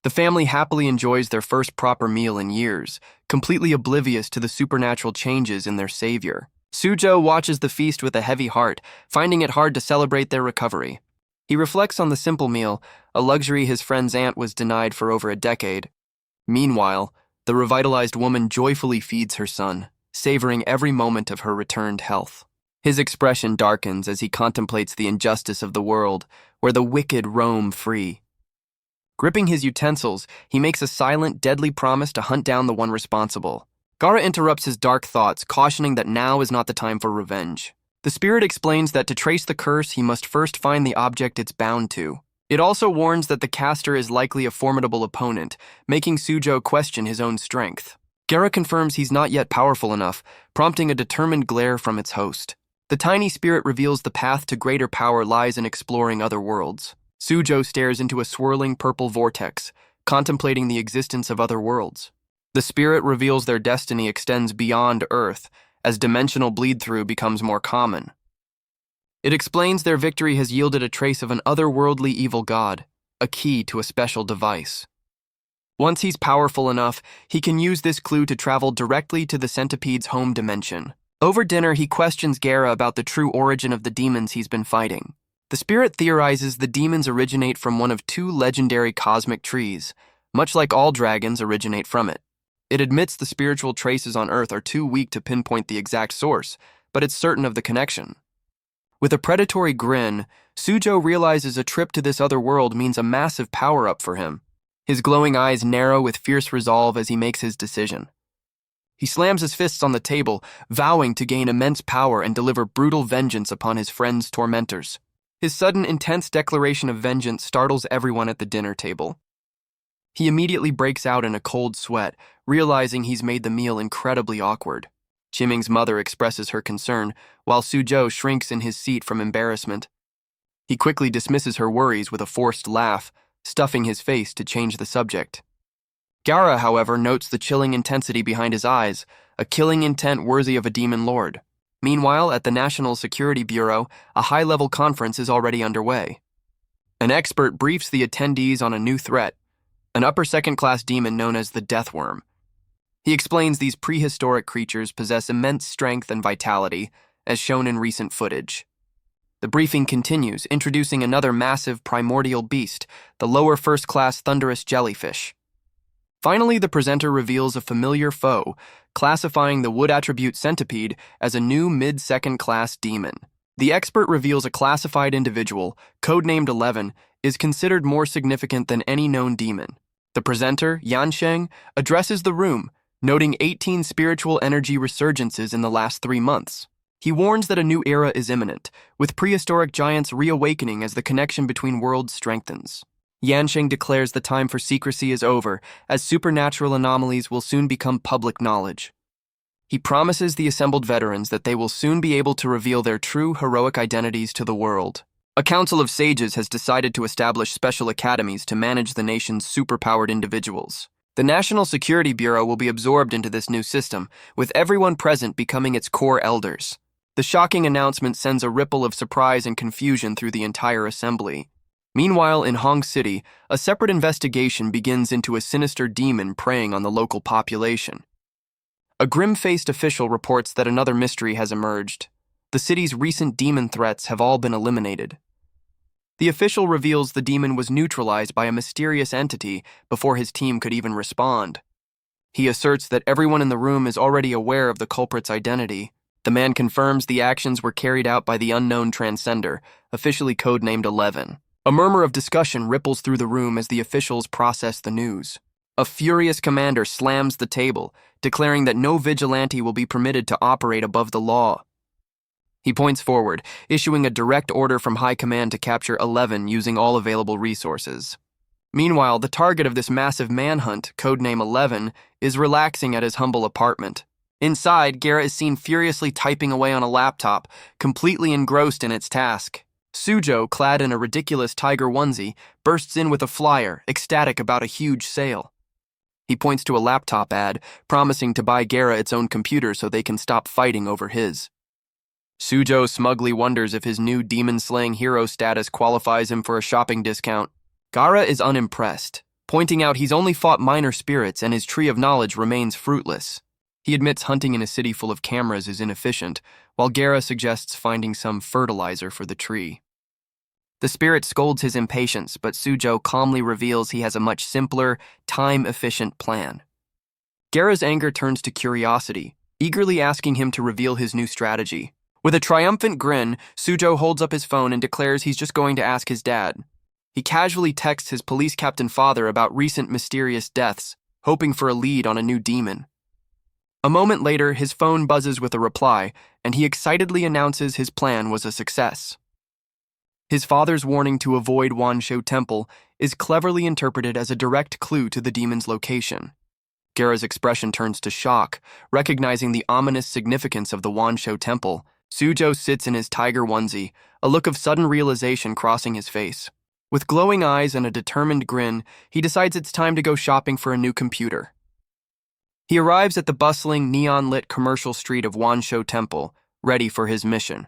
The family happily enjoys their first proper meal in years, completely oblivious to the supernatural changes in their savior. Suzhou watches the feast with a heavy heart, finding it hard to celebrate their recovery. He reflects on the simple meal, a luxury his friend's aunt was denied for over a decade. Meanwhile, the revitalized woman joyfully feeds her son, savoring every moment of her returned health. His expression darkens as he contemplates the injustice of the world, where the wicked roam free. Gripping his utensils, he makes a silent, deadly promise to hunt down the one responsible. Gara interrupts his dark thoughts, cautioning that now is not the time for revenge. The spirit explains that to trace the curse, he must first find the object it's bound to. It also warns that the caster is likely a formidable opponent, making Suzhou question his own strength. Gara confirms he's not yet powerful enough, prompting a determined glare from its host. The tiny spirit reveals the path to greater power lies in exploring other worlds. Suzhou stares into a swirling purple vortex, contemplating the existence of other worlds. The spirit reveals their destiny extends beyond Earth, as dimensional bleed-through becomes more common. It explains their victory has yielded a trace of an otherworldly evil god, a key to a special device. Once he's powerful enough, he can use this clue to travel directly to the centipede's home dimension. Over dinner, he questions Gara about the true origin of the demons he's been fighting. The spirit theorizes the demons originate from one of two legendary cosmic trees, much like all dragons originate from it. It admits the spiritual traces on Earth are too weak to pinpoint the exact source, but it's certain of the connection. With a predatory grin, Suzhou realizes a trip to this other world means a massive power-up for him. His glowing eyes narrow with fierce resolve as he makes his decision. He slams his fists on the table, vowing to gain immense power and deliver brutal vengeance upon his friend's tormentors. His sudden, intense declaration of vengeance startles everyone at the dinner table. He immediately breaks out in a cold sweat, realizing he's made the meal incredibly awkward. Qiming's mother expresses her concern, while Suzhou shrinks in his seat from embarrassment. He quickly dismisses her worries with a forced laugh, stuffing his face to change the subject. Gara, however, notes the chilling intensity behind his eyes, a killing intent worthy of a demon lord. Meanwhile, at the National Security Bureau, a high-level conference is already underway. An expert briefs the attendees on a new threat, an upper second-class demon known as the Death Worm. He explains these prehistoric creatures possess immense strength and vitality, as shown in recent footage. The briefing continues, introducing another massive primordial beast, the lower first-class thunderous jellyfish. Finally, the presenter reveals a familiar foe, classifying the wood attribute centipede as a new mid-second-class demon. The expert reveals a classified individual, codenamed 11, is considered more significant than any known demon. The presenter, Yansheng, addresses the room, noting 18 spiritual energy resurgences in the last 3 months. He warns that a new era is imminent, with prehistoric giants reawakening as the connection between worlds strengthens. Yansheng declares the time for secrecy is over, as supernatural anomalies will soon become public knowledge. He promises the assembled veterans that they will soon be able to reveal their true heroic identities to the world. A council of sages has decided to establish special academies to manage the nation's superpowered individuals. The National Security Bureau will be absorbed into this new system, with everyone present becoming its core elders. The shocking announcement sends a ripple of surprise and confusion through the entire assembly. Meanwhile, in Hong City, a separate investigation begins into a sinister demon preying on the local population. A grim-faced official reports that another mystery has emerged. The city's recent demon threats have all been eliminated. The official reveals the demon was neutralized by a mysterious entity before his team could even respond. He asserts that everyone in the room is already aware of the culprit's identity. The man confirms the actions were carried out by the unknown transcender, officially codenamed 11. A murmur of discussion ripples through the room as the officials process the news. A furious commander slams the table, declaring that no vigilante will be permitted to operate above the law. He points forward, issuing a direct order from High Command to capture 11 using all available resources. Meanwhile, the target of this massive manhunt, codename 11, is relaxing at his humble apartment. Inside, Gara is seen furiously typing away on a laptop, completely engrossed in its task. Sujo, clad in a ridiculous tiger onesie, bursts in with a flyer, ecstatic about a huge sale. He points to a laptop ad, promising to buy Gara its own computer so they can stop fighting over his. Sujo smugly wonders if his new demon-slaying hero status qualifies him for a shopping discount. Gara is unimpressed, pointing out he's only fought minor spirits and his tree of knowledge remains fruitless. He admits hunting in a city full of cameras is inefficient, while Gara suggests finding some fertilizer for the tree. The spirit scolds his impatience, but Sujo calmly reveals he has a much simpler, time-efficient plan. Gara's anger turns to curiosity, eagerly asking him to reveal his new strategy. With a triumphant grin, Sujo holds up his phone and declares he's just going to ask his dad. He casually texts his police captain father about recent mysterious deaths, hoping for a lead on a new demon. A moment later, his phone buzzes with a reply, and he excitedly announces his plan was a success. His father's warning to avoid Wansho Temple is cleverly interpreted as a direct clue to the demon's location. Gara's expression turns to shock, recognizing the ominous significance of the Wansho Temple. Sujo sits in his tiger onesie, a look of sudden realization crossing his face. With glowing eyes and a determined grin, he decides it's time to go shopping for a new computer. He arrives at the bustling, neon-lit commercial street of Wansho Temple, ready for his mission.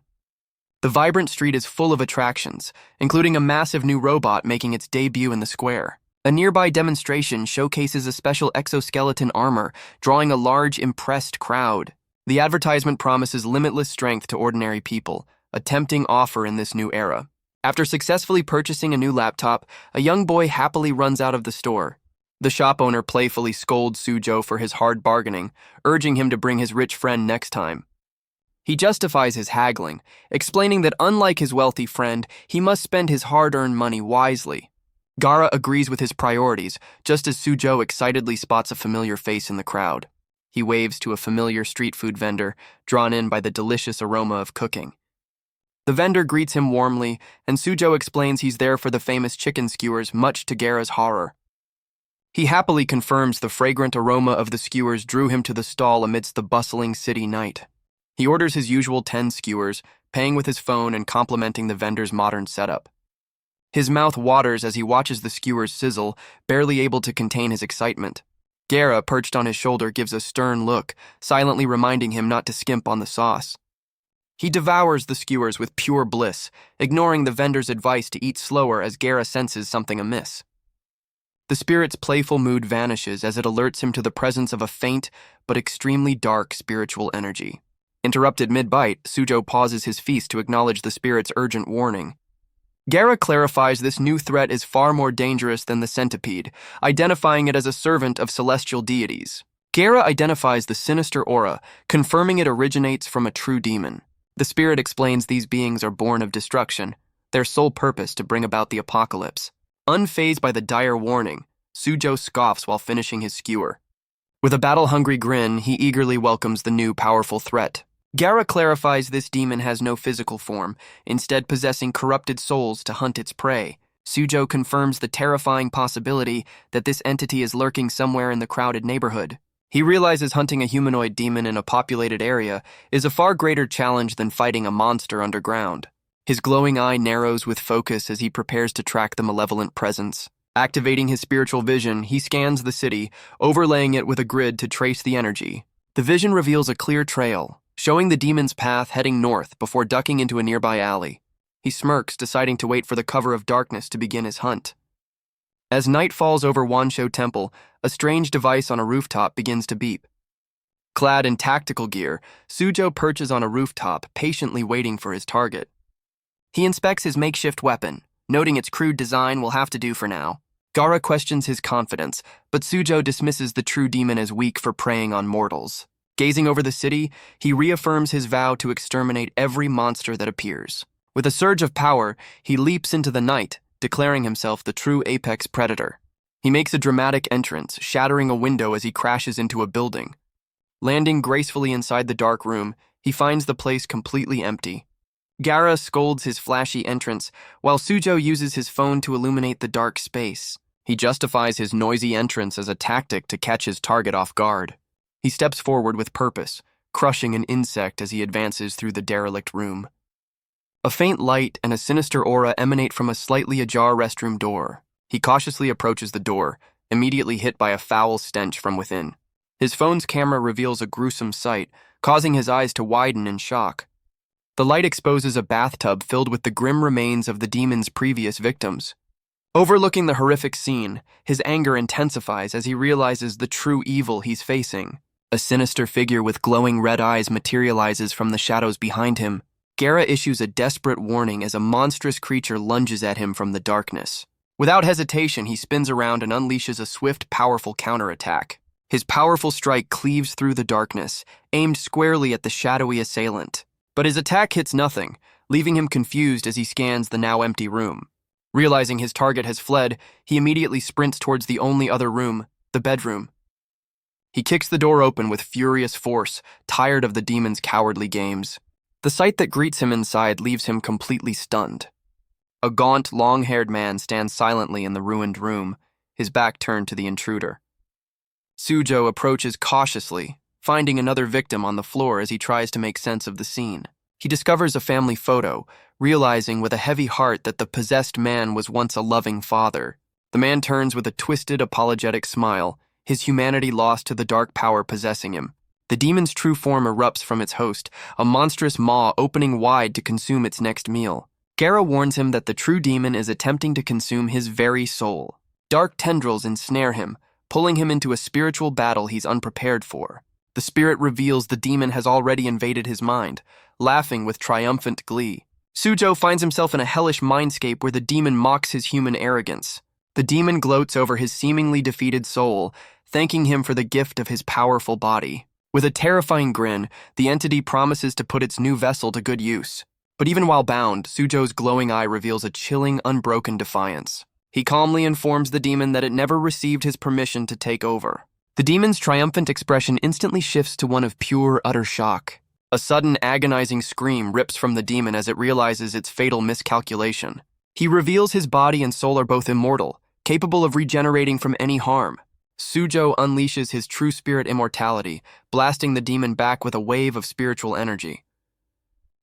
The vibrant street is full of attractions, including a massive new robot making its debut in the square. A nearby demonstration showcases a special exoskeleton armor, drawing a large, impressed crowd. The advertisement promises limitless strength to ordinary people, a tempting offer in this new era. After successfully purchasing a new laptop, a young boy happily runs out of the store. The shop owner playfully scolds Sujo for his hard bargaining, urging him to bring his rich friend next time. He justifies his haggling, explaining that unlike his wealthy friend, he must spend his hard-earned money wisely. Gara agrees with his priorities, just as Sujo excitedly spots a familiar face in the crowd. He waves to a familiar street food vendor, drawn in by the delicious aroma of cooking. The vendor greets him warmly, and Sujo explains he's there for the famous chicken skewers, much to Gara's horror. He happily confirms the fragrant aroma of the skewers drew him to the stall amidst the bustling city night. He orders his usual 10 skewers, paying with his phone and complimenting the vendor's modern setup. His mouth waters as he watches the skewers sizzle, barely able to contain his excitement. Gara, perched on his shoulder, gives a stern look, silently reminding him not to skimp on the sauce. He devours the skewers with pure bliss, ignoring the vendor's advice to eat slower as Gara senses something amiss. The spirit's playful mood vanishes as it alerts him to the presence of a faint but extremely dark spiritual energy. Interrupted mid-bite, Sujo pauses his feast to acknowledge the spirit's urgent warning. Gara clarifies this new threat is far more dangerous than the centipede, identifying it as a servant of celestial deities. Gara identifies the sinister aura, confirming it originates from a true demon. The spirit explains these beings are born of destruction, their sole purpose to bring about the apocalypse. Unfazed by the dire warning, Sujo scoffs while finishing his skewer. With a battle-hungry grin, he eagerly welcomes the new powerful threat. Gara clarifies this demon has no physical form, instead possessing corrupted souls to hunt its prey. Sujo confirms the terrifying possibility that this entity is lurking somewhere in the crowded neighborhood. He realizes hunting a humanoid demon in a populated area is a far greater challenge than fighting a monster underground. His glowing eye narrows with focus as he prepares to track the malevolent presence. Activating his spiritual vision, he scans the city, overlaying it with a grid to trace the energy. The vision reveals a clear trail, showing the demon's path heading north before ducking into a nearby alley. He smirks, deciding to wait for the cover of darkness to begin his hunt. As night falls over Wansho Temple, a strange device on a rooftop begins to beep. Clad in tactical gear, Sujo perches on a rooftop, patiently waiting for his target. He inspects his makeshift weapon, noting its crude design will have to do for now. Gara questions his confidence, but Sujo dismisses the true demon as weak for preying on mortals. Gazing over the city, he reaffirms his vow to exterminate every monster that appears. With a surge of power, he leaps into the night, declaring himself the true apex predator. He makes a dramatic entrance, shattering a window as he crashes into a building. Landing gracefully inside the dark room, he finds the place completely empty. Gara scolds his flashy entrance, while Sujo uses his phone to illuminate the dark space. He justifies his noisy entrance as a tactic to catch his target off guard. He steps forward with purpose, crushing an insect as he advances through the derelict room. A faint light and a sinister aura emanate from a slightly ajar restroom door. He cautiously approaches the door, immediately hit by a foul stench from within. His phone's camera reveals a gruesome sight, causing his eyes to widen in shock. The light exposes a bathtub filled with the grim remains of the demon's previous victims. Overlooking the horrific scene, his anger intensifies as he realizes the true evil he's facing. A sinister figure with glowing red eyes materializes from the shadows behind him. Gara issues a desperate warning as a monstrous creature lunges at him from the darkness. Without hesitation, he spins around and unleashes a swift, powerful counterattack. His powerful strike cleaves through the darkness, aimed squarely at the shadowy assailant. But his attack hits nothing, leaving him confused as he scans the now empty room. Realizing his target has fled, he immediately sprints towards the only other room, the bedroom. He kicks the door open with furious force, tired of the demon's cowardly games. The sight that greets him inside leaves him completely stunned. A gaunt, long-haired man stands silently in the ruined room, his back turned to the intruder. Sujo approaches cautiously, finding another victim on the floor as he tries to make sense of the scene. He discovers a family photo, realizing with a heavy heart that the possessed man was once a loving father. The man turns with a twisted, apologetic smile, his humanity lost to the dark power possessing him. The demon's true form erupts from its host, a monstrous maw opening wide to consume its next meal. Gara warns him that the true demon is attempting to consume his very soul. Dark tendrils ensnare him, pulling him into a spiritual battle he's unprepared for. The spirit reveals the demon has already invaded his mind, laughing with triumphant glee. Sujo finds himself in a hellish mindscape where the demon mocks his human arrogance. The demon gloats over his seemingly defeated soul, thanking him for the gift of his powerful body. With a terrifying grin, the entity promises to put its new vessel to good use. But even while bound, Sujo's glowing eye reveals a chilling, unbroken defiance. He calmly informs the demon that it never received his permission to take over. The demon's triumphant expression instantly shifts to one of pure, utter shock. A sudden, agonizing scream rips from the demon as it realizes its fatal miscalculation. He reveals his body and soul are both immortal, capable of regenerating from any harm. Sujo unleashes his true spirit immortality, blasting the demon back with a wave of spiritual energy.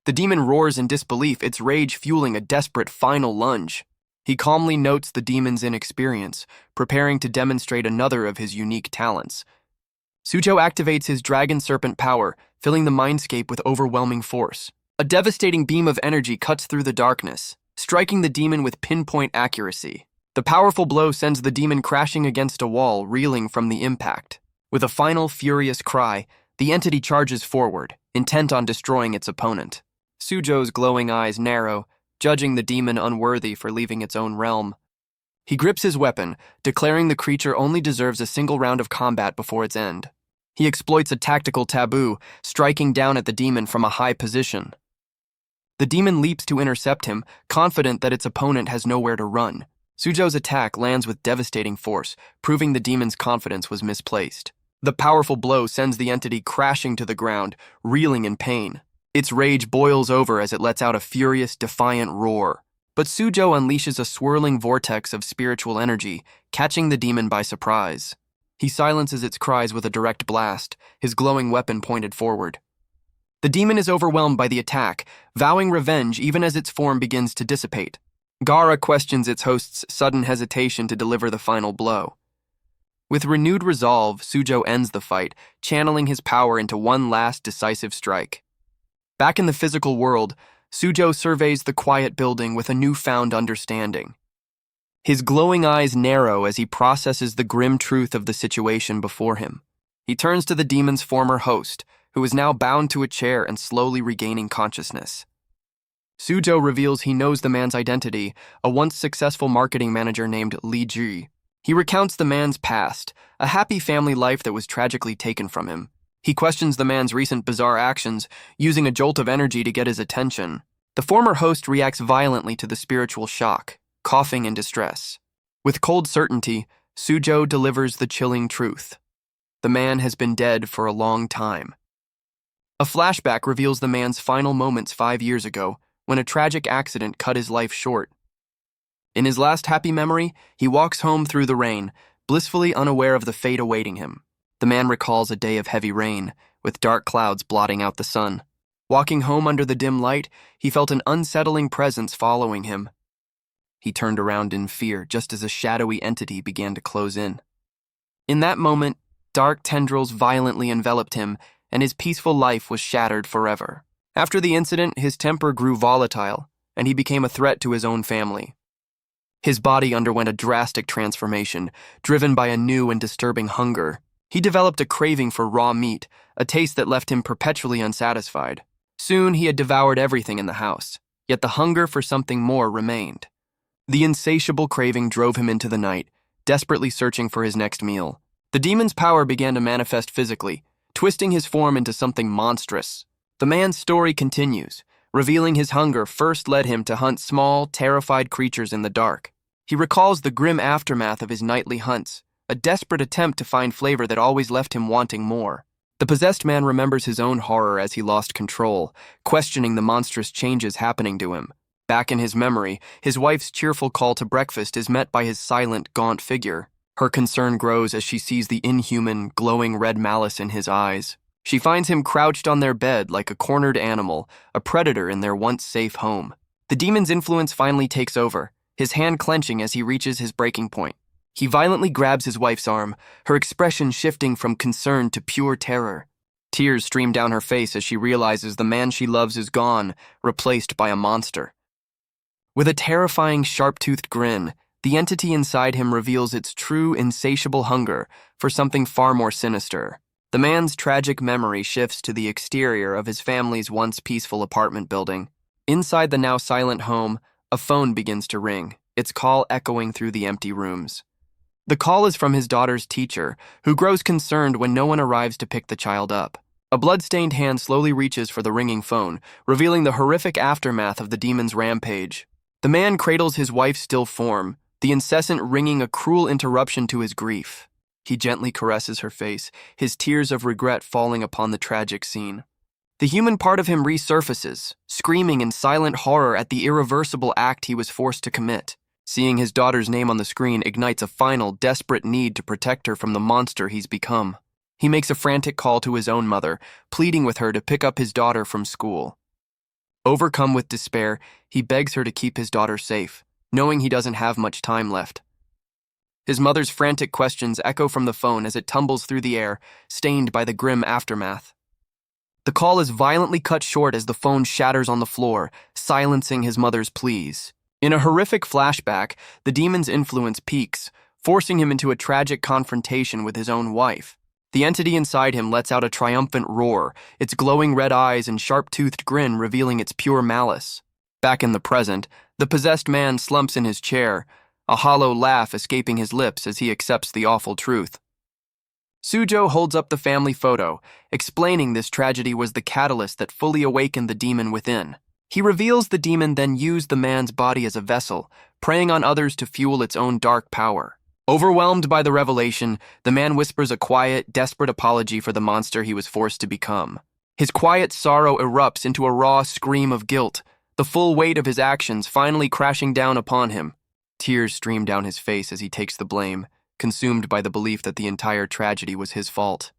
The demon roars in disbelief, its rage fueling a desperate final lunge. He calmly notes the demon's inexperience, preparing to demonstrate another of his unique talents. Sujo activates his dragon serpent power, filling the mindscape with overwhelming force. A devastating beam of energy cuts through the darkness, striking the demon with pinpoint accuracy. The powerful blow sends the demon crashing against a wall, reeling from the impact. With a final, furious cry, the entity charges forward, intent on destroying its opponent. Sujo's glowing eyes narrow, judging the demon unworthy for leaving its own realm. He grips his weapon, declaring the creature only deserves a single round of combat before its end. He exploits a tactical taboo, striking down at the demon from a high position. The demon leaps to intercept him, confident that its opponent has nowhere to run. Sujo's attack lands with devastating force, proving the demon's confidence was misplaced. The powerful blow sends the entity crashing to the ground, reeling in pain. Its rage boils over as it lets out a furious, defiant roar. But Sujo unleashes a swirling vortex of spiritual energy, catching the demon by surprise. He silences its cries with a direct blast, his glowing weapon pointed forward. The demon is overwhelmed by the attack, vowing revenge even as its form begins to dissipate. Gara questions its host's sudden hesitation to deliver the final blow. With renewed resolve, Sujo ends the fight, channeling his power into one last decisive strike. Back in the physical world, Sujo surveys the quiet building with a newfound understanding. His glowing eyes narrow as he processes the grim truth of the situation before him. He turns to the demon's former host, who is now bound to a chair and slowly regaining consciousness. Sujo reveals he knows the man's identity, a once successful marketing manager named Li Ji. He recounts the man's past, a happy family life that was tragically taken from him. He questions the man's recent bizarre actions, using a jolt of energy to get his attention. The former host reacts violently to the spiritual shock, coughing in distress. With cold certainty, Sujo delivers the chilling truth. The man has been dead for a long time. A flashback reveals the man's final moments 5 years ago, when a tragic accident cut his life short. In his last happy memory, he walks home through the rain, blissfully unaware of the fate awaiting him. The man recalls a day of heavy rain, with dark clouds blotting out the sun. Walking home under the dim light, he felt an unsettling presence following him. He turned around in fear just as a shadowy entity began to close in. In that moment, dark tendrils violently enveloped him, and his peaceful life was shattered forever. After the incident, his temper grew volatile, and he became a threat to his own family. His body underwent a drastic transformation, driven by a new and disturbing hunger. He developed a craving for raw meat, a taste that left him perpetually unsatisfied. Soon he had devoured everything in the house, yet the hunger for something more remained. The insatiable craving drove him into the night, desperately searching for his next meal. The demon's power began to manifest physically, twisting his form into something monstrous. The man's story continues, revealing his hunger first led him to hunt small, terrified creatures in the dark. He recalls the grim aftermath of his nightly hunts, a desperate attempt to find flavor that always left him wanting more. The possessed man remembers his own horror as he lost control, questioning the monstrous changes happening to him. Back in his memory, his wife's cheerful call to breakfast is met by his silent, gaunt figure. Her concern grows as she sees the inhuman, glowing red malice in his eyes. She finds him crouched on their bed like a cornered animal, a predator in their once safe home. The demon's influence finally takes over, his hand clenching as he reaches his breaking point. He violently grabs his wife's arm, her expression shifting from concern to pure terror. Tears stream down her face as she realizes the man she loves is gone, replaced by a monster. With a terrifying, sharp-toothed grin, the entity inside him reveals its true, insatiable hunger for something far more sinister. The man's tragic memory shifts to the exterior of his family's once peaceful apartment building. Inside the now silent home, a phone begins to ring, its call echoing through the empty rooms. The call is from his daughter's teacher, who grows concerned when no one arrives to pick the child up. A blood-stained hand slowly reaches for the ringing phone, revealing the horrific aftermath of the demon's rampage. The man cradles his wife's still form, the incessant ringing a cruel interruption to his grief. He gently caresses her face, his tears of regret falling upon the tragic scene. The human part of him resurfaces, screaming in silent horror at the irreversible act he was forced to commit. Seeing his daughter's name on the screen ignites a final, desperate need to protect her from the monster he's become. He makes a frantic call to his own mother, pleading with her to pick up his daughter from school. Overcome with despair, he begs her to keep his daughter safe, knowing he doesn't have much time left. His mother's frantic questions echo from the phone as it tumbles through the air, stained by the grim aftermath. The call is violently cut short as the phone shatters on the floor, silencing his mother's pleas. In a horrific flashback, the demon's influence peaks, forcing him into a tragic confrontation with his own wife. The entity inside him lets out a triumphant roar, its glowing red eyes and sharp-toothed grin revealing its pure malice. Back in the present, the possessed man slumps in his chair, a hollow laugh escaping his lips as he accepts the awful truth. Sujo holds up the family photo, explaining this tragedy was the catalyst that fully awakened the demon within. He reveals the demon then used the man's body as a vessel, preying on others to fuel its own dark power. Overwhelmed by the revelation, the man whispers a quiet, desperate apology for the monster he was forced to become. His quiet sorrow erupts into a raw scream of guilt, the full weight of his actions finally crashing down upon him. Tears stream down his face as he takes the blame, consumed by the belief that the entire tragedy was his fault.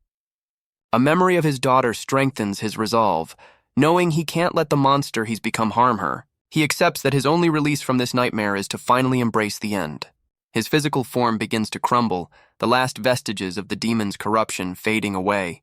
A memory of his daughter strengthens his resolve. Knowing he can't let the monster he's become harm her, he accepts that his only release from this nightmare is to finally embrace the end. His physical form begins to crumble, the last vestiges of the demon's corruption fading away.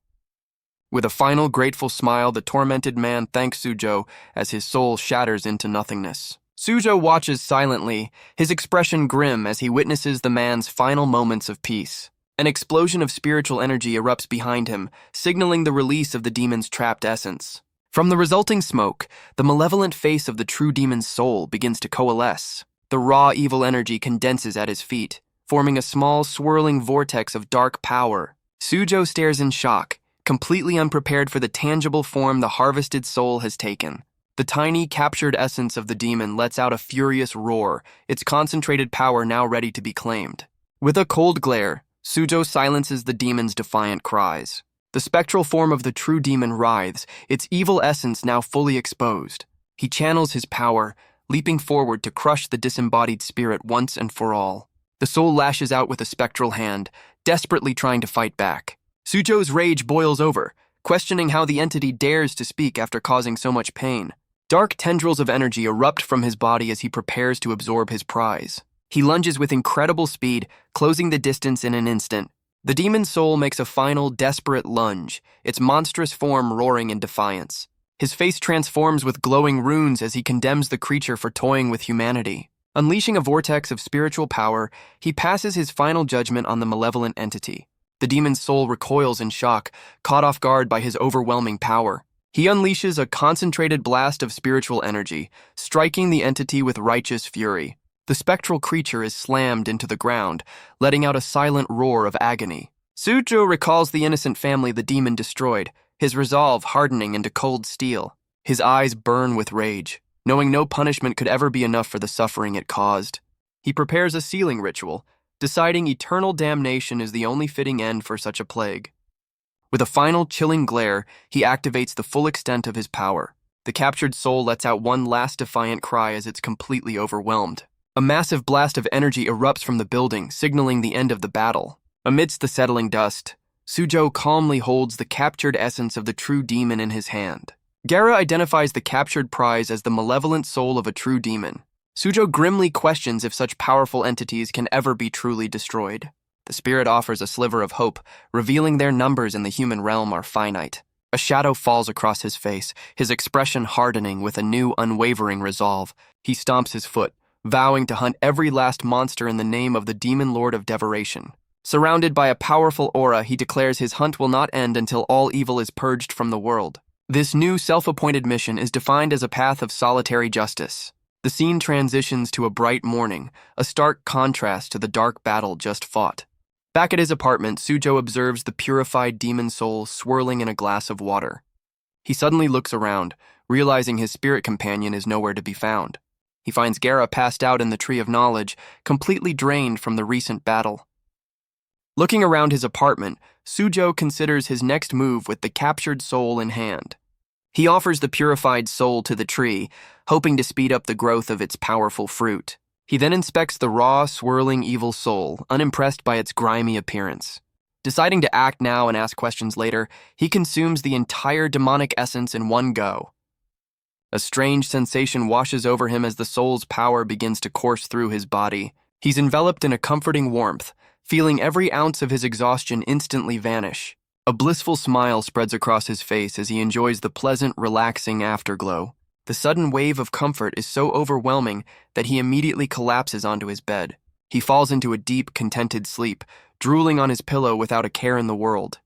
With a final grateful smile, the tormented man thanks Sujo as his soul shatters into nothingness. Sujo watches silently, his expression grim as he witnesses the man's final moments of peace. An explosion of spiritual energy erupts behind him, signaling the release of the demon's trapped essence. From the resulting smoke, the malevolent face of the true demon's soul begins to coalesce. The raw evil energy condenses at his feet, forming a small swirling vortex of dark power. Sujo stares in shock, completely unprepared for the tangible form the harvested soul has taken. The tiny, captured essence of the demon lets out a furious roar, its concentrated power now ready to be claimed. With a cold glare, Sujo silences the demon's defiant cries. The spectral form of the true demon writhes, its evil essence now fully exposed. He channels his power, leaping forward to crush the disembodied spirit once and for all. The soul lashes out with a spectral hand, desperately trying to fight back. Sujo's rage boils over, questioning how the entity dares to speak after causing so much pain. Dark tendrils of energy erupt from his body as he prepares to absorb his prize. He lunges with incredible speed, closing the distance in an instant. The demon's soul makes a final, desperate lunge, its monstrous form roaring in defiance. His face transforms with glowing runes as he condemns the creature for toying with humanity. Unleashing a vortex of spiritual power, he passes his final judgment on the malevolent entity. The demon's soul recoils in shock, caught off guard by his overwhelming power. He unleashes a concentrated blast of spiritual energy, striking the entity with righteous fury. The spectral creature is slammed into the ground, letting out a silent roar of agony. Sujo recalls the innocent family the demon destroyed, his resolve hardening into cold steel. His eyes burn with rage, knowing no punishment could ever be enough for the suffering it caused. He prepares a sealing ritual, deciding eternal damnation is the only fitting end for such a plague. With a final chilling glare, he activates the full extent of his power. The captured soul lets out one last defiant cry as it's completely overwhelmed. A massive blast of energy erupts from the building, signaling the end of the battle. Amidst the settling dust, Sujo calmly holds the captured essence of the true demon in his hand. Gaara identifies the captured prize as the malevolent soul of a true demon. Sujo grimly questions if such powerful entities can ever be truly destroyed. The spirit offers a sliver of hope, revealing their numbers in the human realm are finite. A shadow falls across his face, his expression hardening with a new, unwavering resolve. He stomps his foot, vowing to hunt every last monster in the name of the demon lord of Devouring. Surrounded by a powerful aura, he declares his hunt will not end until all evil is purged from the world. This new self-appointed mission is defined as a path of solitary justice. The scene transitions to a bright morning, a stark contrast to the dark battle just fought. Back at his apartment, Sujo observes the purified demon soul swirling in a glass of water. He suddenly looks around, realizing his spirit companion is nowhere to be found. He finds Gaara passed out in the Tree of Knowledge, completely drained from the recent battle. Looking around his apartment, Sujo considers his next move with the captured soul in hand. He offers the purified soul to the tree, hoping to speed up the growth of its powerful fruit. He then inspects the raw, swirling evil soul, unimpressed by its grimy appearance. Deciding to act now and ask questions later, he consumes the entire demonic essence in one go. A strange sensation washes over him as the soul's power begins to course through his body. He's enveloped in a comforting warmth, feeling every ounce of his exhaustion instantly vanish. A blissful smile spreads across his face as he enjoys the pleasant, relaxing afterglow. The sudden wave of comfort is so overwhelming that he immediately collapses onto his bed. He falls into a deep, contented sleep, drooling on his pillow without a care in the world.